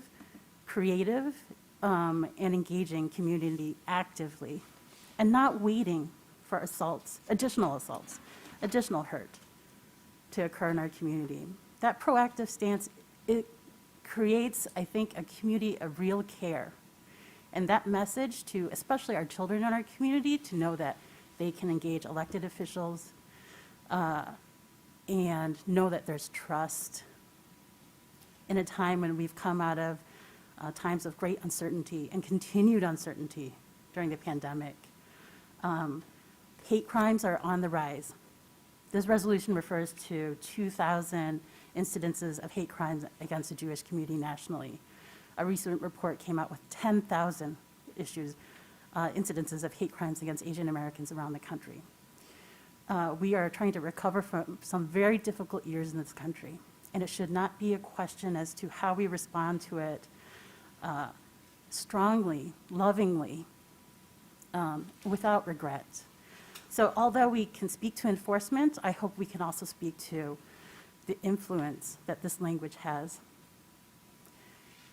creative, and engaging community actively, and not waiting for assaults, additional hurt to occur in our community. That proactive stance, it creates, I think, a community of real care. And that message to especially our children in our community, to know that they can engage elected officials and know that there's trust in a time when we've come out of times of great uncertainty and continued uncertainty during the pandemic. Hate crimes are on the rise. This resolution refers to 2,000 incidences of hate crimes against the Jewish community nationally. A recent report came out with 10,000 incidences of hate crimes against Asian Americans around the country. We are trying to recover from some very difficult years in this country, and it should not be a question as to how we respond to it strongly, lovingly, without regret. So although we can speak to enforcement, I hope we can also speak to the influence that this language has.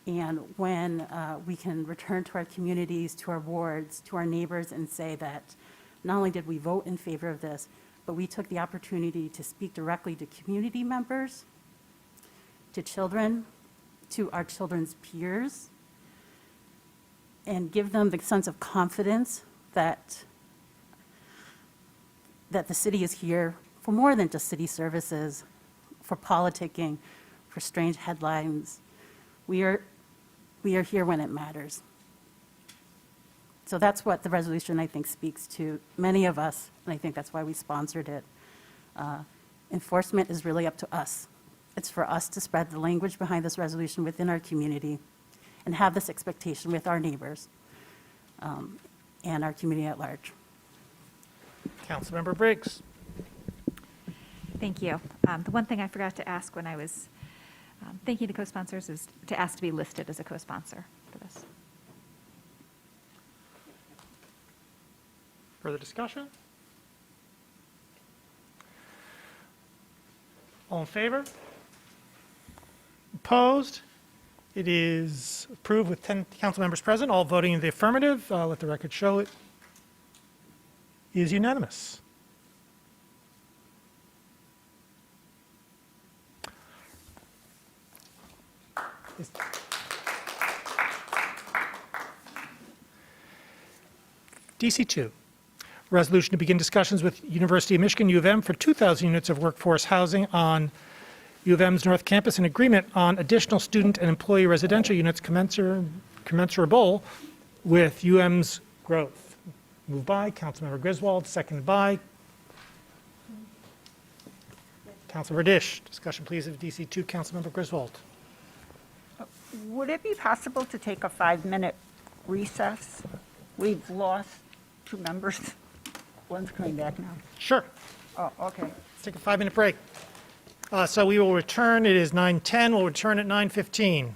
And when we can return to our communities, to our wards, to our neighbors, and say that not only did we vote in favor of this, but we took the opportunity to speak directly to community members, to children, to our children's peers, and give them the sense of confidence that the city is here for more than just city services, for politicking, for strange headlines. We are here when it matters. So that's what the resolution, I think, speaks to many of us, and I think that's why we sponsored it. Enforcement is really up to us. It's for us to spread the language behind this resolution within our community and have this expectation with our neighbors and our community at large. Councilmember Briggs. Thank you. The one thing I forgot to ask when I was thanking the co-sponsors is to ask to be listed as a co-sponsor for this. Further discussion? All in favor? Opposed? It is approved with 10 council members present, all voting in the affirmative. Let the record show it is unanimous. DC2, resolution to begin discussions with University of Michigan, U of M, for 2,000 units of workforce housing on U of M's North Campus, an agreement on additional student and employee residential units commensurable with UM's growth. Moved by Councilmember Griswold, seconded by Councilmember Dish. Discussion, please, of DC2. Councilmember Griswold. Would it be possible to take a 5-minute recess? We've lost 2 members. One's coming back now. Sure. Oh, okay. Let's take a 5-minute break. So we will return. It is 9:10. We'll return at 9:15.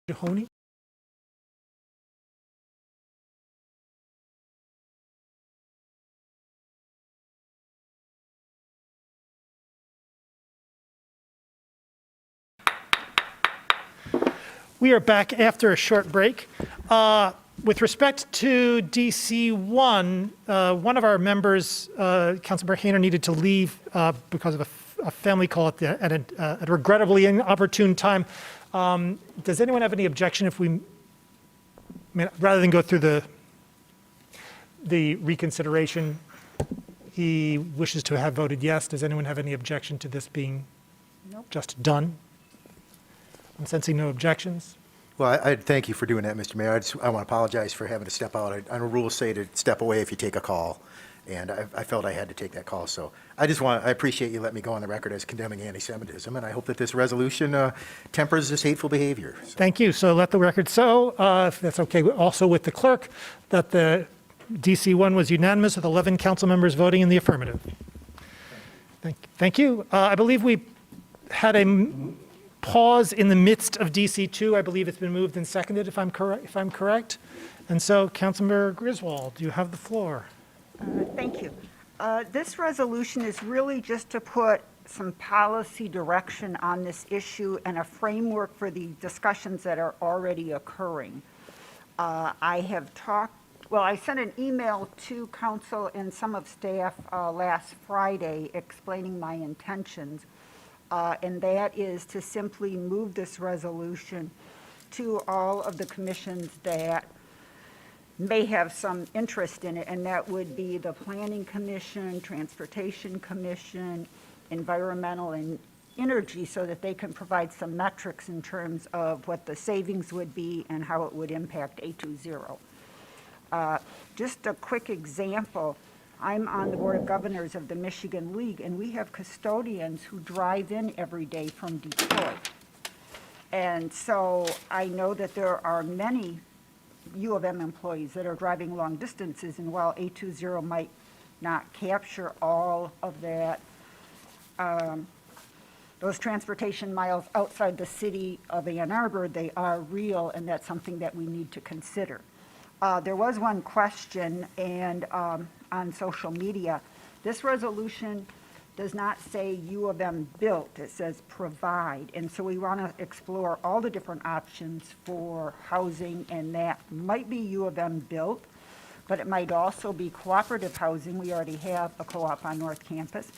Mahoney? We are back after a short break. With respect to DC1, one of our members, Councilmember Hayner, needed to leave because of a family call at a regrettably inopportune time. Does anyone have any objection if we, rather than go through the reconsideration, he wishes to have voted yes. Does anyone have any objection to this being just done? I'm sensing no objections. Well, I thank you for doing that, Mr. Mayor. I want to apologize for having to step out. I know rules say to step away if you take a call, and I felt I had to take that call. So I appreciate you letting me go on the record as condemning anti-Semitism, and I hope that this resolution tempers this hateful behavior. So. Thank you. So let the record show, if that's okay, also with the clerk, that the DC1 was unanimous with 11 council members voting in the affirmative. Thank you. I believe we had a pause in the midst of DC2. I believe it's been moved and seconded, if I'm correct. And so, Councilmember Griswold, you have the floor. Thank you. This resolution is really just to put some policy direction on this issue and a framework for the discussions that are already occurring. I sent an email to council and some of staff last Friday explaining my intentions. And that is to simply move this resolution to all of the commissions that may have some interest in it, and that would be the Planning Commission, Transportation Commission, Environmental and Energy, so that they can provide some metrics in terms of what the savings would be and how it would impact A20. Just a quick example. I'm on the Board of Governors of the Michigan League, and we have custodians who drive in every day from Detroit. And so I know that there are many U of M employees that are driving long distances, and while A20 might not capture all of that, those transportation miles outside the city of Ann Arbor, they are real, and that's something that we need to consider. There was one question, and on social media, this resolution does not say U of M built, it says provide. And so we want to explore all the different options for housing, and that might be U of M built, but it might also be cooperative housing. We already have a co-op on North Campus.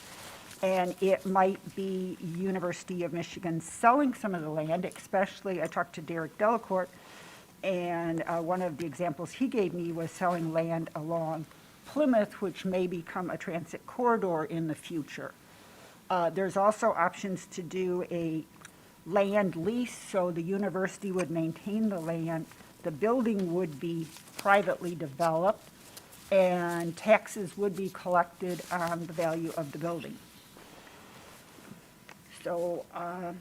And it might be University of Michigan selling some of the land, especially, I talked to Derek Delacourt, and one of the examples he gave me was selling land along Plymouth, which may become a transit corridor in the future. There's also options to do a land lease, so the university would maintain the land, the building would be privately developed, and taxes would be collected on the value of the building. So I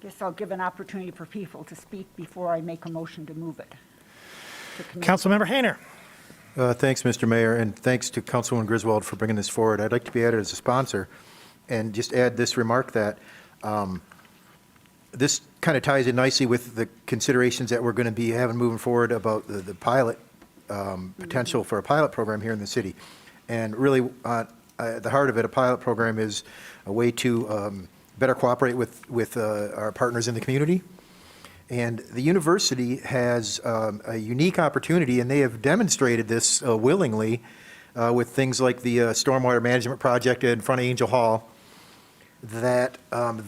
guess I'll give an opportunity for people to speak before I make a motion to move it. Councilmember Hayner. Thanks, Mr. Mayor, and thanks to Councilwoman Griswold for bringing this forward. I'd like to be added as a sponsor and just add this remark that this kind of ties in nicely with the considerations that we're going to be having moving forward about the pilot potential for a pilot program here in the city. And really, at the heart of it, a pilot program is a way to better cooperate with our partners in the community. And the university has a unique opportunity, and they have demonstrated this willingly with things like the stormwater management project in front of Angel Hall, that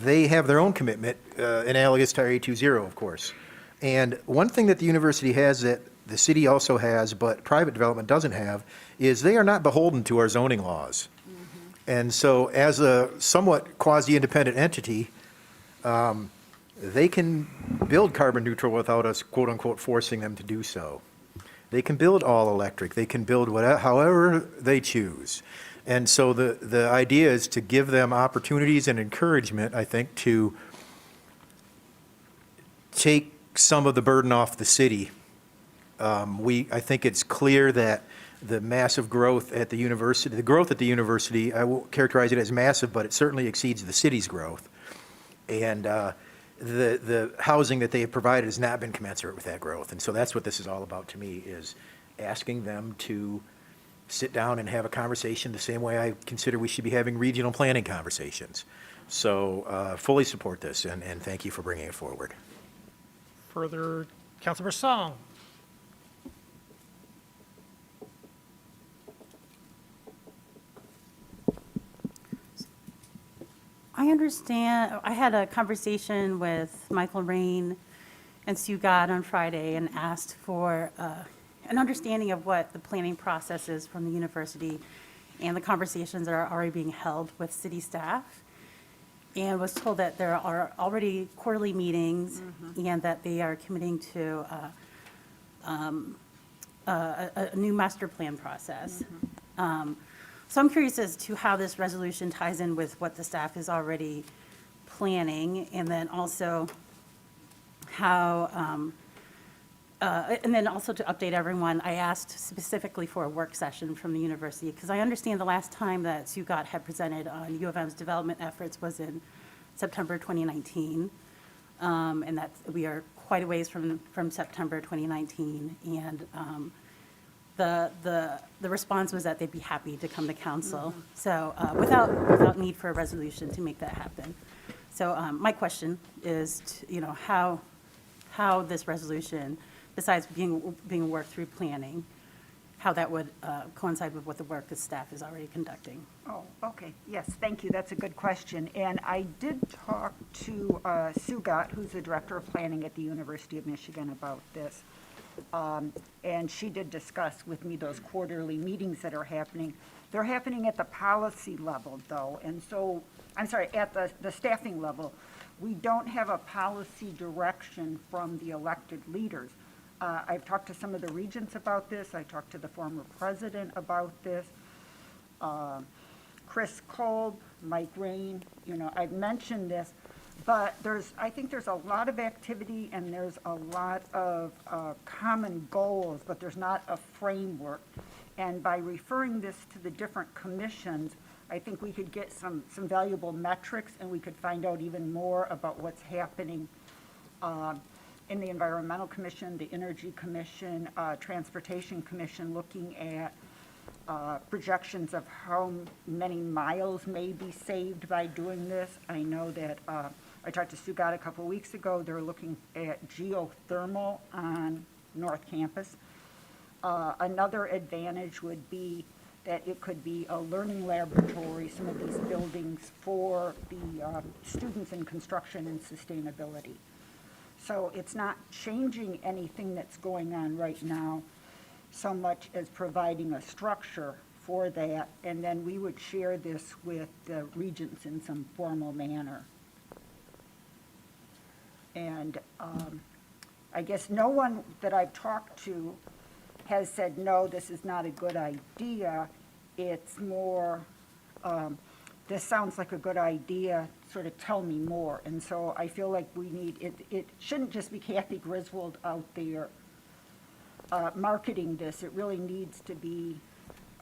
they have their own commitment, analogous to A20, of course. And one thing that the university has that the city also has, but private development doesn't have, is they are not beholden to our zoning laws. And so as a somewhat quasi-independent entity, they can build carbon neutral without us, quote unquote, forcing them to do so. They can build all electric. They can build whatever, however they choose. And so the idea is to give them opportunities and encouragement, I think, to take some of the burden off the city. I think it's clear that the massive growth at the university, I won't characterize it as massive, but it certainly exceeds the city's growth. And the housing that they have provided has not been commensurate with that growth. And so that's what this is all about to me, is asking them to sit down and have a conversation the same way I consider we should be having regional planning conversations. So fully support this, and thank you for bringing it forward. Further, Councilmember Song. I understand, I had a conversation with Michael Rain and Sue God on Friday and asked for an understanding of what the planning process is from the university and the conversations that are already being held with city staff, and was told that there are already quarterly meetings and that they are committing to a new master plan process. So I'm curious as to how this resolution ties in with what the staff is already planning, and then also how, and then also to update everyone, I asked specifically for a work session from the university, because I understand the last time that SUGOT had presented on U of M's development efforts was in September 2019, and that we are quite a ways from September 2019, and the response was that they'd be happy to come to council, so without need for a resolution to make that happen. So my question is, how this resolution, besides being worked through planning, how that would coincide with what the work the staff is already conducting. Oh, okay. Yes, thank you. That's a good question. And I did talk to Sue Gott, who's the Director of Planning at the University of Michigan, about this. And she did discuss with me those quarterly meetings that are happening. They're happening at the policy level, though. And so, I'm sorry, at the staffing level. We don't have a policy direction from the elected leaders. I've talked to some of the regents about this. I talked to the former president about this. Chris Kolb, Mike Rain, I've mentioned this, but I think there's a lot of activity and there's a lot of common goals, but there's not a framework. And by referring this to the different commissions, I think we could get some valuable metrics, and we could find out even more about what's happening in the Environmental Commission, the Energy Commission, Transportation Commission, looking at projections of how many miles may be saved by doing this. I know that I talked to Sue Gott a couple of weeks ago. They're looking at geothermal on North Campus. Another advantage would be that it could be a learning laboratory, some of these buildings, for the students in construction and sustainability. So it's not changing anything that's going on right now so much as providing a structure for that, and then we would share this with the regents in some formal manner. And I guess no one that I've talked to has said, no, this is not a good idea. It's more, this sounds like a good idea, sort of tell me more. And so I feel like we need, it shouldn't just be Kathy Griswold out there marketing this. It really needs to be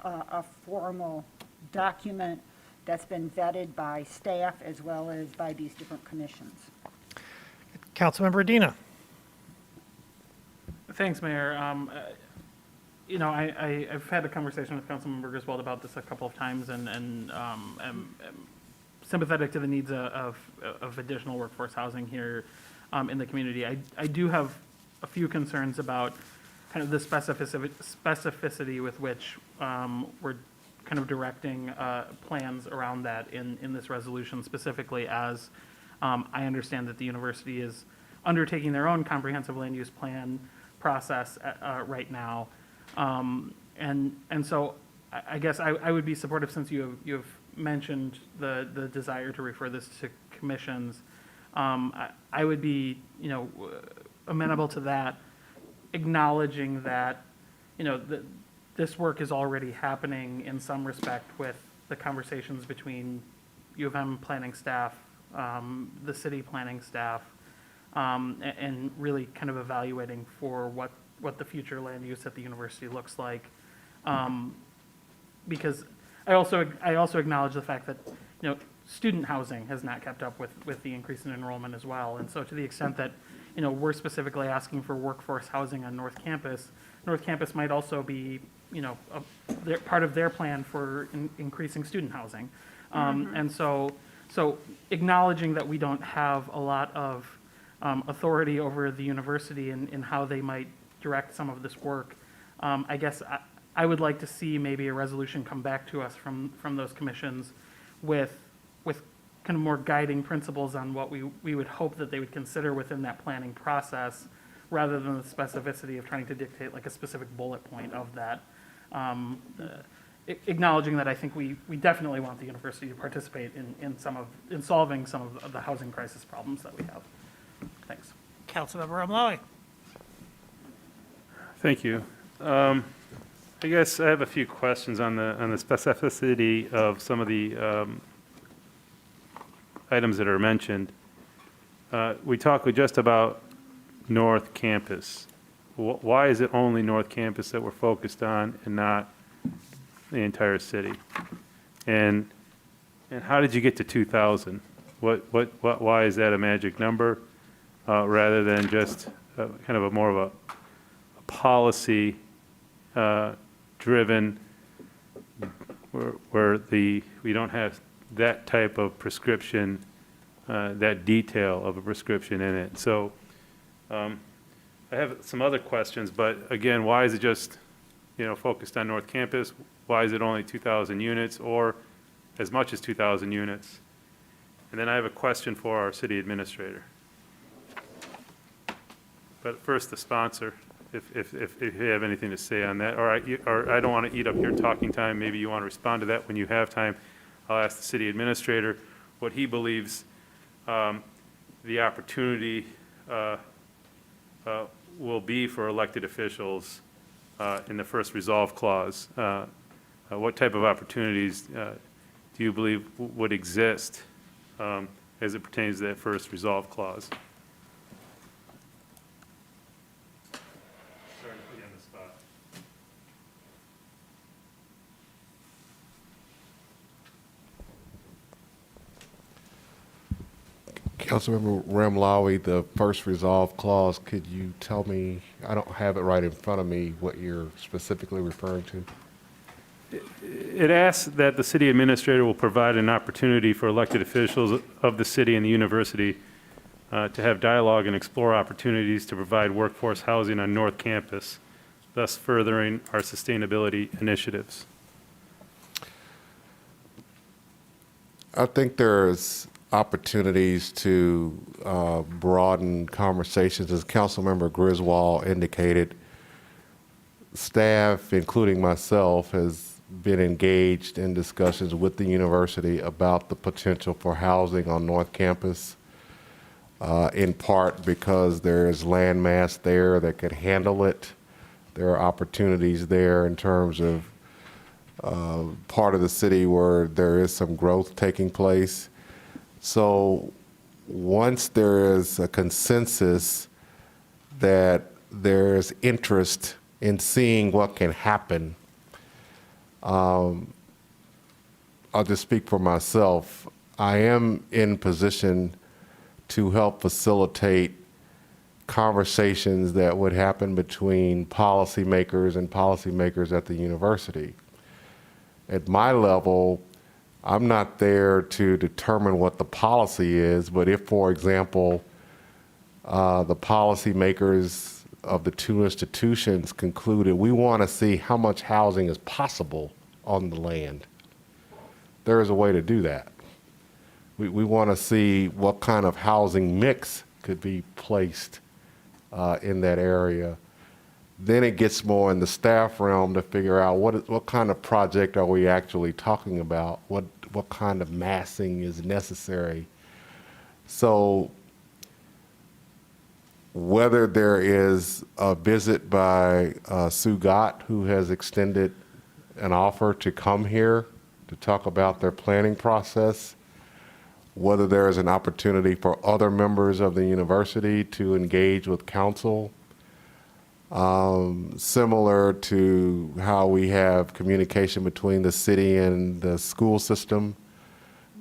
a formal document that's been vetted by staff as well as by these different commissions. Councilmember Adina. Thanks, Mayor. I've had a conversation with Councilmember Griswold about this a couple of times, and am sympathetic to the needs of additional workforce housing here in the community. I do have a few concerns about kind of the specificity with which we're kind of directing plans around that in this resolution, specifically as I understand that the university is undertaking their own comprehensive land use plan process right now. And so I guess I would be supportive, since you've mentioned the desire to refer this to commissions. I would be, amenable to that, acknowledging that, this work is already happening in some respect with the conversations between U of M planning staff, the city planning staff, and really kind of evaluating for what the future land use at the university looks like. Because I also acknowledge the fact that, student housing has not kept up with the increase in enrollment as well. And so to the extent that, we're specifically asking for workforce housing on North Campus might also be, part of their plan for increasing student housing. And so acknowledging that we don't have a lot of authority over the university in how they might direct some of this work, I guess I would like to see maybe a resolution come back to us from those commissions with kind of more guiding principles on what we would hope that they would consider within that planning process, rather than the specificity of trying to dictate like a specific bullet point of that. Acknowledging that I think we definitely want the university to participate in solving some of the housing crisis problems that we have. Thanks. Councilmember Amlawi. Thank you. I guess I have a few questions on the specificity of some of the items that are mentioned. We talked just about North Campus. Why is it only North Campus that we're focused on and not the entire city? And how did you get to 2,000? Why is that a magic number rather than just kind of more of a policy driven where we don't have that type of prescription, that detail of a prescription in it. So I have some other questions, but again, why is it just, focused on North Campus? Why is it only 2,000 units or as much as 2,000 units? And then I have a question for our city administrator. But first, the sponsor, if you have anything to say on that, or I don't want to eat up your talking time. Maybe you want to respond to that when you have time. I'll ask the city administrator what he believes the opportunity will be for elected officials in the first resolve clause. What type of opportunities do you believe would exist as it pertains to that first resolve clause? Sorry to put you on the spot. Councilmember Ramlawi, the first resolve clause, could you tell me, I don't have it right in front of me, what you're specifically referring to? It asks that the city administrator will provide an opportunity for elected officials of the city and the university to have dialogue and explore opportunities to provide workforce housing on North Campus, thus furthering our sustainability initiatives. I think there's opportunities to broaden conversations. As Councilmember Griswold indicated, staff, including myself, has been engaged in discussions with the university about the potential for housing on North Campus, in part because there is land mass there that could handle it. There are opportunities there in terms of part of the city where there is some growth taking place. So once there is a consensus that there's interest in seeing what can happen, I'll just speak for myself. I am in position to help facilitate conversations that would happen between policymakers and policymakers at the university. At my level, I'm not there to determine what the policy is, but if, for example, the policymakers of the two institutions concluded we want to see how much housing is possible on the land, there is a way to do that. We want to see what kind of housing mix could be placed in that area. Then it gets more in the staff realm to figure out what kind of project are we actually talking about, what kind of massing is necessary. So whether there is a visit by Sue Gott, who has extended an offer to come here to talk about their planning process, whether there is an opportunity for other members of the university to engage with council, similar to how we have communication between the city and the school system,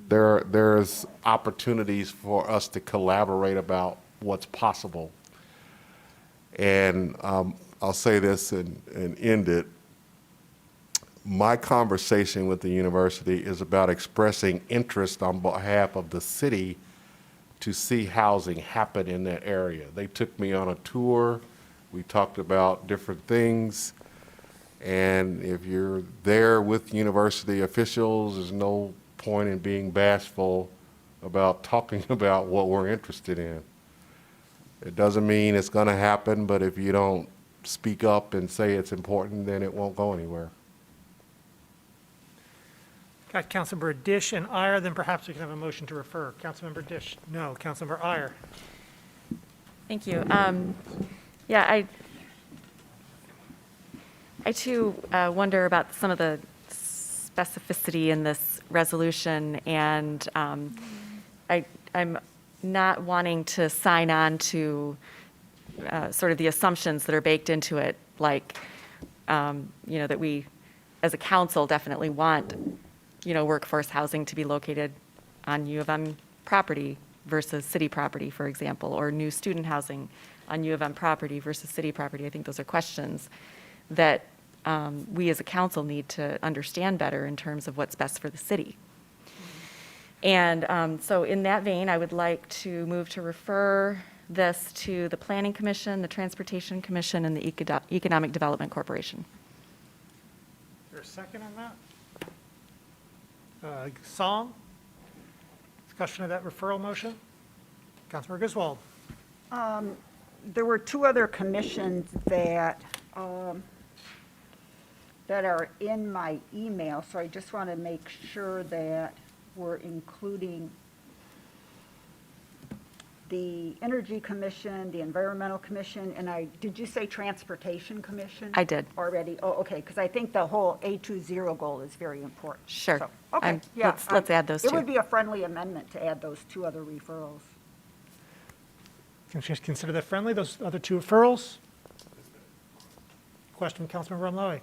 there's opportunities for us to collaborate about what's possible. And I'll say this and end it. My conversation with the university is about expressing interest on behalf of the city to see housing happen in that area. They took me on a tour. We talked about different things. And if you're there with university officials, there's no point in being bashful about talking about what we're interested in. It doesn't mean it's going to happen, but if you don't speak up and say it's important, then it won't go anywhere. Got Councilmember Dish and Iyer, then perhaps we can have a motion to refer. Councilmember Dish, no. Councilmember Iyer. Thank you. Yeah, I too wonder about some of the specificity in this resolution, and I'm not wanting to sign on to sort of the assumptions that are baked into it, like, that we, as a council, definitely want, workforce housing to be located on U of M property versus city property, for example, or new student housing on U of M property versus city property. I think those are questions that we as a council need to understand better in terms of what's best for the city. And so in that vein, I would like to move to refer this to the Planning Commission, the Transportation Commission, and the Economic Development Corporation. Is there a second on that? Song? Discussion of that referral motion? Councilmember Griswold. There were two other commissions that are in my email, so I just want to make sure that we're including the Energy Commission, the Environmental Commission, and did you say Transportation Commission? I did. Already? Oh, okay, because I think the whole A20 goal is very important. Sure. So, okay, yeah. Let's add those two. It would be a friendly amendment to add those two other referrals. Can you consider that friendly, those other two referrals? Question from Councilmember Rumlowy.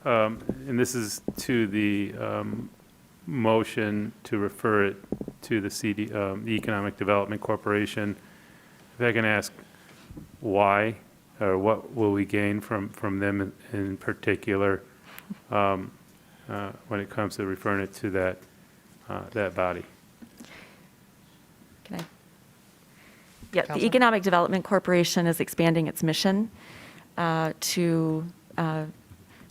And this is to the motion to refer it to the the Economic Development Corporation. If I can ask why, or what will we gain from them in particular when it comes to referring it to that body? Can I? Yeah, the Economic Development Corporation is expanding its mission to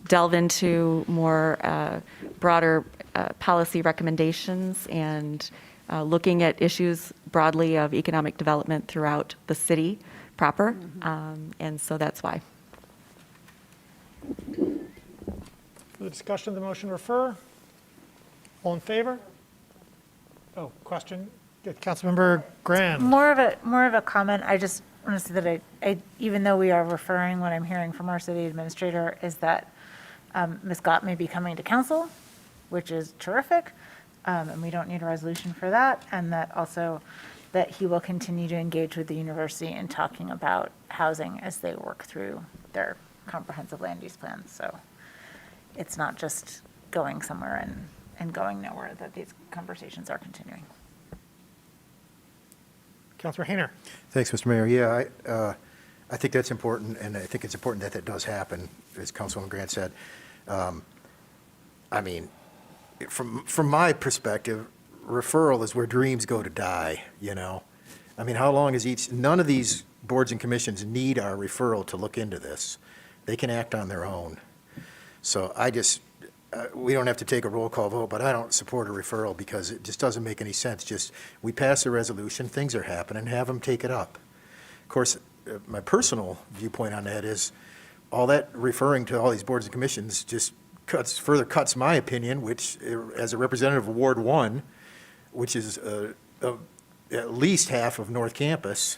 delve into more broader policy recommendations and looking at issues broadly of economic development throughout the city proper. And so that's why. For the discussion of the motion, refer. All in favor? Oh, question. Councilmember Graham. More of a comment. I just want to say that I even though we are referring, what I'm hearing from our city administrator is that Ms. Gott may be coming to council, which is terrific, and we don't need a resolution for that, and that also that he will continue to engage with the university in talking about housing as they work through their comprehensive land use plans. So it's not just going somewhere and going nowhere, that these conversations are continuing. Councilor Hayner. Thanks, Mr. Mayor. Yeah, I think that's important, and I think it's important that that does happen, as Councilwoman Grant said. I mean, from my perspective, referral is where dreams go to die, I mean, how long is none of these boards and commissions need our referral to look into this. They can act on their own. So we don't have to take a roll call vote, but I don't support a referral because it just doesn't make any sense. We pass a resolution, things are happening, have them take it up. Of course, my personal viewpoint on that is all that referring to all these boards and commissions just further cuts my opinion, which, as a representative of Ward 1, which is at least half of North Campus,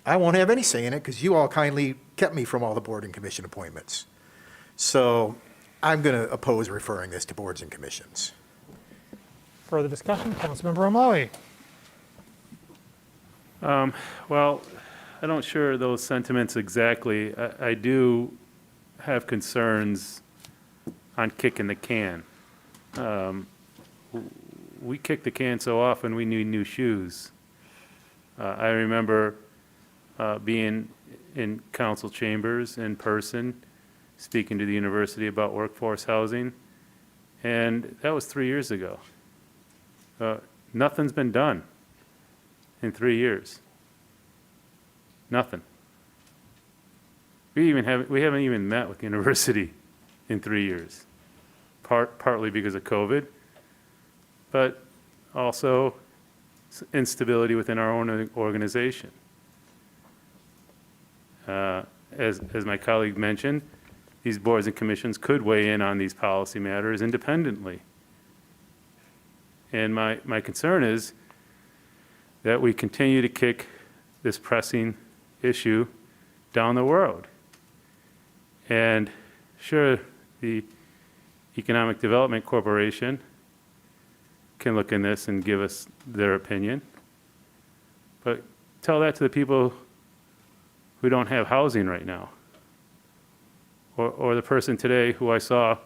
I won't have any say in it because you all kindly kept me from all the board and commission appointments. So I'm going to oppose referring this to boards and commissions. Further discussion, Councilmember Rumlowy. Well, I don't share those sentiments exactly. I do have concerns on kicking the can. we kick the can so often, we need new shoes. I remember being in council chambers in person, speaking to the university about workforce housing, and that was 3 years ago. Nothing's been done in 3 years. Nothing. We haven't even met with the university in 3 years, partly because of COVID, but also instability within our own organization. As my colleague mentioned, these boards and commissions could weigh in on these policy matters independently. And my concern is that we continue to kick this pressing issue down the road. And sure, the Economic Development Corporation can look in this and give us their opinion, but tell that to the people who don't have housing right now. Or the person today who I saw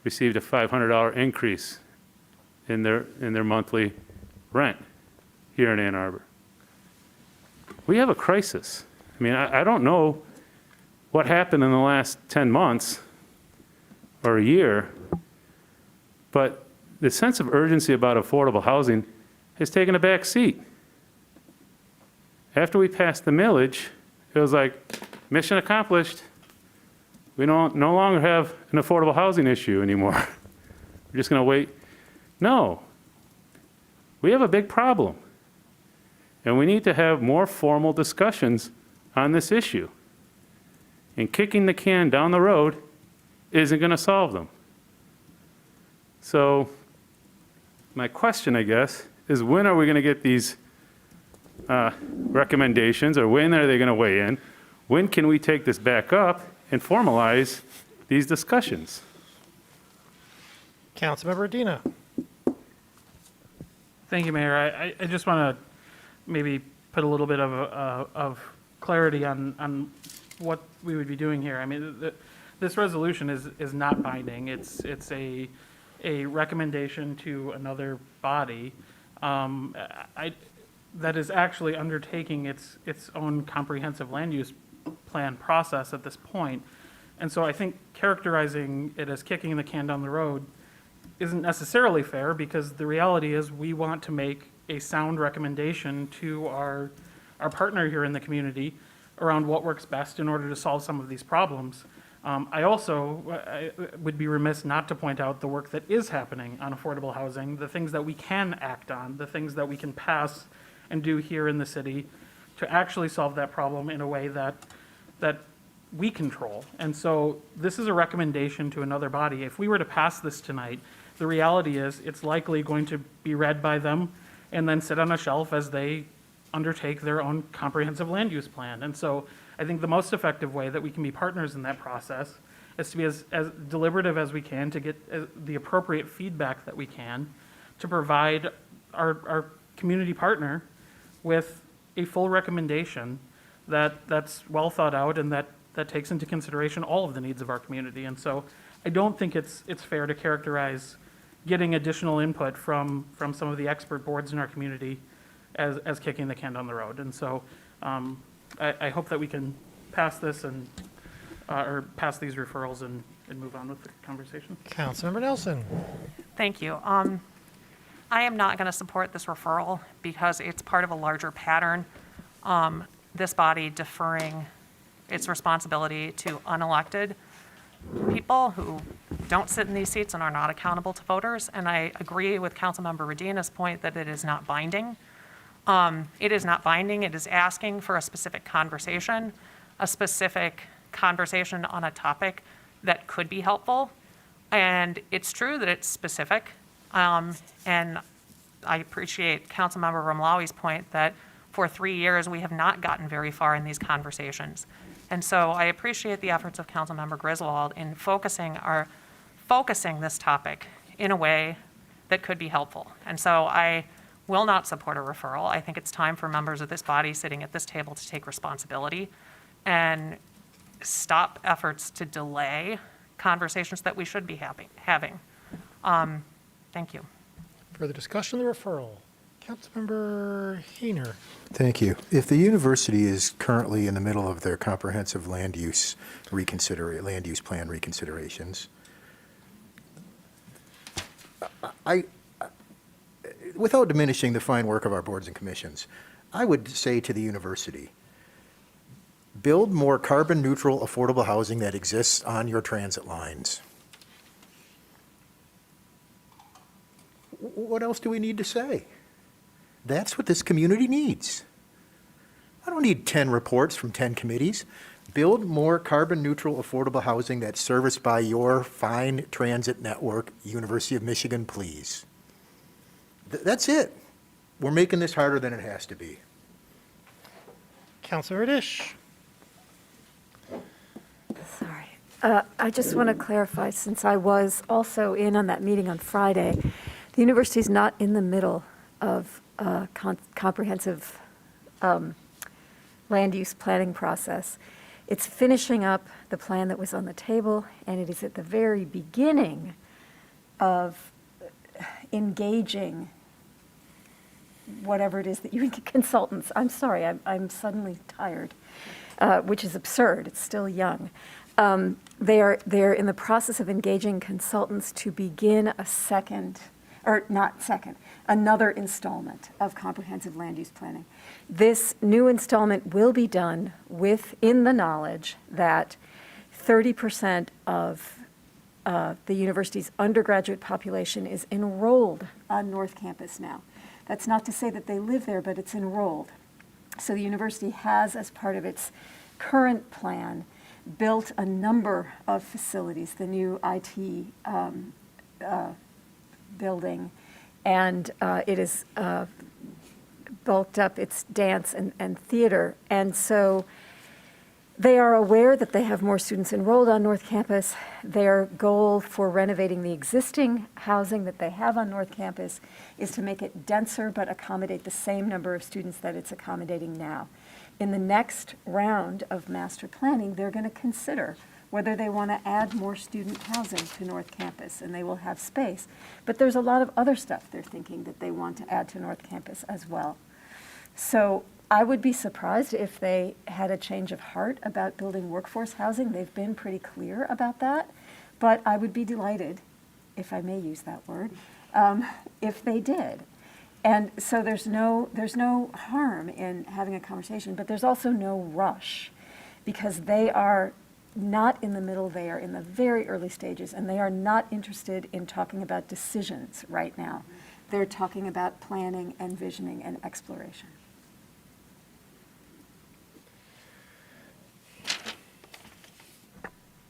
received a $500 increase in their monthly rent here in Ann Arbor. We have a crisis. I mean, I don't know what happened in the last 10 months or a year, but the sense of urgency about affordable housing has taken a back seat. After we passed the millage, it was like, mission accomplished. We no longer have an affordable housing issue anymore. We're just going to wait. No. We have a big problem. And we need to have more formal discussions on this issue. And kicking the can down the road isn't going to solve them. So my question, I guess, is when are we going to get these recommendations, or when are they going to weigh in? When can we take this back up and formalize these discussions? Councilmember Adina. Thank you, Mayor. I just want to maybe put a little bit of clarity on what we would be doing here. I mean, this resolution is not binding. It's a recommendation to another body that is actually undertaking its own comprehensive land use plan process at this point. And so I think characterizing it as kicking the can down the road isn't necessarily fair, because the reality is we want to make a sound recommendation to our partner here in the community around what works best in order to solve some of these problems. I would be remiss not to point out the work that is happening on affordable housing, the things that we can act on, the things that we can pass and do here in the city to actually solve that problem in a way that we control. And so this is a recommendation to another body. If we were to pass this tonight, the reality is it's likely going to be read by them and then sit on a shelf as they undertake their own comprehensive land use plan. And so I think the most effective way that we can be partners in that process is to be as deliberative as we can to get the appropriate feedback that we can to provide our community partner with a full recommendation that's well thought out and that takes into consideration all of the needs of our community. And so I don't think it's fair to characterize getting additional input from some of the expert boards in our community as kicking the can down the road. And so I hope that we can pass this or pass these referrals and move on with the conversation. Councilmember Nelson. Thank you. I am not going to support this referral because it's part of a larger pattern. This body deferring its responsibility to unelected people who don't sit in these seats and are not accountable to voters. And I agree with Councilmember Radina's point that it is not binding. It is not binding. It is asking for a specific conversation on a topic that could be helpful. And it's true that it's specific. And I appreciate Councilmember Ramlawi's point that for 3 years we have not gotten very far in these conversations. And so I appreciate the efforts of Councilmember Griswold in focusing this topic in a way that could be helpful. And so I will not support a referral. I think it's time for members of this body sitting at this table to take responsibility and stop efforts to delay conversations that we should be having. Thank you. Further discussion of the referral? Councilmember Hayner. Thank you. If the university is currently in the middle of their comprehensive land use plan reconsiderations, without diminishing the fine work of our boards and commissions, I would say to the university, build more carbon neutral, affordable housing that exists on your transit lines. What else do we need to say? That's what this community needs. I don't need 10 reports from 10 committees. Build more carbon neutral, affordable housing that's serviced by your fine transit network, University of Michigan, please. That's it. We're making this harder than it has to be. Councilor Dish. Sorry. I just want to clarify, since I was also in on that meeting on Friday, the university is not in the middle of a comprehensive land use planning process. It's finishing up the plan that was on the table, and it is at the very beginning of engaging whatever it is that you consultants. I'm sorry, I'm suddenly tired, which is absurd. It's still young. They're in the process of engaging consultants to begin another installment of comprehensive land use planning. This new installment will be done within the knowledge that 30% of the university's undergraduate population is enrolled on North Campus now. That's not to say that they live there, but it's enrolled. So the university has, as part of its current plan, built a number of facilities, the new IT building, and it is bulked up its dance and theater. And so they are aware that they have more students enrolled on North Campus. Their goal for renovating the existing housing that they have on North Campus is to make it denser but accommodate the same number of students that it's accommodating now. In the next round of master planning, they're going to consider whether they want to add more student housing to North Campus, and they will have space. But there's a lot of other stuff they're thinking that they want to add to North Campus as well. So I would be surprised if they had a change of heart about building workforce housing. They've been pretty clear about that. But I would be delighted, if I may use that word, if they did. And so there's no harm in having a conversation, but there's also no rush, because they are not in the middle, they are in the very early stages, and they are not interested in talking about decisions right now. They're talking about planning and visioning and exploration.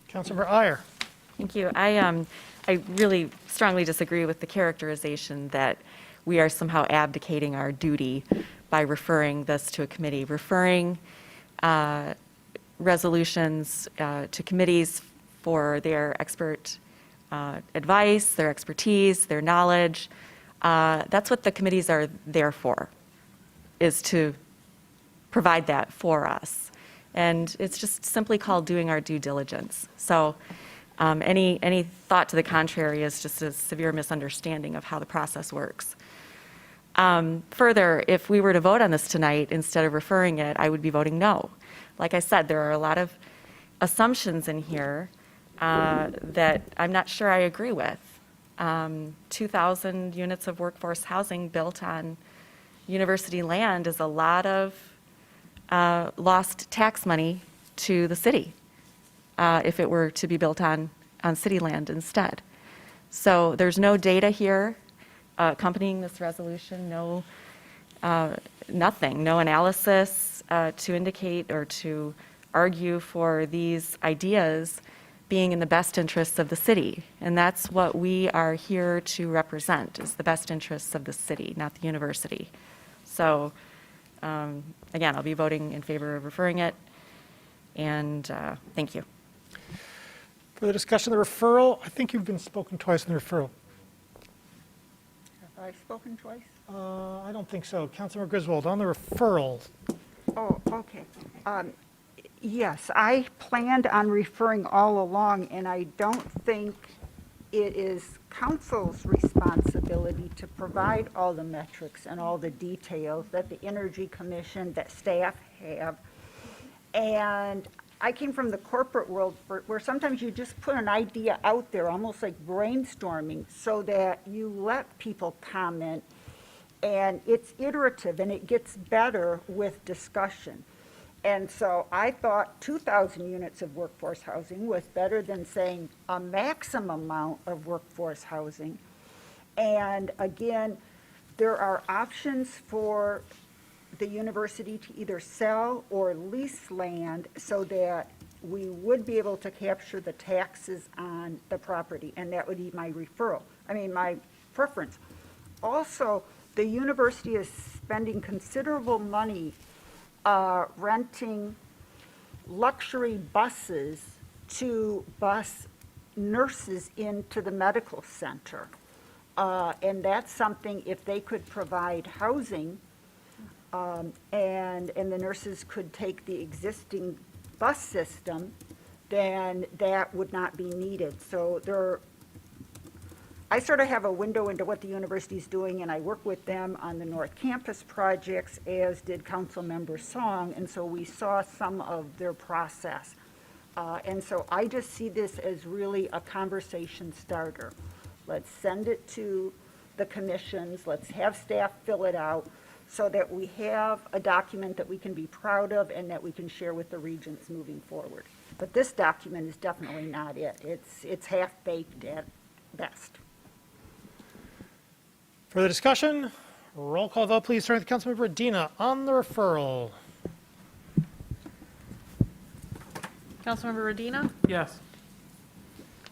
Councilmember Iyer. Thank you. I really strongly disagree with the characterization that we are somehow abdicating our duty by referring this to a committee. Referring resolutions to committees for their expert advice, their expertise, their knowledge. That's what the committees are there for, is to provide that for us. And it's just simply called doing our due diligence. So any thought to the contrary is just a severe misunderstanding of how the process works. Further, if we were to vote on this tonight, instead of referring it, I would be voting no. Like I said, there are a lot of assumptions in here that I'm not sure I agree with. 2,000 units of workforce housing built on university land is a lot of lost tax money to the city if it were to be built on city land instead. So there's no data here accompanying this resolution, nothing, no analysis to indicate or to argue for these ideas being in the best interests of the city. And that's what we are here to represent, is the best interests of the city, not the university. So again, I'll be voting in favor of referring it, and thank you. For the discussion of the referral, I think you've been spoken twice in the referral. Have I spoken twice? I don't think so. Councilmember Griswold, on the referral. Oh, okay. Yes, I planned on referring all along, and I don't think it is council's responsibility to provide all the metrics and all the details that the Energy Commission, that staff have. And I came from the corporate world where sometimes you just put an idea out there, almost like brainstorming, so that you let people comment, and it's iterative and it gets better with discussion. And so I thought 2,000 units of workforce housing was better than saying a maximum amount of workforce housing. And again, there are options for the university to either sell or lease land so that we would be able to capture the taxes on the property, and that would be my my preference. Also, the university is spending considerable money renting luxury buses to bus nurses into the medical center. And that's something, if they could provide housing, and the nurses could take the existing bus system, then that would not be needed. So I sort of have a window into what the university's doing, and I work with them on the North Campus projects, as did Councilmember Song, and so we saw some of their process. And so I just see this as really a conversation starter. Let's send it to the commissions, let's have staff fill it out, so that we have a document that we can be proud of and that we can share with the regents moving forward. But this document is definitely not it. It's half-baked at best. Further discussion? Roll call vote, please. Starting with Councilmember Dina on the referral. Councilmember Radina? Yes.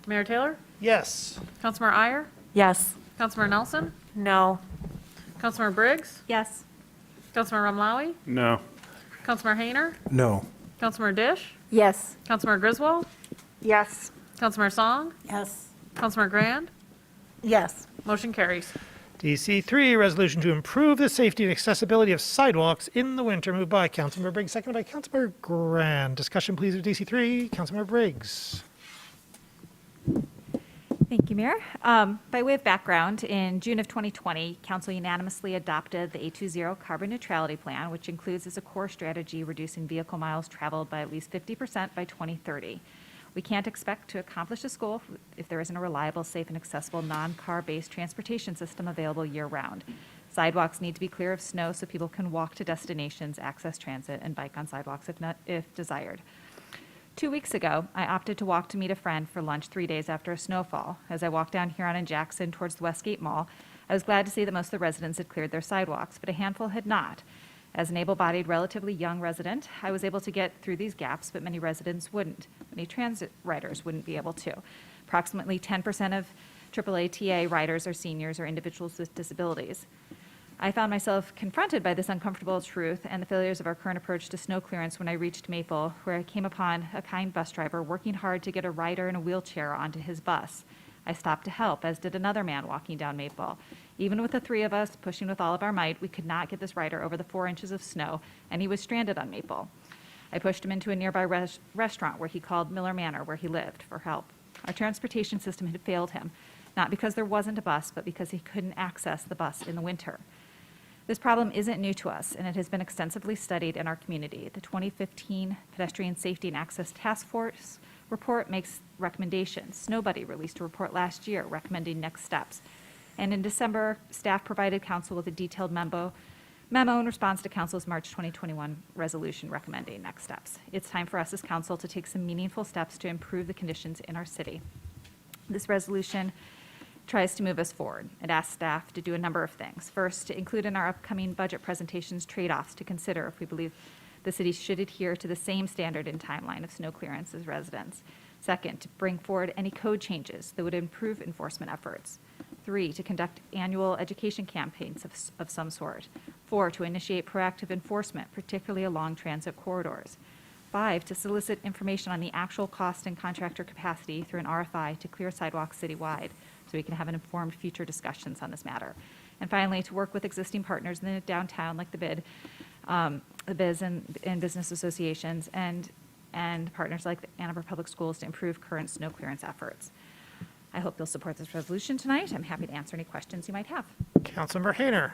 Mayor Taylor? Yes. Councilmember Iyer? Yes. Councilmember Nelson? No. Councilmember Briggs? Yes. Councilmember Ramlawi? No. Councilmember Hayner? No. Councilmember Dish? Yes. Councilmember Griswold? Yes. Councilmember Song? Yes. Councilmember Grand? Yes. Motion carries. DC3, resolution to improve the safety and accessibility of sidewalks in the winter, moved by Councilmember Briggs, seconded by Councilmember Grand. Discussion, please, with DC3. Councilmember Briggs. Thank you, Mayor. By way of background, in June of 2020, Council unanimously adopted the 820 Carbon Neutrality Plan, which includes as a core strategy reducing vehicle miles traveled by at least 50% by 2030. We can't expect to accomplish this goal if there isn't a reliable, safe, and accessible non-car-based transportation system available year-round. Sidewalks need to be clear of snow so people can walk to destinations, access transit, and bike on sidewalks if desired. 2 weeks ago, I opted to walk to meet a friend for lunch 3 days after a snowfall. As I walked down Huron and Jackson towards the Westgate Mall, I was glad to see that most of the residents had cleared their sidewalks, but a handful had not. As an able-bodied, relatively young resident, I was able to get through these gaps, but many residents wouldn't. Many transit riders wouldn't be able to. Approximately 10% of AAA TA riders are seniors or individuals with disabilities. I found myself confronted by this uncomfortable truth and the failures of our current approach to snow clearance when I reached Maple, where I came upon a kind bus driver working hard to get a rider in a wheelchair onto his bus. I stopped to help, as did another man walking down Maple. Even with the three of us pushing with all of our might, we could not get this rider over the 4 inches of snow, and he was stranded on Maple. I pushed him into a nearby restaurant where he called Miller Manor, where he lived, for help. Our transportation system had failed him, not because there wasn't a bus, but because he couldn't access the bus in the winter. This problem isn't new to us, and it has been extensively studied in our community. The 2015 Pedestrian Safety and Access Task Force report makes recommendations. Snowbuddy released a report last year recommending next steps. And in December, staff provided council with a detailed memo in response to council's March 2021 resolution recommending next steps. It's time for us as council to take some meaningful steps to improve the conditions in our city. This resolution tries to move us forward. It asks staff to do a number of things. First, to include in our upcoming budget presentations trade-offs to consider if we believe the city should adhere to the same standard and timeline of snow clearance as residents. Second, to bring forward any code changes that would improve enforcement efforts. 3, to conduct annual education campaigns of some sort. 4, to initiate proactive enforcement, particularly along transit corridors. 5, to solicit information on the actual cost and contractor capacity through an RFI to clear sidewalks citywide, so we can have an informed future discussions on this matter. And finally, to work with existing partners in the downtown, like the BIZ and business associations, and partners like the Ann Arbor Public Schools to improve current snow clearance efforts. I hope you'll support this resolution tonight. I'm happy to answer any questions you might have. Councilmember Hayner.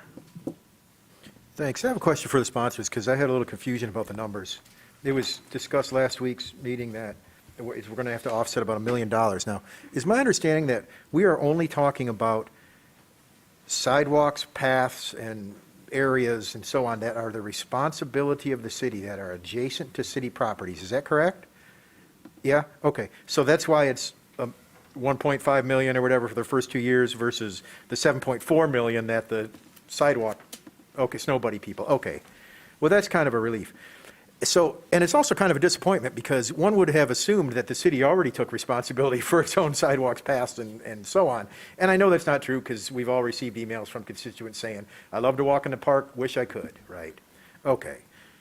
Thanks. I have a question for the sponsors, because I had a little confusion about the numbers. It was discussed last week's meeting that we're going to have to offset about $1 million. Now, is my understanding that we are only talking about sidewalks, paths, and areas and so on that are the responsibility of the city, that are adjacent to city properties? Is that correct? Yeah? Okay. So that's why it's 1.5 million or whatever for the first 2 years versus the 7.4 million that the sidewalk, okay, snow buddy people, okay. Well, that's kind of a relief. So, and it's also kind of a disappointment, because one would have assumed that the city already took responsibility for its own sidewalks, paths, and so on. And I know that's not true, because we've all received emails from constituents saying, I love to walk in the park, wish I could, right? Okay.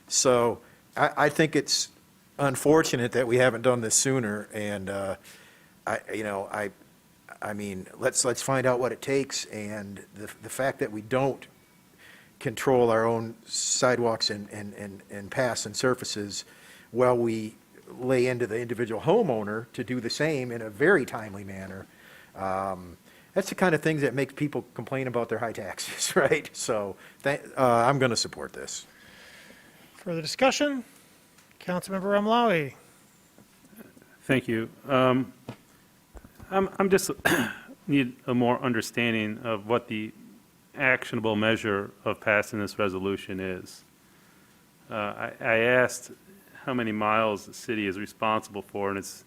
So I think it's unfortunate that we haven't done this sooner, and I mean, let's find out what it takes, and the fact that we don't control our own sidewalks and paths and surfaces while we lay into the individual homeowner to do the same in a very timely manner. That's the kind of things that make people complain about their high taxes, right? So I'm going to support this. Further discussion? Councilmember Ramlawi. Thank you. I'm just need a more understanding of what the actionable measure of passing this resolution is. I asked how many miles the city is responsible for, and it's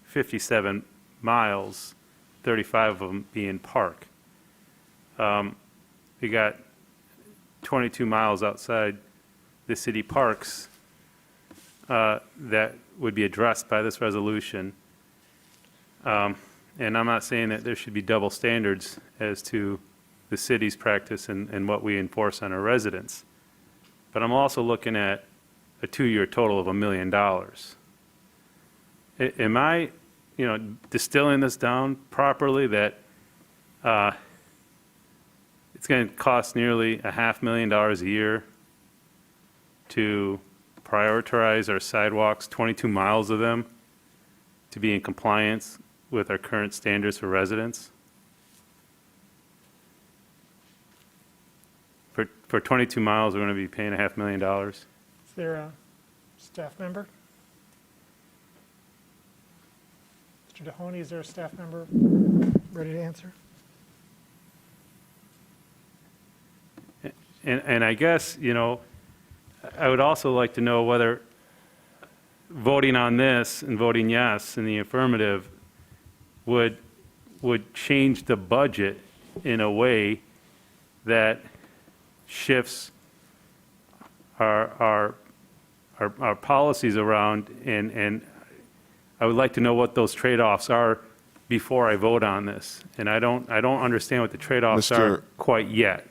57 miles, 35 of them being park. We got 22 miles outside the city parks that would be addressed by this resolution. And I'm not saying that there should be double standards as to the city's practice and what we enforce on our residents. But I'm also looking at a 2-year total of $1 million. Am I, distilling this down properly, that it's going to cost nearly $500,000 a year to prioritize our sidewalks, 22 miles of them, to be in compliance with our current standards for residents? For 22 miles, we're going to be paying $500,000. Is there a staff member? Mr. Mahoney, is there a staff member ready to answer? And I guess, I would also like to know whether voting on this and voting yes in the affirmative would change the budget in a way that shifts our policies around, and I would like to know what those trade-offs are before I vote on this. And I don't understand what the trade-offs are quite yet.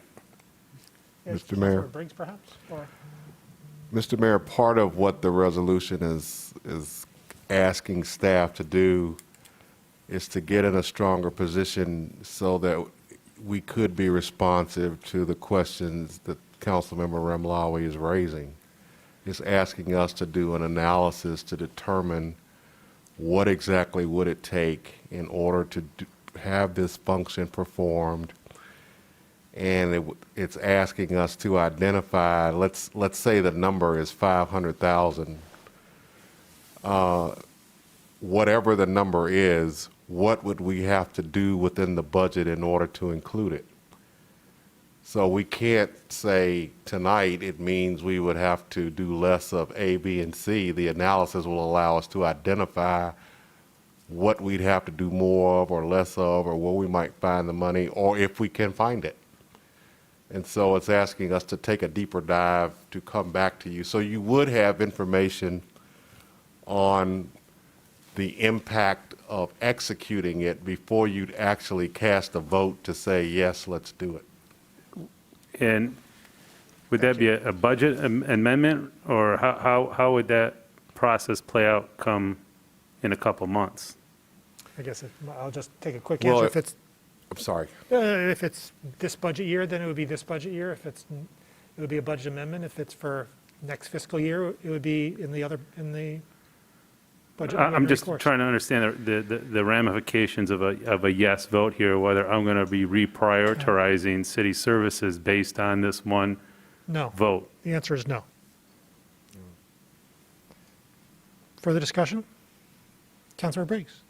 Mr. Mayor. Briggs, perhaps? Or? Mr. Mayor, part of what the resolution is asking staff to do is to get in a stronger position so that we could be responsive to the questions that Councilmember Ramlawi is raising. It's asking us to do an analysis to determine what exactly would it take in order to have this function performed. And it's asking us to identify, let's say the number is 500,000. Whatever the number is, what would we have to do within the budget in order to include it? So we can't say tonight it means we would have to do less of A, B, and C. The analysis will allow us to identify what we'd have to do more of or less of, or where we might find the money, or if we can find it. And so it's asking us to take a deeper dive to come back to you. So you would have information on the impact of executing it before you'd actually cast a vote to say, yes, let's do it. And would that be a budget amendment, or how would that process play out come in a couple months? I guess I'll just take a quick Well, answer. I'm sorry. If it's this budget year, then it would be this budget year. If it would be a budget amendment. If it's for next fiscal year, it would be in the budget budget. I'm just course. trying to understand the ramifications of a yes vote here, whether I'm going to be reprioritizing city services based on this one No. vote. The answer is no. Further discussion? Councilor Briggs.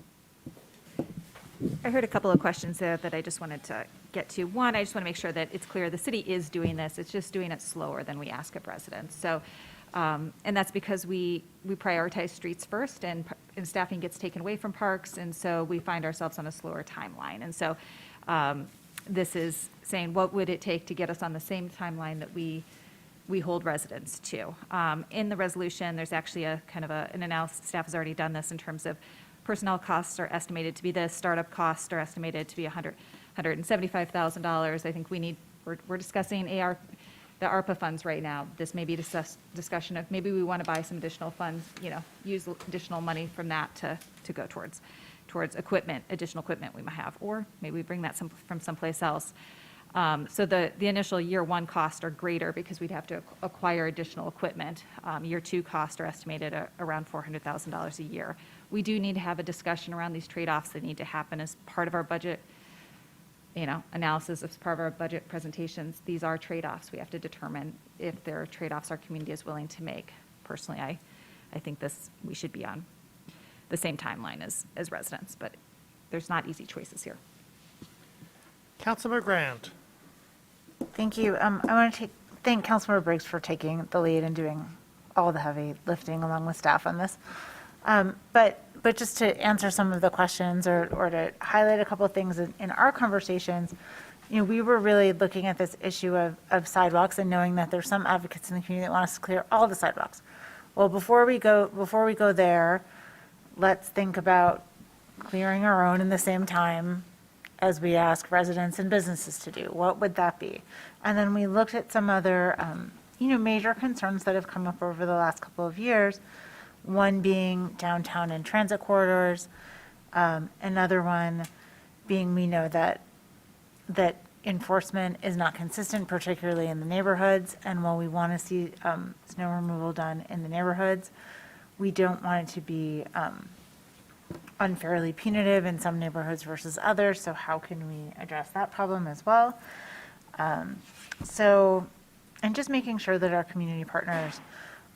I heard a couple of questions there that I just wanted to get to. One, I just want to make sure that it's clear the city is doing this. It's just doing it slower than we ask of residents. So, and that's because we prioritize streets first, and staffing gets taken away from parks, and so we find ourselves on a slower timeline. And so this is saying, what would it take to get us on the same timeline that we hold residents to? In the resolution, there's actually a kind of an analysis. Staff has already done this in terms of personnel costs are estimated to be this, startup costs are estimated to be $175,000. I think we're discussing the ARPA funds right now. This may be discussion of maybe we want to buy some additional funds, use additional money from that to go towards equipment, additional equipment we might have, or maybe we bring that from someplace else. So the initial year one costs are greater because we'd have to acquire additional equipment. Year two costs are estimated around $400,000 a year. We do need to have a discussion around these trade-offs that need to happen as part of our budget, analysis, as part of our budget presentations. These are trade-offs. We have to determine if there are trade-offs our community is willing to make. Personally, I think we should be on the same timeline as residents, but there's not easy choices here. Councilmember Grant. Thank you. I want to thank Councilmember Briggs for taking the lead and doing all the heavy lifting along with staff on this. But just to answer some of the questions or to highlight a couple of things in our conversations, we were really looking at this issue of sidewalks and knowing that there's some advocates in the community that want us to clear all the sidewalks. Well, before we go there, let's think about clearing our own in the same time as we ask residents and businesses to do. What would that be? And then we looked at some other, major concerns that have come up over the last couple of years. One being downtown and transit corridors. Another one being we know that enforcement is not consistent, particularly in the neighborhoods. And while we want to see snow removal done in the neighborhoods, we don't want it to be unfairly punitive in some neighborhoods versus others. So how can we address that problem as well? And just making sure that our community partners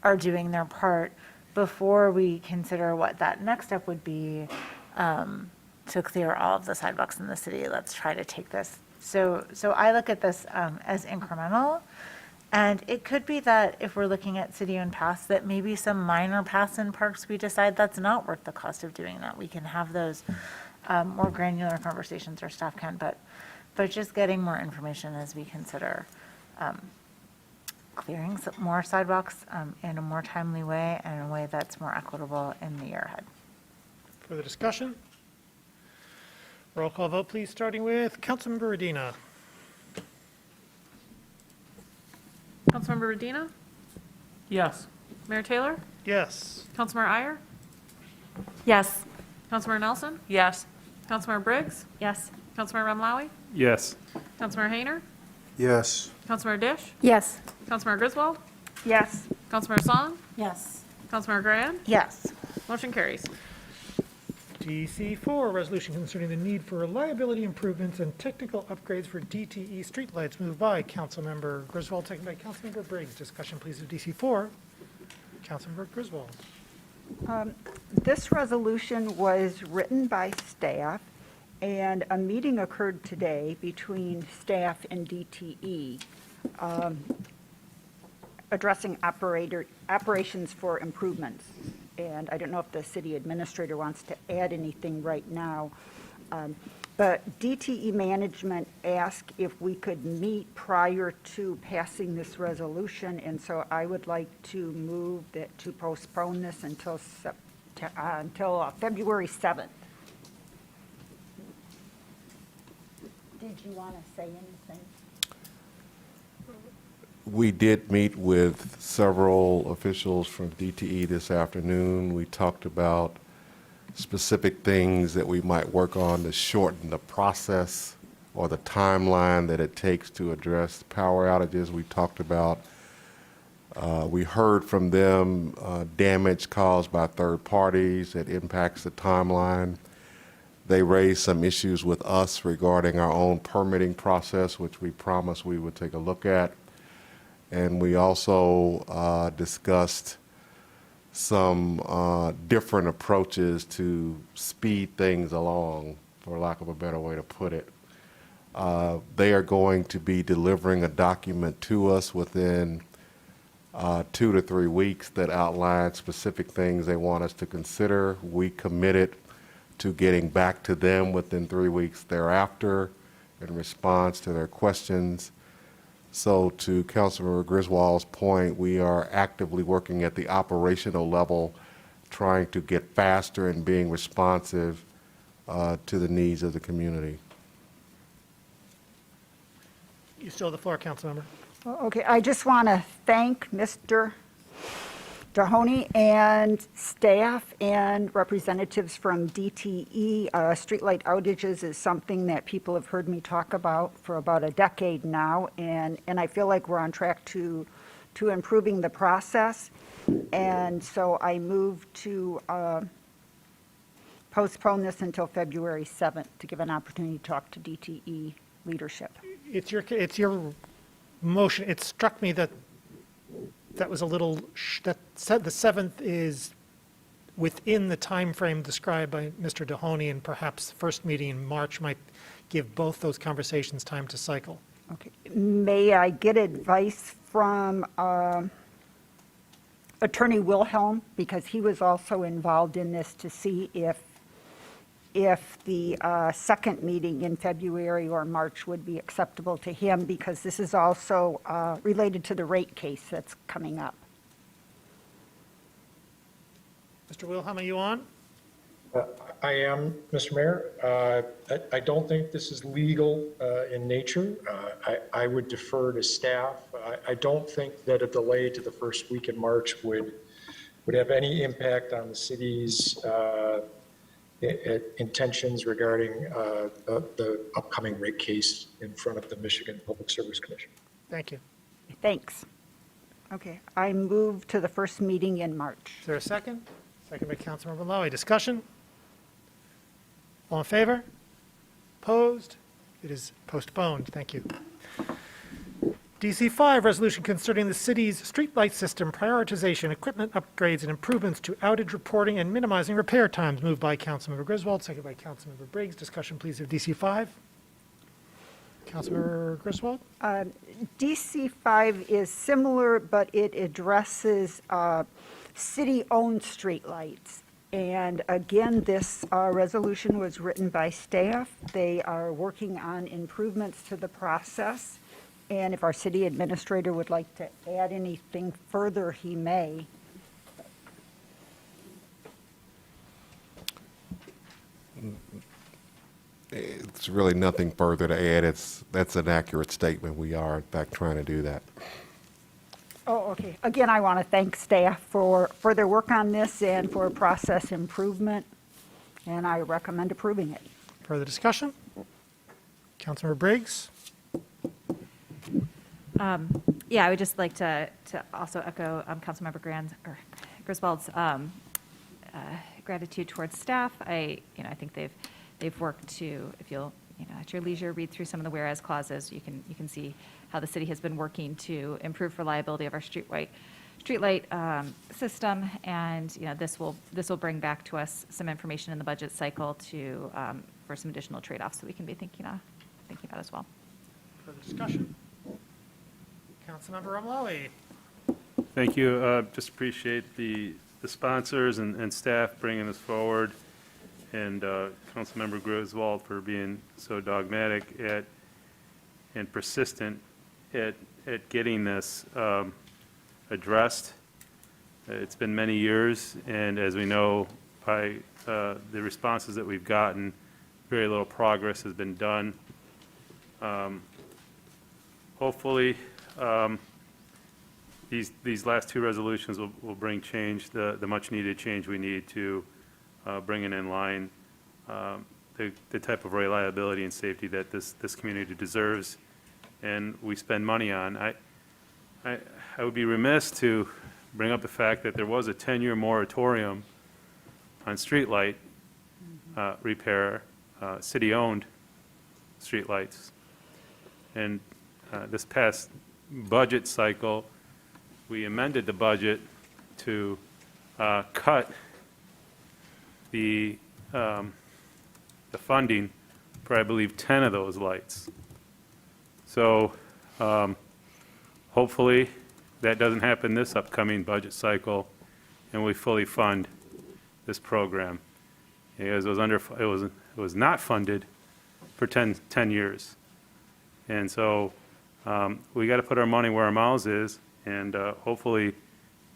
are doing their part before we consider what that next step would be to clear all of the sidewalks in the city. Let's try to take this. So I look at this as incremental. And it could be that if we're looking at city-owned paths, that maybe some minor paths in parks, we decide that's not worth the cost of doing that. We can have those more granular conversations, or staff can, but just getting more information as we consider clearing more sidewalks in a more timely way and in a way that's more equitable in the year ahead. Further discussion? Roll call vote, please, starting with Councilmember Radina. Councilmember Radina? Yes. Mayor Taylor? Yes. Councilmember Iyer? Yes. Councilmember Nelson? Yes. Councilmember Briggs? Yes. Councilmember Remlawi? Yes. Councilmember Hayner? Yes. Councilmember Dish? Yes. Councilmember Griswold? Yes. Councilmember Song? Yes. Councilmember Grand? Yes. Motion carries. DC4, resolution concerning the need for reliability improvements and technical upgrades for DTE streetlights, moved by Councilmember Griswold, seconded by Councilmember Briggs. Discussion, please, of DC4. Councilmember Griswold. This resolution was written by staff, and a meeting occurred today between staff and DTE addressing operations for improvements. And I don't know if the city administrator wants to add anything right now. But DTE management asked if we could meet prior to passing this resolution. And so I would like to move that to postpone this until February 7th. Did you want to say anything? We did meet with several officials from DTE this afternoon. We talked about specific things that we might work on to shorten the process or the timeline that it takes to address power outages. We talked about We heard from them damage caused by third parties that impacts the timeline. They raised some issues with us regarding our own permitting process, which we promised we would take a look at. And we also discussed some different approaches to speed things along, for lack of a better way to put it. They are going to be delivering a document to us within 2 to 3 weeks that outlines specific things they want us to consider. We committed to getting back to them within 3 weeks thereafter in response to their questions. So to Councilmember Griswold's point, we are actively working at the operational level, trying to get faster and being responsive to the needs of the community. You still have the floor, Councilmember. Okay, I just want to thank Mr. Mahoney and staff and representatives from DTE. Streetlight outages is something that people have heard me talk about for about a decade now, and I feel like we're on track to improving the process. And so I move to postpone this until February 7th to give an opportunity to talk to DTE leadership. It's your motion. It struck me that was a little, that said the 7th is within the time frame described by Mr. Mahoney, and perhaps the first meeting in March might give both those conversations time to cycle. Okay. May I get advice from Attorney Wilhelm, because he was also involved in this, to see if the second meeting in February or March would be acceptable to him, because this is also related to the rate case that's coming up. Mr. Wilhelm, are you on? I am, Mr. Mayor. I don't think this is legal in nature. I would defer to staff. I don't think that a delay to the first week in March would have any impact on the city's intentions regarding the upcoming rate case in front of the Michigan Public Service Commission. Thank you. Thanks. Okay, I move to the first meeting in March. Is there a second? Second by Councilmember Lowy. Discussion? All in favor? Opposed? It is postponed. Thank you. DC 5, resolution concerning the city's streetlight system prioritization, equipment upgrades, and improvements to outage reporting and minimizing repair times. Moved by Councilmember Griswold, second by Councilmember Briggs. Discussion, please, of DC 5. Councilmember Griswold? DC 5 is similar, but it addresses city-owned streetlights. And again, this resolution was written by staff. They are working on improvements to the process. And if our city administrator would like to add anything further, he may. It's really nothing further to add. That's an accurate statement. We are, in fact, trying to do that. Oh, okay. Again, I want to thank staff for their work on this and for process improvement, and I recommend approving it. Further discussion? Councilmember Briggs? Yeah, I would just like to also echo Councilmember Griswold's gratitude towards staff. I think they've worked to, if you'll, at your leisure, read through some of the whereas clauses, you can see how the city has been working to improve reliability of our streetlight system, and this will bring back to us some information in the budget cycle to for some additional trade-offs that we can be thinking about as well. Further discussion? Councilmember Amlawi. Thank you. Just appreciate the sponsors and staff bringing this forward, and Councilmember Griswold for being so dogmatic and persistent at getting this addressed. It's been many years, and as we know by the responses that we've gotten, very little progress has been done. Hopefully, these last two resolutions will bring change, the much needed change we need to bring in line the type of reliability and safety that this community deserves and we spend money on. I would be remiss to bring up the fact that there was a 10-year moratorium on streetlight repair, city-owned streetlights. And this past budget cycle, we amended the budget to cut the funding for, I believe, 10 of those lights. So hopefully that doesn't happen this upcoming budget cycle, and we fully fund this program. Because it was not funded for 10 years. And so we got to put our money where our mouths is, and hopefully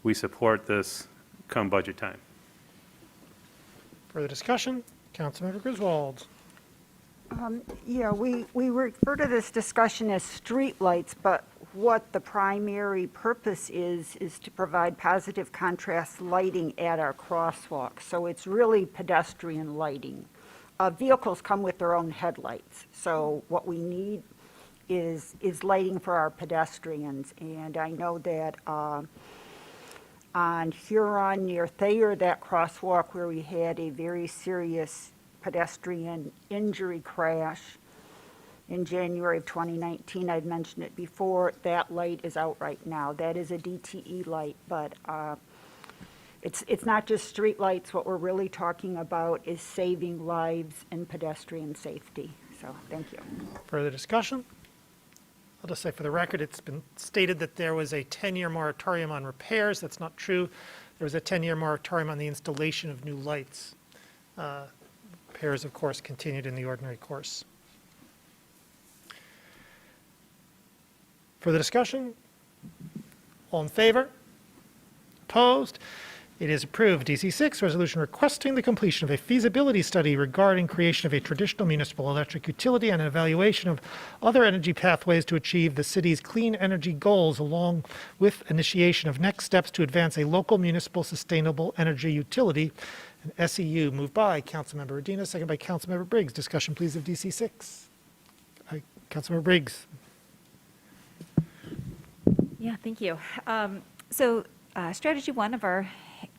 we support this come budget time. Further discussion? Councilmember Griswold. Yeah, we refer to this discussion as streetlights, but what the primary purpose is to provide positive contrast lighting at our crosswalks. So it's really pedestrian lighting. Vehicles come with their own headlights. So what we need is lighting for our pedestrians. And I know that on Huron near Thayer, that crosswalk where we had a very serious pedestrian injury crash in January of 2019. I'd mentioned it before. That light is out right now. That is a DTE light, but it's not just street lights. What we're really talking about is saving lives and pedestrian safety. So thank you. Further discussion? I'll just say for the record, it's been stated that there was a 10-year moratorium on repairs. That's not true. There was a 10-year moratorium on the installation of new lights. Repairs, of course, continued in the ordinary course. Further discussion? All in favor? Opposed? It is approved. DC 6, resolution requesting the completion of a feasibility study regarding creation of a traditional municipal electric utility and an evaluation of other energy pathways to achieve the city's clean energy goals, along with initiation of next steps to advance a local municipal sustainable energy utility, an SEU. Moved by Councilmember Udina, second by Councilmember Briggs. Discussion, please, of DC 6. Councilmember Briggs. Yeah, thank you. Strategy 1 of our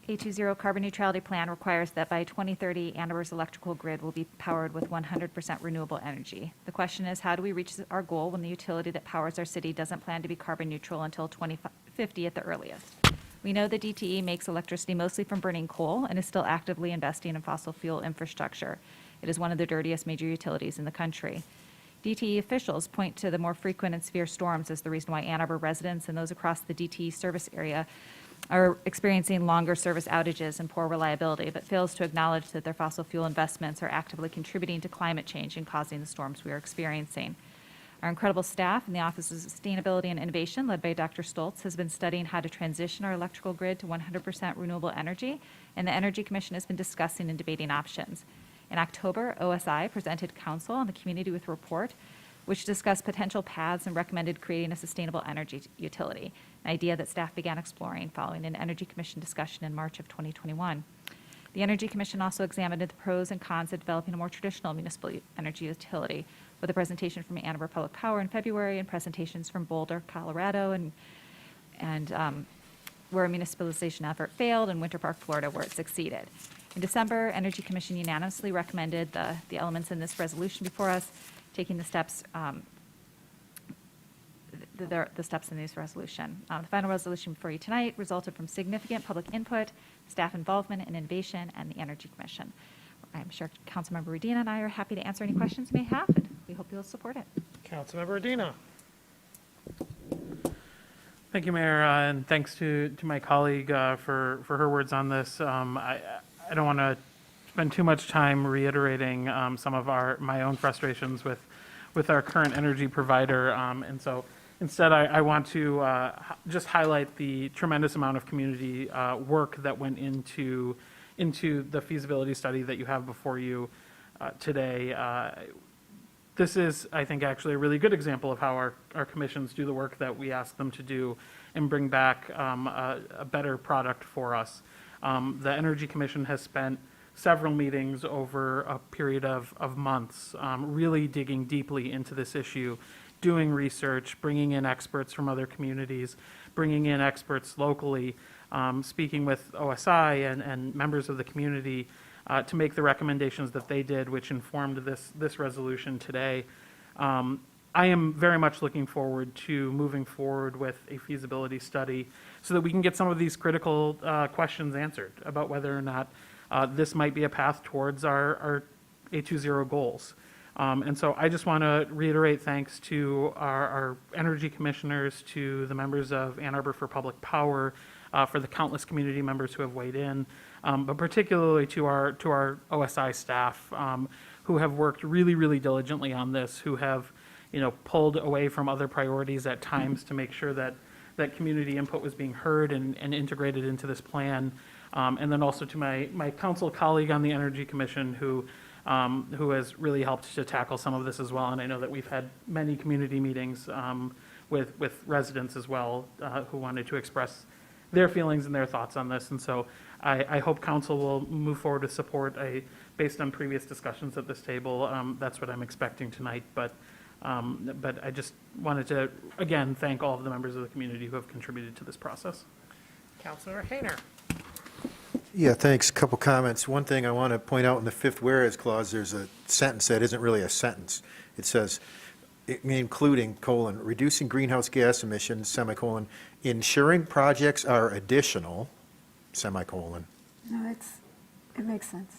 A20 carbon neutrality plan requires that by 2030, Ann Arbor's electrical grid will be powered with 100% renewable energy. The question is, how do we reach our goal when the utility that powers our city doesn't plan to be carbon neutral until 2050 at the earliest? We know that DTE makes electricity mostly from burning coal and is still actively investing in fossil fuel infrastructure. It is one of the dirtiest major utilities in the country. DTE officials point to the more frequent and severe storms as the reason why Ann Arbor residents and those across the DTE service area are experiencing longer service outages and poor reliability, but fails to acknowledge that their fossil fuel investments are actively contributing to climate change and causing the storms we are experiencing. Our incredible staff in the Office of Sustainability and Innovation, led by Dr. Stoltz, has been studying how to transition our electrical grid to 100% renewable energy, and the Energy Commission has been discussing and debating options. In October, OSI presented Council and the community with a report which discussed potential paths and recommended creating a sustainable energy utility, an idea that staff began exploring following an Energy Commission discussion in March of 2021. The Energy Commission also examined the pros and cons of developing a more traditional municipal energy utility, with a presentation from Ann Arbor Public Power in February and presentations from Boulder, Colorado, and where a municipalization effort failed, and Winter Park, Florida, where it succeeded. In December, Energy Commission unanimously recommended the elements in this resolution before us, taking the steps the steps in this resolution. The final resolution before you tonight resulted from significant public input, staff involvement and innovation, and the Energy Commission. I'm sure Councilmember Udina and I are happy to answer any questions you may have, and we hope you'll support it. Councilmember Udina. Thank you, Mayor, and thanks to my colleague for her words on this. I don't want to spend too much time reiterating some of my own frustrations with our current energy provider, and so instead I want to just highlight the tremendous amount of community work that went into the feasibility study that you have before you today. This is, I think, actually a really good example of how our commissions do the work that we ask them to do and bring back a better product for us. The Energy Commission has spent several meetings over a period of months, really digging deeply into this issue, doing research, bringing in experts from other communities, bringing in experts locally, speaking with OSI and members of the community to make the recommendations that they did, which informed this resolution today. I am very much looking forward to moving forward with a feasibility study so that we can get some of these critical questions answered about whether or not this might be a path towards our 820 goals. And so I just want to reiterate thanks to our energy commissioners, to the members of Ann Arbor for Public Power, for the countless community members who have weighed in, but particularly to our OSI staff who have worked really, really diligently on this, who have pulled away from other priorities at times to make sure that community input was being heard and integrated into this plan. And then also to my council colleague on the Energy Commission who has really helped to tackle some of this as well. And I know that we've had many community meetings with residents as well who wanted to express their feelings and their thoughts on this. And so I hope council will move forward to support based on previous discussions at this table. That's what I'm expecting tonight. But I just wanted to, again, thank all of the members of the community who have contributed to this process. Councilor Hayner. Yeah, thanks. A couple comments. One thing I want to point out in the fifth whereas clause, there's a sentence that isn't really a sentence. It says, including, reducing greenhouse gas emissions, semicolon, ensuring projects are additional, semicolon. No, it makes sense.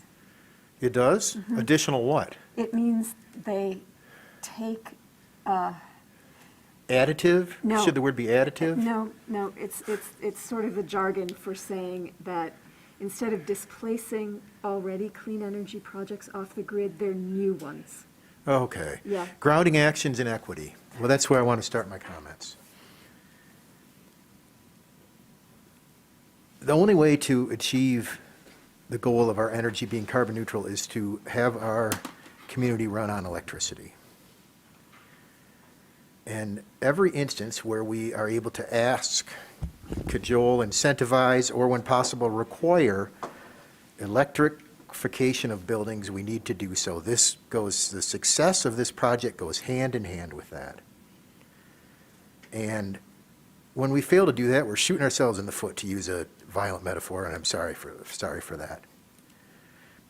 It does? Mhm. Additional what? It means they take, Additive? No. Should the word be additive? no, it's sort of the jargon for saying that instead of displacing already clean energy projects off the grid, they're new ones. Okay. Yeah. Grounding actions in equity. Well, that's where I want to start my comments. The only way to achieve the goal of our energy being carbon neutral is to have our community run on electricity. And every instance where we are able to ask, cajole, incentivize, or when possible require electrification of buildings, we need to do so. The success of this project goes hand in hand with that. And when we fail to do that, we're shooting ourselves in the foot, to use a violent metaphor, and I'm sorry for that.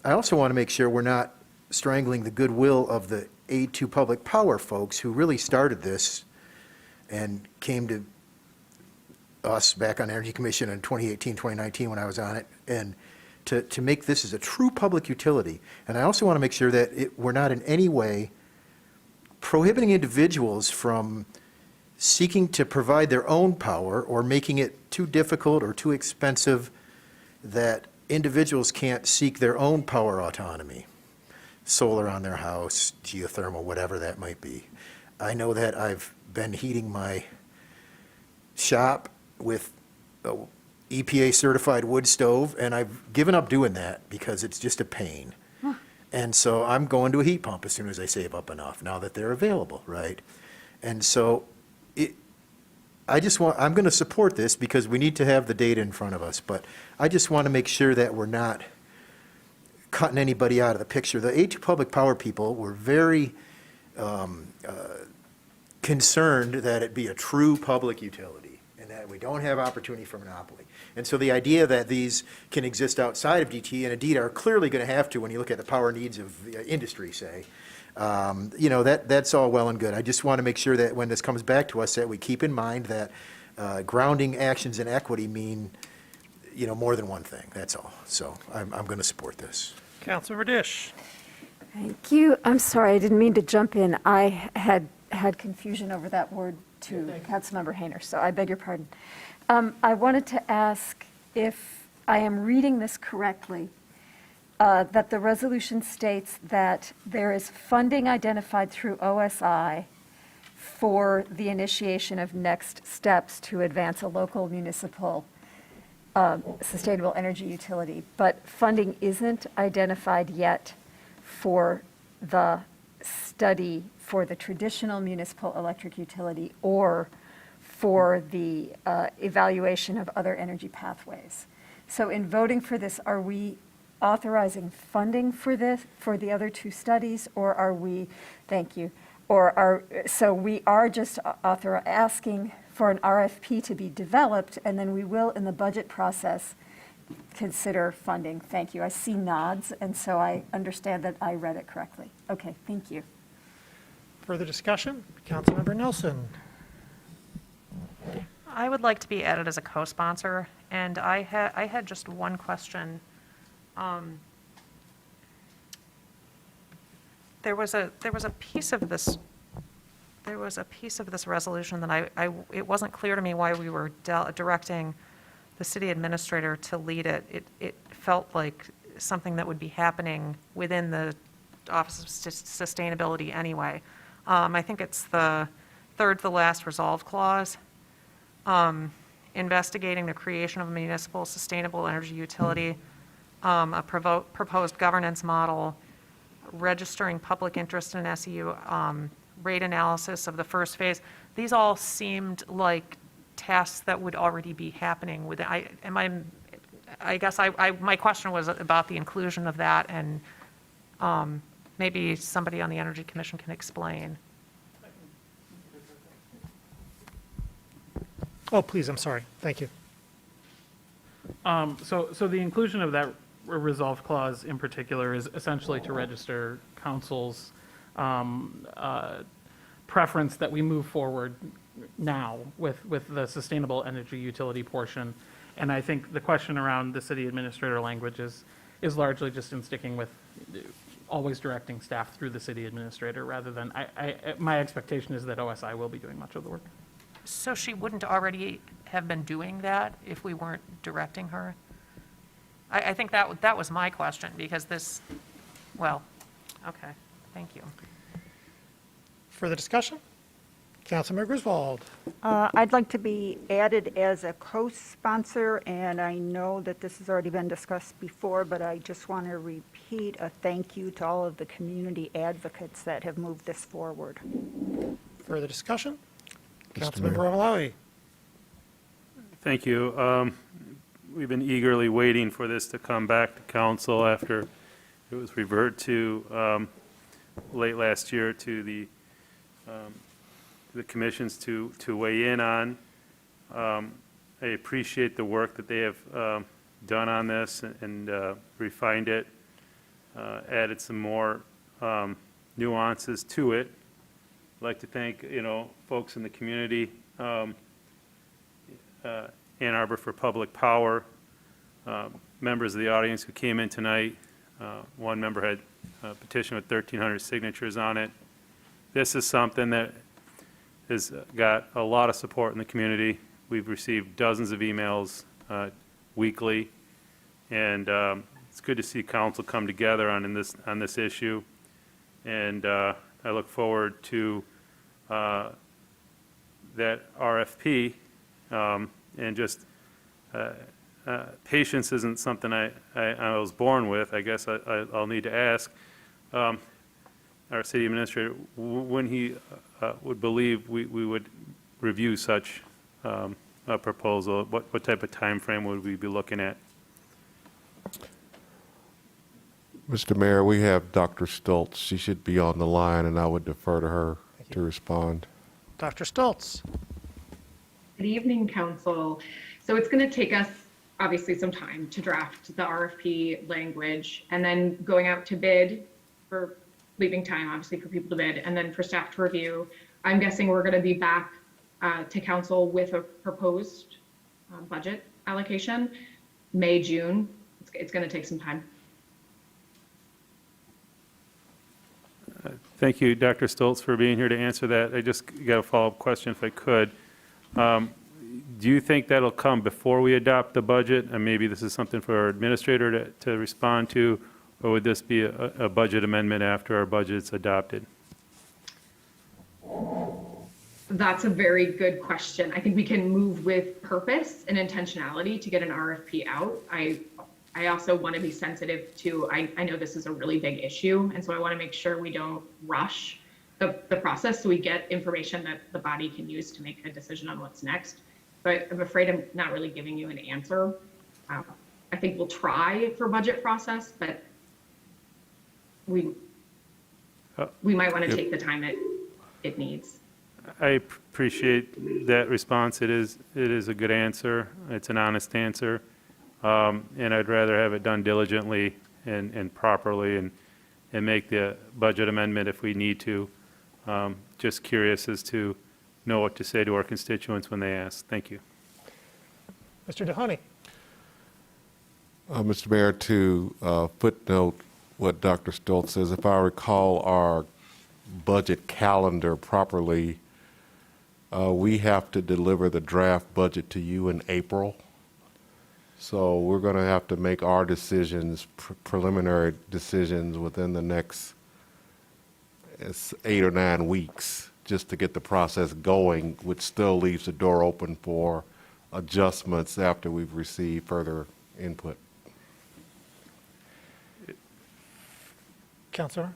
I also want to make sure we're not strangling the goodwill of the aid to public power folks who really started this and came to us back on Energy Commission in 2018, 2019 when I was on it, and to make this as a true public utility. And I also want to make sure that we're not in any way prohibiting individuals from seeking to provide their own power or making it too difficult or too expensive that individuals can't seek their own power autonomy. Solar on their house, geothermal, whatever that might be. I know that I've been heating my shop with a EPA certified wood stove, and I've given up doing that because it's just a pain. And so I'm going to a heat pump as soon as I save up enough, now that they're available, right? And so I'm going to support this because we need to have the data in front of us, but I just want to make sure that we're not cutting anybody out of the picture. The aid to public power people were very concerned that it be a true public utility and that we don't have opportunity for monopoly. And so the idea that these can exist outside of DT, and indeed are clearly going to have to when you look at the power needs of the industry, say, that's all well and good. I just want to make sure that when this comes back to us, that we keep in mind that grounding actions in equity mean, more than one thing. That's all. So I'm going to support this. Councilor Dish. Thank you. I'm sorry, I didn't mean to jump in. I had confusion over that word to Councilmember Hayner, so I beg your pardon. I wanted to ask if I am reading this correctly, that the resolution states that there is funding identified through OSI for the initiation of next steps to advance a local municipal sustainable energy utility, but funding isn't identified yet for the study for the traditional municipal electric utility or for the evaluation of other energy pathways. So in voting for this, are we authorizing funding for this, for the other two studies, or are we, thank you, so we are just asking for an RFP to be developed, and then we will, in the budget process, consider funding. Thank you. I see nods, and so I understand that I read it correctly. Okay, thank you. Further discussion? Councilmember Nelson. I would like to be added as a co-sponsor, and I had just one question. There was a piece of this resolution that it wasn't clear to me why we were directing the city administrator to lead it. It felt like something that would be happening within the Office of Sustainability anyway. I think it's the third to the last resolve clause. Investigating the creation of a municipal sustainable energy utility, a proposed governance model, registering public interest in SEU, rate analysis of the first phase. These all seemed like tasks that would already be happening with, I guess my question was about the inclusion of that, and maybe somebody on the Energy Commission can explain. Oh, please, I'm sorry. Thank you. So the inclusion of that resolve clause in particular is essentially to register council's preference that we move forward now with the sustainable energy utility portion. And I think the question around the city administrator language is largely just in sticking with always directing staff through the city administrator rather than, my expectation is that OSI will be doing much of the work. So she wouldn't already have been doing that if we weren't directing her? I think that was my question, because well, okay, thank you. Further discussion? Councilmember Griswold. I'd like to be added as a co-sponsor, and I know that this has already been discussed before, but I just want to repeat a thank you to all of the community advocates that have moved this forward. Further discussion? Mr. Councilmember Mayor. Amalawi. Thank you. We've been eagerly waiting for this to come back to council after it was reverted to late last year to the commissions to weigh in on. I appreciate the work that they have done on this and refined it, added some more nuances to it. I'd like to thank, folks in the community, Ann Arbor for Public Power, members of the audience who came in tonight. One member had a petition with 1,300 signatures on it. This is something that has got a lot of support in the community. We've received dozens of emails weekly, and it's good to see council come together on this issue. And I look forward to that RFP, and just patience isn't something I was born with. I guess I'll need to ask our city administrator when he would believe we would review such a proposal. What type of time frame would we be looking at? Mr. Mayor, we have Dr. Stoltz. She should be on the line, and I would defer to her to respond. Dr. Stoltz. Good evening, Council. So it's going to take us obviously some time to draft the RFP language, and then going out to bid, for leaving time obviously for people to bid, and then for staff to review. I'm guessing we're going to be back to council with a proposed budget allocation, May, June. It's going to take some time. Thank you, Dr. Stoltz, for being here to answer that. I just got a follow-up question, if I could. Do you think that'll come before we adopt the budget? And maybe this is something for our administrator to respond to, or would this be a budget amendment after our budget's adopted? That's a very good question. I think we can move with purpose and intentionality to get an RFP out. I also want to be sensitive to, I know this is a really big issue, and so I want to make sure we don't rush the process so we get information that the body can use to make a decision on what's next. But I'm afraid I'm not really giving you an answer. I think we'll try for budget process, but we might want to take the time it it needs. I appreciate that response. It is a good answer. It's an honest answer. And I'd rather have it done diligently and properly and make the budget amendment if we need to. Just curious as to know what to say to our constituents when they ask. Thank you. Mr. Mahoney. Mr. Mayor, to footnote what Dr. Stoltz says, if I recall our budget calendar properly, we have to deliver the draft budget to you in April. So we're going to have to make our decisions, preliminary decisions, within the next 8 or 9 weeks, just to get the process going, which still leaves the door open for adjustments after we've received further input. Councilor?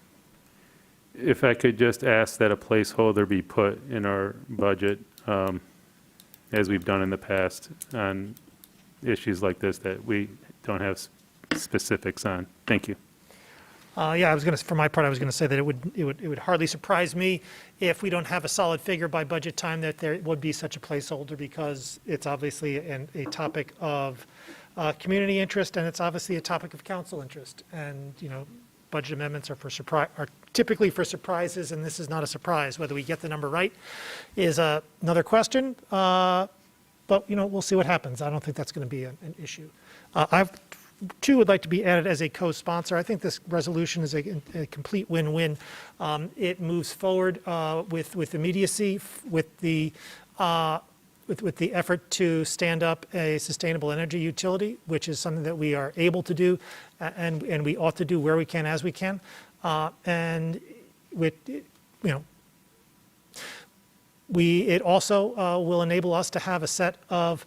If I could just ask that a placeholder be put in our budget, as we've done in the past, on issues like this that we don't have specifics on. Thank you. Yeah, for my part, I was going to say that it would hardly surprise me if we don't have a solid figure by budget time that there would be such a placeholder, because it's obviously a topic of community interest, and it's obviously a topic of council interest. And, budget amendments are typically for surprises, and this is not a surprise. Whether we get the number right is another question, but we'll see what happens. I don't think that's going to be an issue. I've too would like to be added as a co-sponsor. I think this resolution is a complete win-win. It moves forward with immediacy, with the effort to stand up a sustainable energy utility, which is something that we are able to do, and we ought to do where we can as we can. And with, it also will enable us to have a set of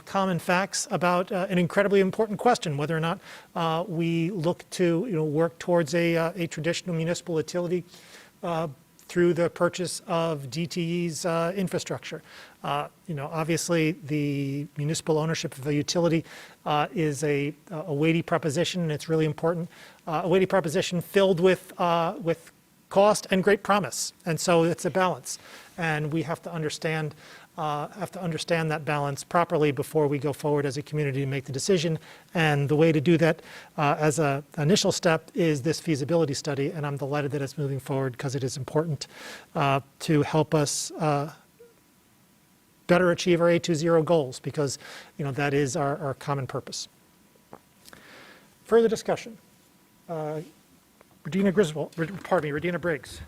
common facts about an incredibly important question, whether or not we look to work towards a traditional municipal utility through the purchase of DTE's infrastructure. Obviously, the municipal ownership of a utility is a weighty proposition, and it's really important. A weighty proposition filled with cost and great promise, and so it's a balance, and we have to understand that balance properly before we go forward as a community to make the decision. And the way to do that as an initial step is this feasibility study, and I'm delighted that it's moving forward because it is important to help us better achieve our 820 goals, because that is our common purpose. Further discussion. Regina Briggs.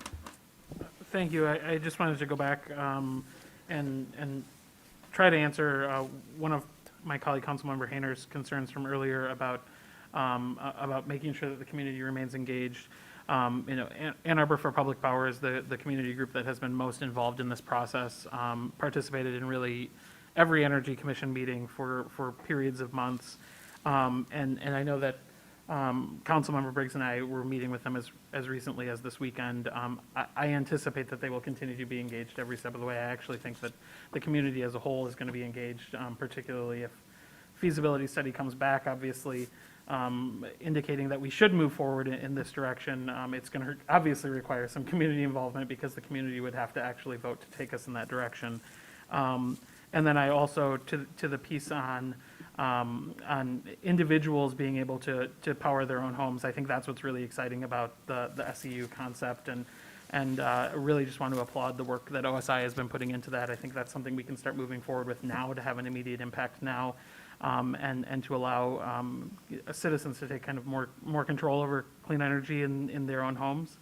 Thank you. I just wanted to go back and try to answer one of my colleague, Councilmember Hayner's concerns from earlier about making sure that the community remains engaged. Ann Arbor for Public Power is the community group that has been most involved in this process, participated in really every Energy Commission meeting for periods of months. And I know that Councilmember Briggs and I were meeting with them as recently as this weekend. I anticipate that they will continue to be engaged every step of the way. I actually think that the community as a whole is going to be engaged, particularly if feasibility study comes back, obviously, indicating that we should move forward in this direction. It's going to obviously require some community involvement, because the community would have to actually vote to take us in that direction. And then I also, to the piece on individuals being able to power their own homes, I think that's what's really exciting about the SEU concept, and really just want to applaud the work that OSI has been putting into that. I think that's something we can start moving forward with now to have an immediate impact now, and to allow citizens to take kind of more control over clean energy in their own homes.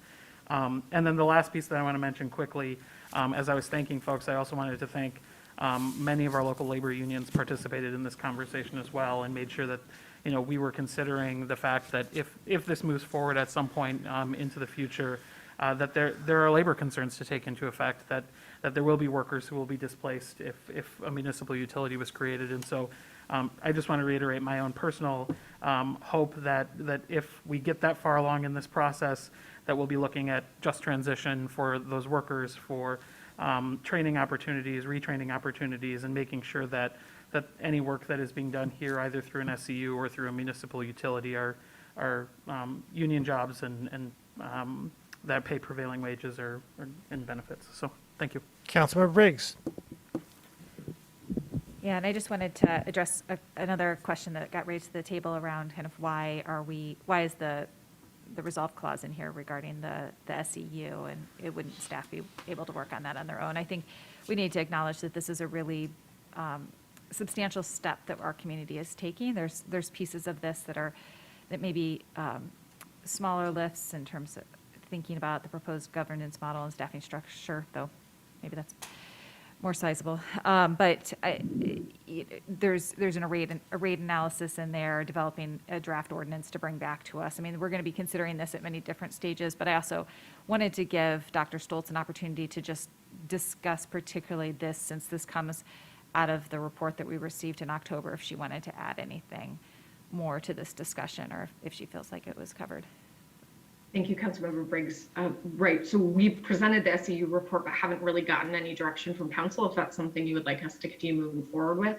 And then the last piece that I want to mention quickly, as I was thanking folks, I also wanted to thank many of our local labor unions participated in this conversation as well, and made sure that we were considering the fact that if this moves forward at some point into the future, that there are labor concerns to take into effect, that there will be workers who will be displaced if a municipal utility was created. And so I just want to reiterate my own personal hope that if we get that far along in this process, that we'll be looking at just transition for those workers, for training opportunities, retraining opportunities, and making sure that any work that is being done here, either through an SEU or through a municipal utility, are union jobs and that pay prevailing wages and benefits. So, thank you. Councilmember Briggs. Yeah, and I just wanted to address another question that got raised to the table around kind of why is the resolve clause in here regarding the SEU, and wouldn't staff be able to work on that on their own? I think we need to acknowledge that this is a really substantial step that our community is taking. There's pieces of this that may be smaller lifts in terms of thinking about the proposed governance model and staffing structure, though maybe that's more sizable. But there's an arrayed analysis in there, developing a draft ordinance to bring back to us. I mean, we're going to be considering this at many different stages, but I also wanted to give Dr. Stoltz an opportunity to just discuss particularly this, since this comes out of the report that we received in October, if she wanted to add anything more to this discussion, or if she feels like it was covered. Thank you, Councilmember Briggs. Right, so we've presented the SEU report, but haven't really gotten any direction from council, if that's something you would like us to continue moving forward with.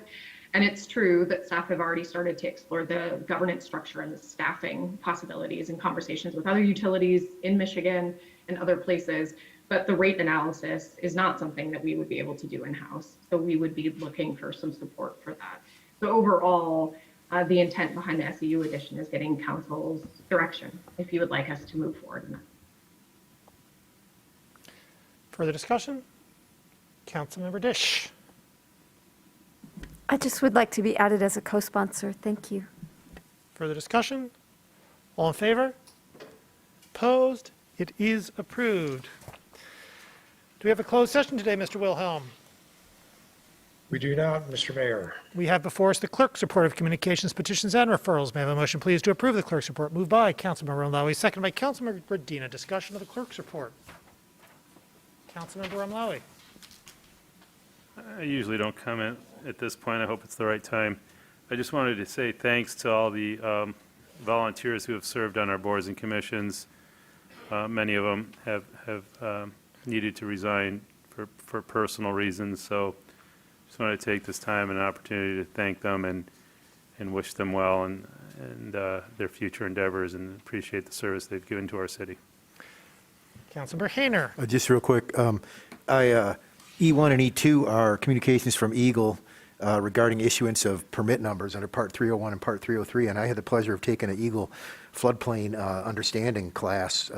And it's true that staff have already started to explore the governance structure and the staffing possibilities in conversations with other utilities in Michigan and other places, but the rate analysis is not something that we would be able to do in-house. So we would be looking for some support for that. So overall, the intent behind the SEU addition is getting council's direction, if you would like us to move forward in that. Further discussion? Councilmember Dish. I just would like to be added as a co-sponsor. Thank you. Further discussion? All in favor? Opposed? It is approved. Do we have a closed session today, Mr. Wilhelm? We do not, Mr. Mayor. We have before us the clerk's report of communications, petitions, and referrals. May I have a motion, please, to approve the clerk's report? Moved by Councilmember Umlawi, seconded by Councilmember Bradina. Discussion of the clerk's report. Councilmember Umlawi. I usually don't comment at this point. I hope it's the right time. I just wanted to say thanks to all the volunteers who have served on our boards and commissions. Many of them have needed to resign for personal reasons, so just wanted to take this time and an opportunity to thank them and wish them well and their future endeavors, and appreciate the service they've given to our city. Councilmember Hayner. Just real quick, E1 and E2 are communications from Eagle regarding issuance of permit numbers under Part 301 and Part 303, and I had the pleasure of taking an Eagle floodplain understanding class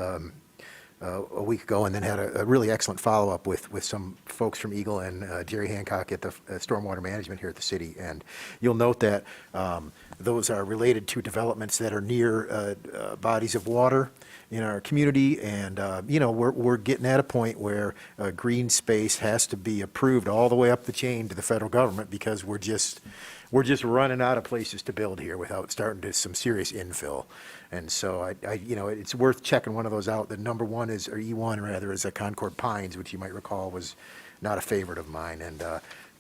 a week ago, and then had a really excellent follow-up with some folks from Eagle and Jerry Hancock at the Stormwater Management here at the city. And you'll note that those are related to developments that are near bodies of water in our community, and we're getting at a point where green space has to be approved all the way up the chain to the federal government, because we're just running out of places to build here without starting to some serious infill. And so it's worth checking one of those out. The number one is, or E1 rather, is a Concord Pines, which you might recall was not a favorite of mine. And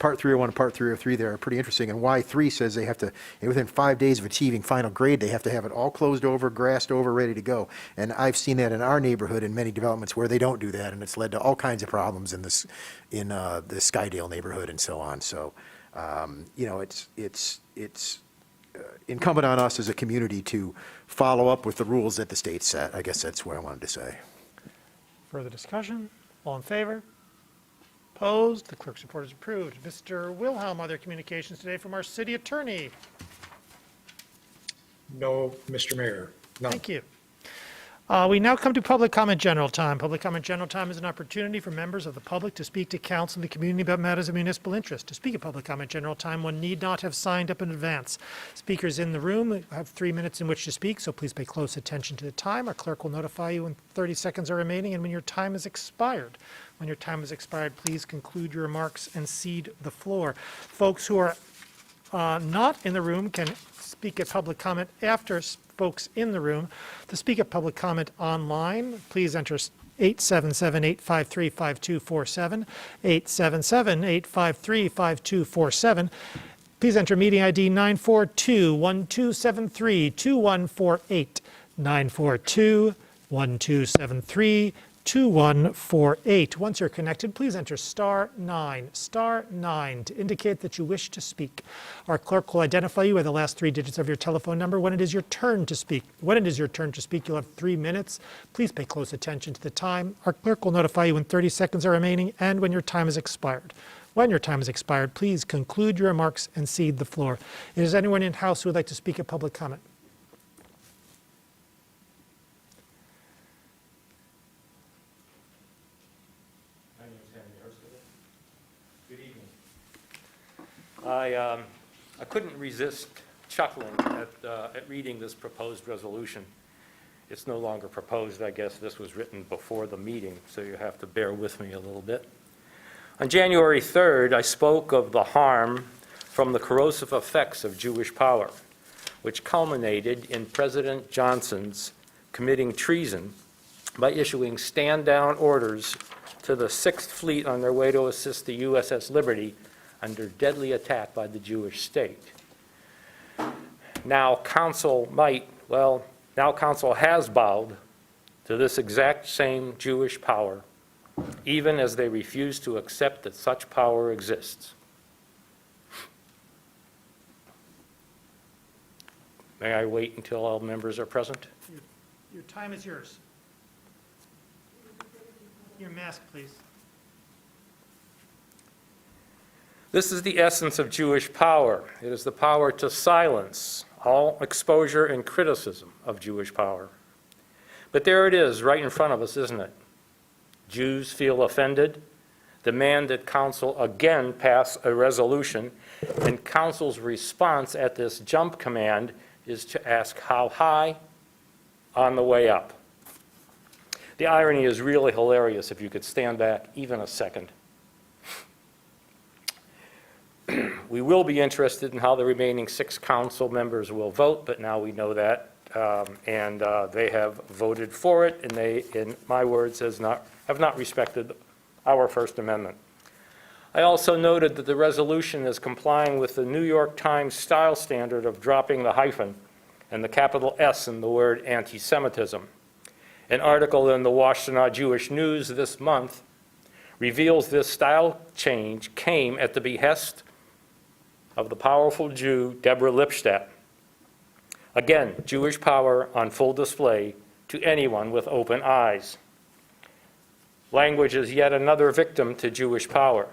Part 301 and Part 303 there are pretty interesting. And Y3 says they have to, within 5 days of achieving final grade, they have to have it all closed over, grassed over, ready to go. And I've seen that in our neighborhood in many developments where they don't do that, and it's led to all kinds of problems in the Skydale neighborhood and so on. So, it's incumbent on us as a community to follow up with the rules that the state set. I guess that's what I wanted to say. Further discussion? All in favor? Opposed? The clerk's report is approved. Mr. Wilhelm, are there communications today from our city attorney? No, Mr. Mayor. None. Thank you. We now come to public comment general time. Public comment general time is an opportunity for members of the public to speak to council and the community about matters of municipal interest. To speak at public comment general time, one need not have signed up in advance. Speakers in the room have 3 minutes in which to speak, so please pay close attention to the time. Our clerk will notify you when 30 seconds are remaining and when your time has expired. When your time has expired, please conclude your remarks and cede the floor. Folks who are not in the room can speak at public comment after folks in the room. To speak at public comment online, please enter 877-853-5247, 877-853-5247. Please enter meeting ID 942-1273-2148, 942-1273-2148. 2148. Once you're connected, please enter *9 to indicate that you wish to speak. Our clerk will identify you by the last 3 digits of your telephone number when it is your turn to speak. When it is your turn to speak, you'll have 3 minutes. Please pay close attention to the time. Our clerk will notify you when 30 seconds are remaining and when your time has expired. When your time has expired, please conclude your remarks and cede the floor. Is there anyone in-house who would like to speak at public comment? Good evening. I couldn't resist chuckling at reading this proposed resolution. It's no longer proposed. I guess this was written before the meeting, so you have to bear with me a little bit. On January 3rd, I spoke of the harm from the corrosive effects of Jewish power, which culminated in President Johnson's committing treason by issuing stand-down orders to the 6th Fleet on their way to assist the USS Liberty under deadly attack by the Jewish state. Now council has bowed to this exact same Jewish power, even as they refuse to accept that such power exists. May I wait until all members are present? Your time is yours. Your mask, please. This is the essence of Jewish power. It is the power to silence all exposure and criticism of Jewish power. But there it is, right in front of us, isn't it? Jews feel offended, demand that council again pass a resolution, and council's response at this jump command is to ask how high? On the way up. The irony is really hilarious if you could stand back even a second. We will be interested in how the remaining 6 council members will vote, but now we know that, and they have voted for it, and they, in my words, have not respected our First Amendment. I also noted that the resolution is complying with the New York Times style standard of dropping the hyphen and the capital S in the word anti-Semitism. An article in the Washtenaw Jewish News this month reveals this style change came at the behest of the powerful Jew Deborah Lipstadt. Again, Jewish power on full display to anyone with open eyes. Language is yet another victim to Jewish power.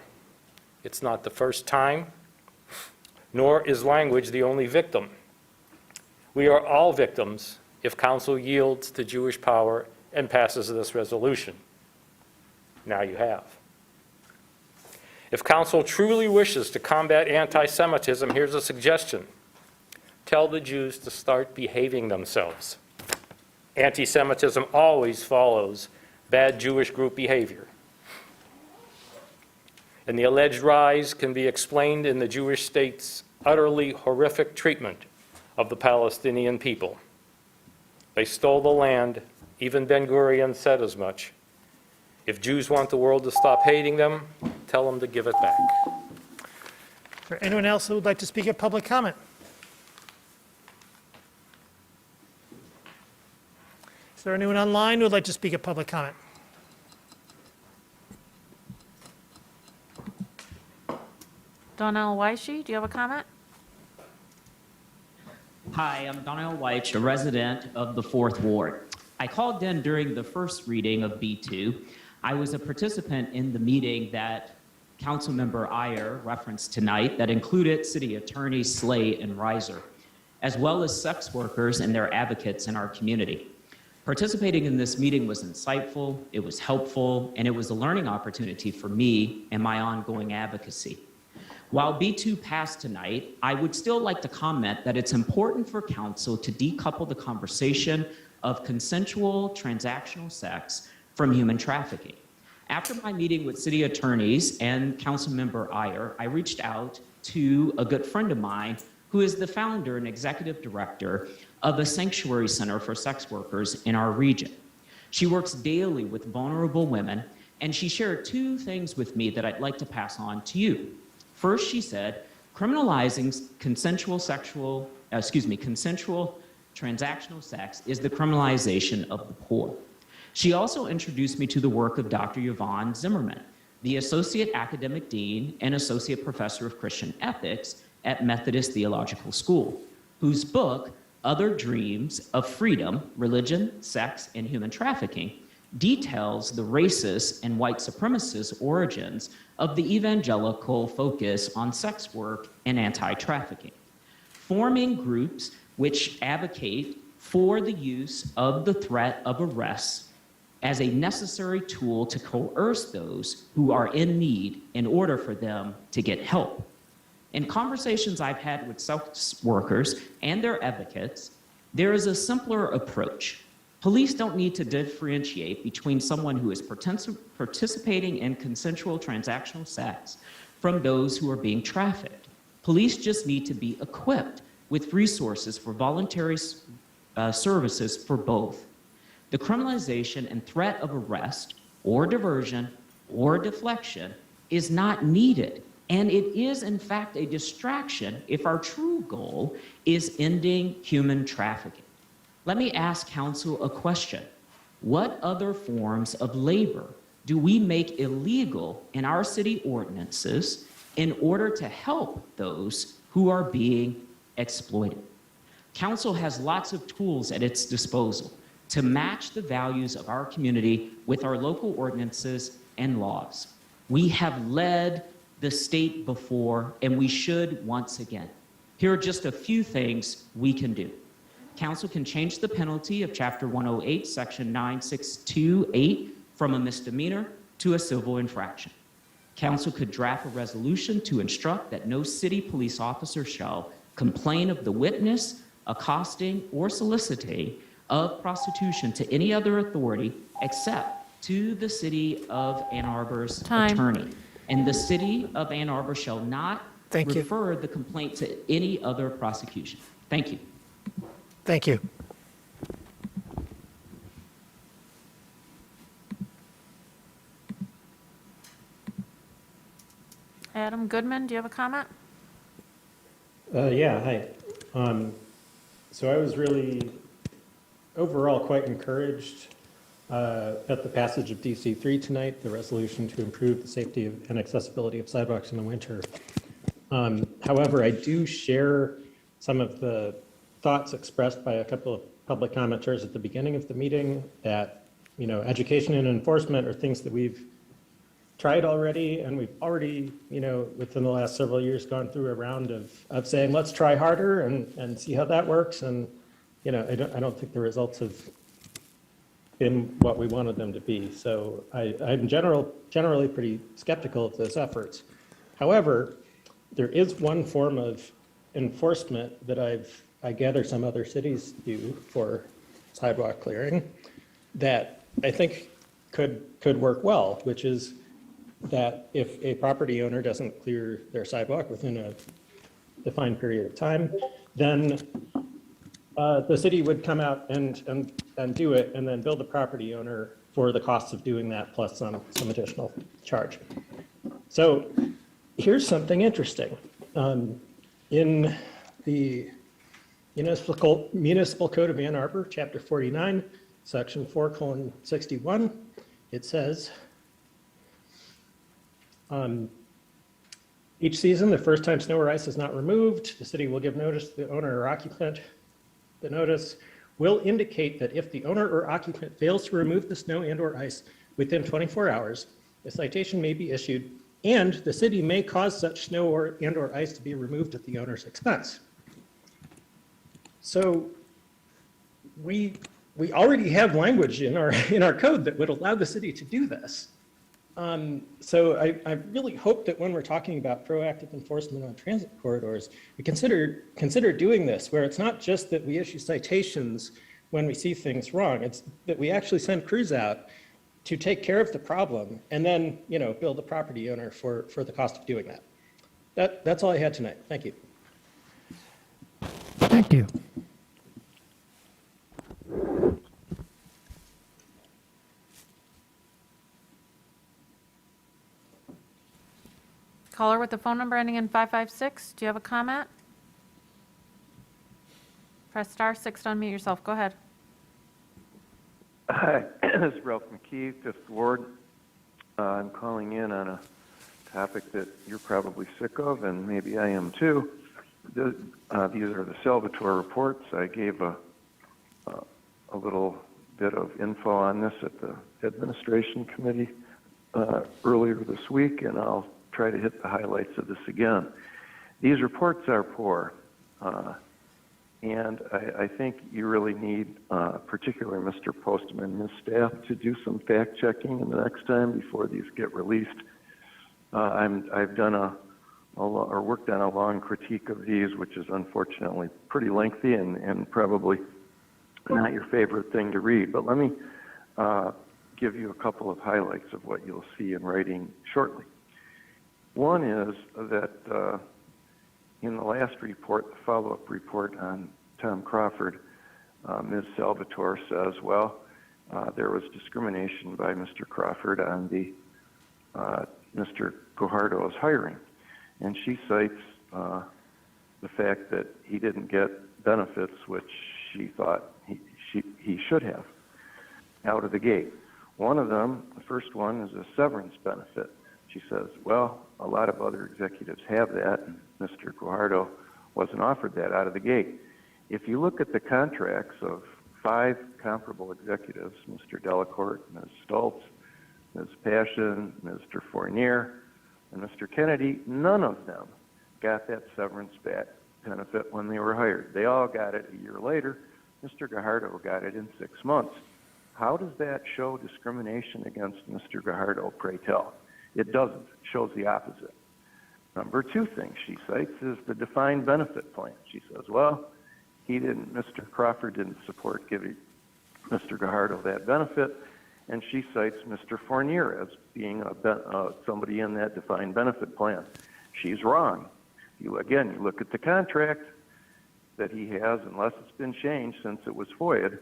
It's not the first time, nor is language the only victim. We are all victims if council yields to Jewish power and passes this resolution. Now you have. If council truly wishes to combat anti-Semitism, here's a suggestion. Tell the Jews to start behaving themselves. Anti-Semitism always follows bad Jewish group behavior. And the alleged rise can be explained in the Jewish state's utterly horrific treatment of the Palestinian people. They stole the land. Even Ben-Gurion said as much. If Jews want the world to stop hating them, tell them to give it back. Is there anyone else who would like to speak at public comment? Is there anyone online who would like to speak at public comment? Donnell Weishi, do you have a comment? Hi, I'm Donnell Weich, a resident of the 4th Ward. I called in during the first reading of B2. I was a participant in the meeting that Councilmember Iyer referenced tonight that included City Attorneys Slay and Reiser, as well as sex workers and their advocates in our community. Participating in this meeting was insightful, it was helpful, and it was a learning opportunity for me and my ongoing advocacy. While B2 passed tonight, I would still like to comment that it's important for council to decouple the conversation of consensual transactional sex from human trafficking. After my meeting with city attorneys and Councilmember Iyer, I reached out to a good friend of mine who is the founder and executive director of a sanctuary center for sex workers in our region. She works daily with vulnerable women, and she shared 2 things with me that I'd like to pass on to you. First, she said, criminalizing consensual transactional sex is the criminalization of the poor. She also introduced me to the work of Dr. Yvonne Zimmerman, the Associate Academic Dean and Associate Professor of Christian Ethics at Methodist Theological School, whose book, Other Dreams of Freedom, Religion, Sex, and Human Trafficking, details the racist and white supremacist origins of the evangelical focus on sex work and anti-trafficking. Forming groups which advocate for the use of the threat of arrest as a necessary tool to coerce those who are in need in order for them to get help. In conversations I've had with sex workers and their advocates, there is a simpler approach. Police don't need to differentiate between someone who is participating in consensual transactional sex from those who are being trafficked. Police just need to be equipped with resources for voluntary services for both. The criminalization and threat of arrest or diversion or deflection is not needed, and it is in fact a distraction if our true goal is ending human trafficking. Let me ask council a question. What other forms of labor do we make illegal in our city ordinances in order to help those who are being exploited? Council has lots of tools at its disposal to match the values of our community with our local ordinances and laws. We have led the state before, and we should once again. Here are just a few things we can do. Council can change the penalty of Chapter 108, Section 9628 from a misdemeanor to a civil infraction. Council could draft a resolution to instruct that no city police officer shall complain of the witness, accosting, or soliciting of prostitution to any other authority except to the City of Ann Arbor's attorney. And the City of Ann Arbor shall not refer the complaint to any other prosecution. Thank you. Thank you. Adam Goodman, do you have a comment? Yeah, hi. So I was really overall quite encouraged at the passage of DC 3 tonight, the resolution to improve the safety and accessibility of sidewalks in the winter. However, I do share some of the thoughts expressed by a couple of public commenters at the beginning of the meeting that, you know, education and enforcement are things that we've tried already, and we've already, you know, within the last several years gone through a round of saying, let's try harder and see how that works. And, you know, I don't think the results have been what we wanted them to be. So I'm generally pretty skeptical of those efforts. However, there is one form of enforcement that I gather some other cities do for sidewalk clearing that I think could work well, which is that if a property owner doesn't clear their sidewalk within a defined period of time, then the city would come out and do it and then bill the property owner for the costs of doing that plus some additional charge. So here's something interesting. In the Municipal Code of Ann Arbor, Chapter 49, Section 4:61, it says, each season, the first time snow or ice is not removed, the city will give notice to the owner or occupant. The notice will indicate that if the owner or occupant fails to remove the snow and or ice within 24 hours, a citation may be issued, and the city may cause such snow and or ice to be removed at the owner's expense. So we already have language in our code that would allow the city to do this. So I really hope that when we're talking about proactive enforcement on transit corridors, we consider doing this, where it's not just that we issue citations when we see things wrong, it's that we actually send crews out to take care of the problem and then, you know, bill the property owner for the cost of doing that. That's all I had tonight. Thank you. Thank you. Caller with the phone number ending in 556, do you have a comment? Press *6 to unmute yourself. Go ahead. Hi, is Ralph McKee, 5th Ward. I'm calling in on a topic that you're probably sick of, and maybe I am too. These are the Salvatore reports. I gave a little bit of info on this at the Administration Committee earlier this week, and I'll try to hit the highlights of this again. These reports are poor, and I think you really need, particularly Mr. Postman and his staff, to do some fact-checking in the next time before these get released. I've done worked on a long critique of these, which is unfortunately pretty lengthy and probably not your favorite thing to read. But let me give you a couple of highlights of what you'll see in writing shortly. One is that in the last report, the follow-up report on Tom Crawford, Ms. Salvatore says, well, there was discrimination by Mr. Crawford on the Mr. Guajardo's hiring. And she cites the fact that he didn't get benefits, which she thought he should have out of the gate. One of them, the first one, is a severance benefit. She says, well, a lot of other executives have that, and Mr. Guajardo wasn't offered that out of the gate. If you look at the contracts of 5 comparable executives, Mr. Delacourt, Ms. Stoltz, Ms. Passion, Mr. Fournier, and Mr. Kennedy, none of them got that severance benefit when they were hired. They all got it a year later. Mr. Guajardo got it in 6 months. How does that show discrimination against Mr. Guajardo, pray tell? It doesn't. It shows the opposite. Number 2 thing she cites is the defined benefit plan. She says, well, Mr. Crawford didn't support giving Mr. Guajardo that benefit, and she cites Mr. Fournier as being somebody in that defined benefit plan. She's wrong. You look at the contract that he has, unless it's been changed since it was FOIA'd,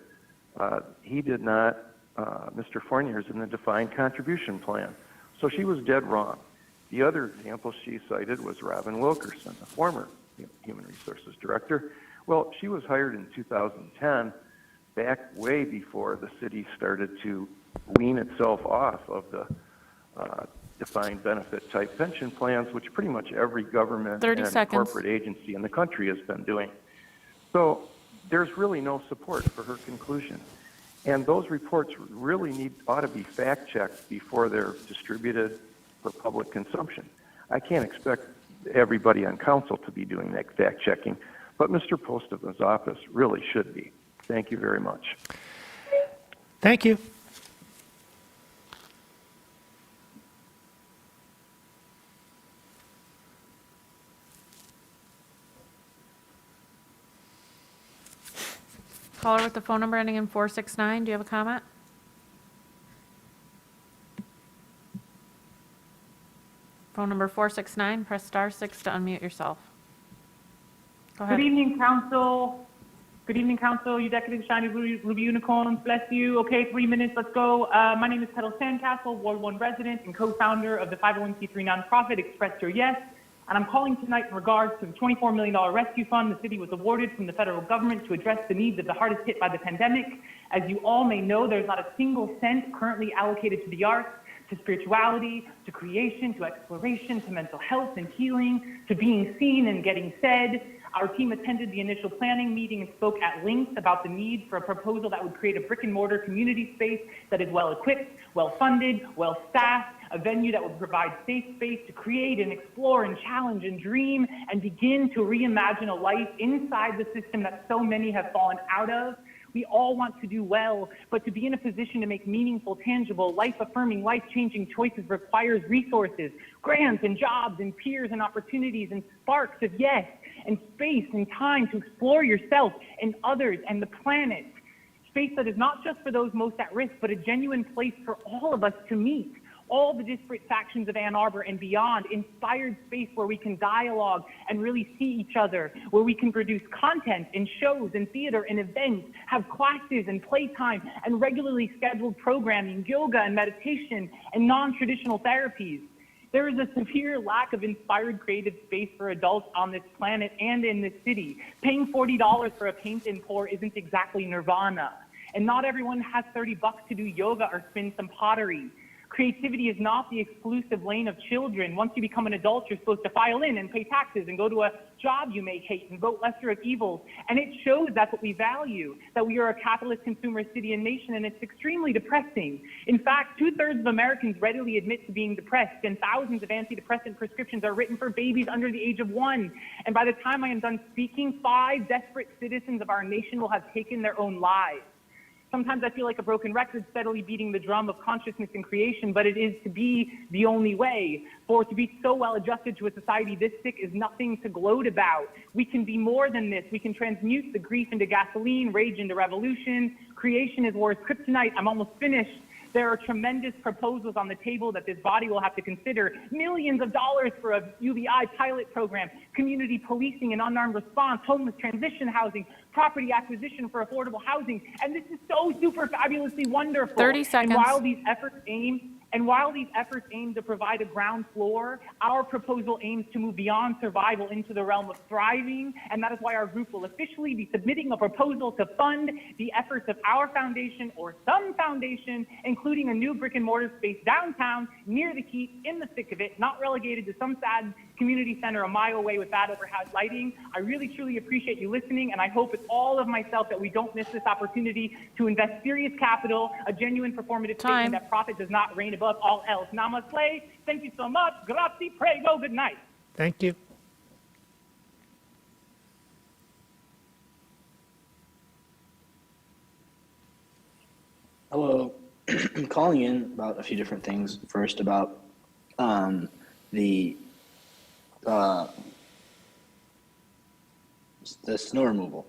he did not, Mr. Fournier's in the defined contribution plan. So she was dead wrong. The other example she cited was Robin Wilkerson, the former Human Resources Director. Well, she was hired in 2010, back way before the city started to wean itself off of the defined benefit type pension plans, which pretty much every government and corporate agency in the country has been doing. So there's really no support for her conclusion. And those reports really ought to be fact-checked before they're distributed for public consumption. I can't expect everybody on council to be doing that fact-checking, but Mr. Postman's office really should be. Thank you very much. Thank you. Caller with the phone number ending in 469, do you have a comment? Phone number 469, press *6 to unmute yourself. Go ahead. Good evening, Council. Good evening, Council. You decadent, shiny, ruby unicorns. Bless you. Okay, 3 minutes. Let's go. My name is Petal Sandcastle, Ward 1 resident and co-founder of the 501c3 nonprofit Express Your Yes. And I'm calling tonight in regards to the $24 million rescue fund the city was awarded from the federal government to address the needs of the hardest hit by the pandemic. As you all may know, there's not a single cent currently allocated to the arts, to spirituality, to creation, to exploration, to mental health and healing, to being seen and getting said. Our team attended the initial planning meeting and spoke at length about the need for a proposal that would create a brick and mortar community space that is well equipped, well funded, well staffed, a venue that would provide safe space to create and explore and challenge and dream and begin to reimagine a life inside the system that so many have fallen out of. We all want to do well, but to be in a position to make meaningful, tangible, life-affirming, life-changing choices requires resources, grants and jobs and peers and opportunities and sparks of yes, and space and time to explore yourself and others and the planet. Space that is not just for those most at risk, but a genuine place for all of us to meet. All the disparate factions of Ann Arbor and beyond, inspired space where we can dialogue and really see each other, where we can produce content and shows and theater and events, have classes and playtime and regularly scheduled programming, yoga and meditation and non-traditional therapies. There is a severe lack of inspired creative space for adults on this planet and in this city. Paying $40 for a paint and pour isn't exactly nirvana. And not everyone has $30 to do yoga or spin some pottery. Creativity is not the exclusive lane of children. Once you become an adult, you're supposed to file in and pay taxes and go to a job you may hate and vote lesser of evils. And it shows that's what we value, that we are a capitalist consumer city and nation, and it's extremely depressing. In fact, 2/3 of Americans readily admit to being depressed, and thousands of antidepressant prescriptions are written for babies under the age of 1. And by the time I am done speaking, 5 desperate citizens of our nation will have taken their own lives. Sometimes I feel like a broken record steadily beating the drum of consciousness and creation, but it is to be the only way. For to be so well adjusted to a society this sick is nothing to gloat about. We can be more than this. We can transmute the grief into gasoline, rage into revolution. Creation is war's kryptonite. I'm almost finished. There are tremendous proposals on the table that this body will have to consider. Millions of dollars for a UBI pilot program, community policing and unarmed response, homeless transition housing, property acquisition for affordable housing. And this is so super fabulously wonderful. 30 seconds. And while these efforts aim to provide a ground floor, our proposal aims to move beyond survival into the realm of thriving, and that is why our group will officially be submitting a proposal to fund the efforts of our foundation or some foundation, including a new brick and mortar space downtown near the Keep in the thick of it, not relegated to some sad community center a mile away with bad overhead lighting. I really truly appreciate you listening, and I hope it's all of myself that we don't miss this opportunity to invest serious capital, a genuine performative statement that profit does not reign above all else. Namaste. Thank you so much. Grazie, prego. Good night. Thank you. Hello. I'm calling in about a few different things. First, about the snow removal.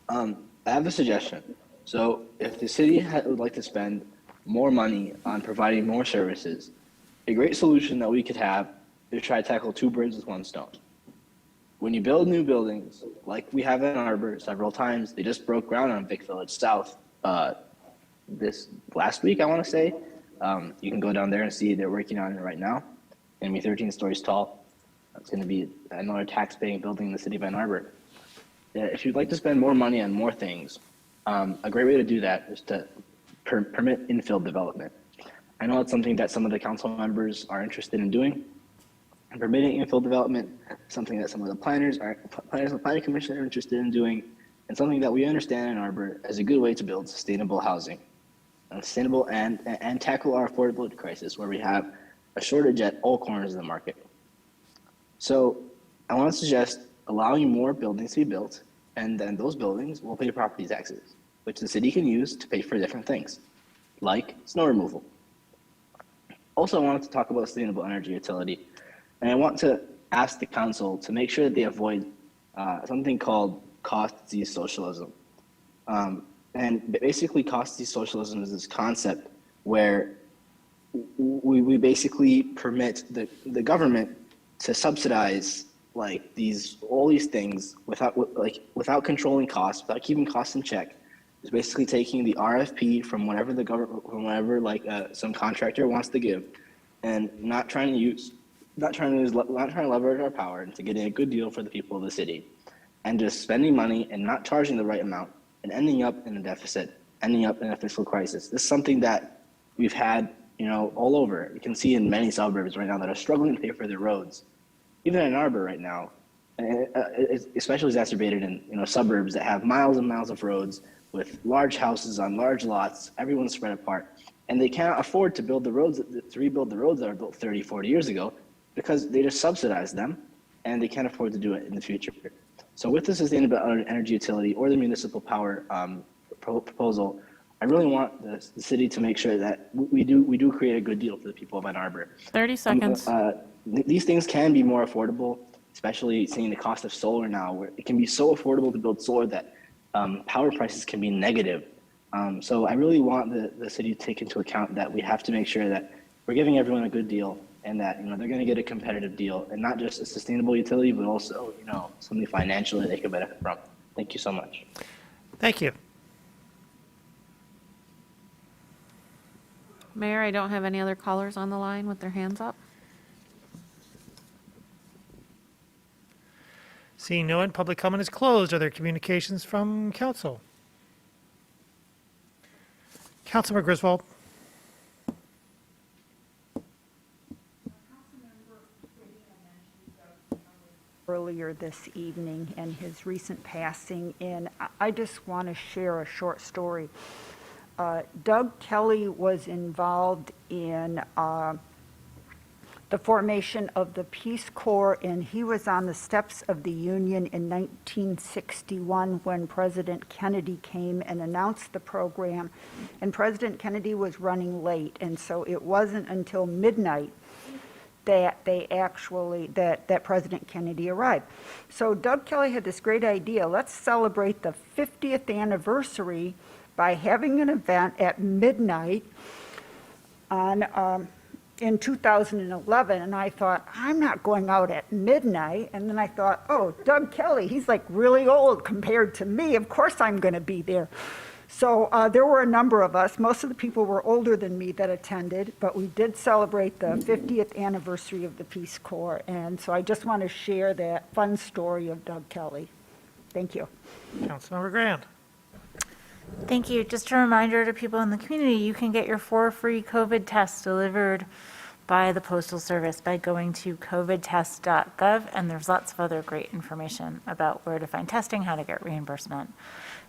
I have a suggestion. So if the city would like to spend more money on providing more services, a great solution that we could have is try to tackle 2 birds with 1 stone. When you build new buildings, like we have in Arbor several times, they just broke ground on Vic Village South this last week, I want to say. You can go down there and see they're working on it right now. It's going to be 13 stories tall. It's going to be another tax-paying building in the city of Ann Arbor. If you'd like to spend more money on more things, a great way to do that is to permit infill development. I know it's something that some of the council members are interested in doing. And permitting infill development is something that some of the planners and the planning commission are interested in doing, and something that we understand in Arbor as a good way to build sustainable housing. Sustainable and tackle our affordability crisis, where we have a shortage at all corners of the market. So I want to suggest allowing more buildings to be built, and then those buildings will pay property taxes, which the city can use to pay for different things, like snow removal. Also, I wanted to talk about sustainable energy utility, and I want to ask the council to make sure that they avoid something called cost-disease socialism. And basically, cost-disease socialism is this concept where we basically permit the government to subsidize all these things without controlling costs, without keeping costs in check. It's basically taking the RFP from whatever the government, from whatever some contractor wants to give, and not trying to leverage our power into getting a good deal for the people of the city, and just spending money and not charging the right amount, and ending up in a deficit, ending up in a fiscal crisis. This is something that we've had, all over. You can see in many suburbs right now that are struggling to pay for their roads. Even in Arbor right now, it's especially exacerbated in suburbs that have miles and miles of roads with large houses on large lots, everyone's spread apart. And they cannot afford to build the roads, to rebuild the roads that were built 30, 40 years ago, because they just subsidize them and they can't afford to do it in the future. So with the sustainable energy utility or the municipal power proposal, I really want the city to make sure that we do create a good deal for the people of Ann Arbor. 30 seconds. These things can be more affordable, especially seeing the cost of solar now, where it can be so affordable to build solar that power prices can be negative. So I really want the city to take into account that we have to make sure that we're giving everyone a good deal, and that they're going to get a competitive deal, and not just a sustainable utility, but also something financially they can benefit from. Thank you so much. Thank you. Mayor, I don't have any other callers on the line with their hands up. Seeing no one, public comment is closed. Are there communications from council? Councilmember Griswold. Earlier this evening and his recent passing, and I just want to share a short story. Doug Kelly was involved in the formation of the Peace Corps, and he was on the steps of the Union in 1961 when President Kennedy came and announced the program, and President Kennedy was running late, and so it wasn't until midnight that that President Kennedy arrived. So Doug Kelly had this great idea: let's celebrate the 50th anniversary by having an event at midnight in 2011. And I thought, I'm not going out at midnight. And then I thought, oh, Doug Kelly, he's like really old compared to me. Of course I'm going to be there. So there were a number of us. Most of the people were older than me that attended, but we did celebrate the 50th anniversary of the Peace Corps. And so I just want to share that fun story of Doug Kelly. Thank you. Councilmember Grand. Thank you. Just a reminder to people in the community, you can get your 4 free COVID tests delivered by the Postal Service by going to covidtest.gov, and there's lots of other great information about where to find testing, how to get reimbursement,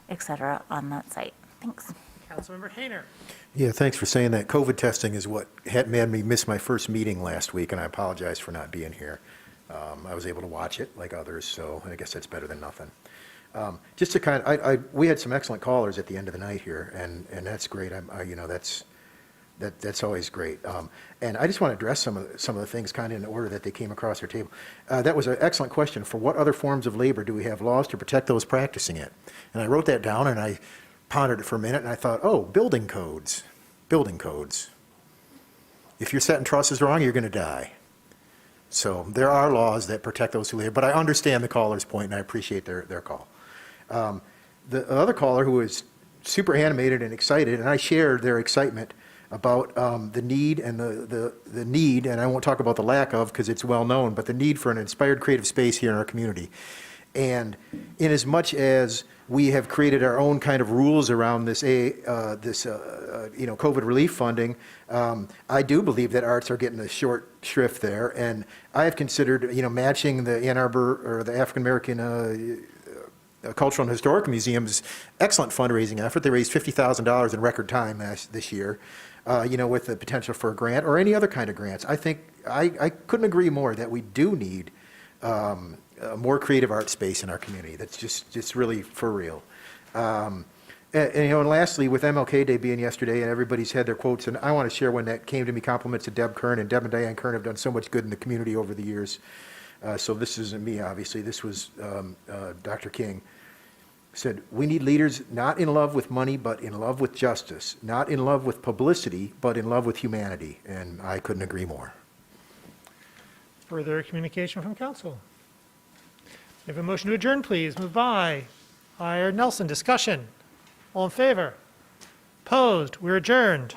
etc. on that site. Thanks. Councilmember Hayner. Yeah, thanks for saying that. COVID testing is what had made me miss my first meeting last week, and I apologize for not being here. I was able to watch it like others, so I guess that's better than nothing. Just to kind of, we had some excellent callers at the end of the night here, and that's great. That's always great. And I just want to address some of the things kind of in the order that they came across our table. That was an excellent question. For what other forms of labor do we have laws to protect those practicing it? And I wrote that down and I pondered it for a minute, and I thought, oh, building codes. Building codes. If you're setting trusses wrong, you're going to die. So there are laws that protect those who labor, but I understand the caller's point, and I appreciate their call. The other caller, who was super animated and excited, and I shared their excitement about the need and the need, and I won't talk about the lack of because it's well known, but the need for an inspired creative space here in our community. And in as much as we have created our own kind of rules around this COVID relief funding, I do believe that arts are getting a short shrift there, and I have considered matching the Ann Arbor or the African American Cultural and Historic Museum's excellent fundraising effort. They raised $50,000 in record time this year, with the potential for a grant or any other kind of grants. I think I couldn't agree more that we do need a more creative art space in our community. That's just really for real. And lastly, with MLK Day being yesterday, and everybody's had their quotes, and I want to share one that came to me, compliments to Deb Kern, and Deb and Diane Kern have done so much good in the community over the years. So this isn't me, obviously. This was Dr. King. Said, we need leaders not in love with money, but in love with justice, not in love with publicity, but in love with humanity. And I couldn't agree more. Further communication from council. We have a motion to adjourn, please. Moved by Iyer Nelson. Discussion. All in favor? Opposed? We're adjourned.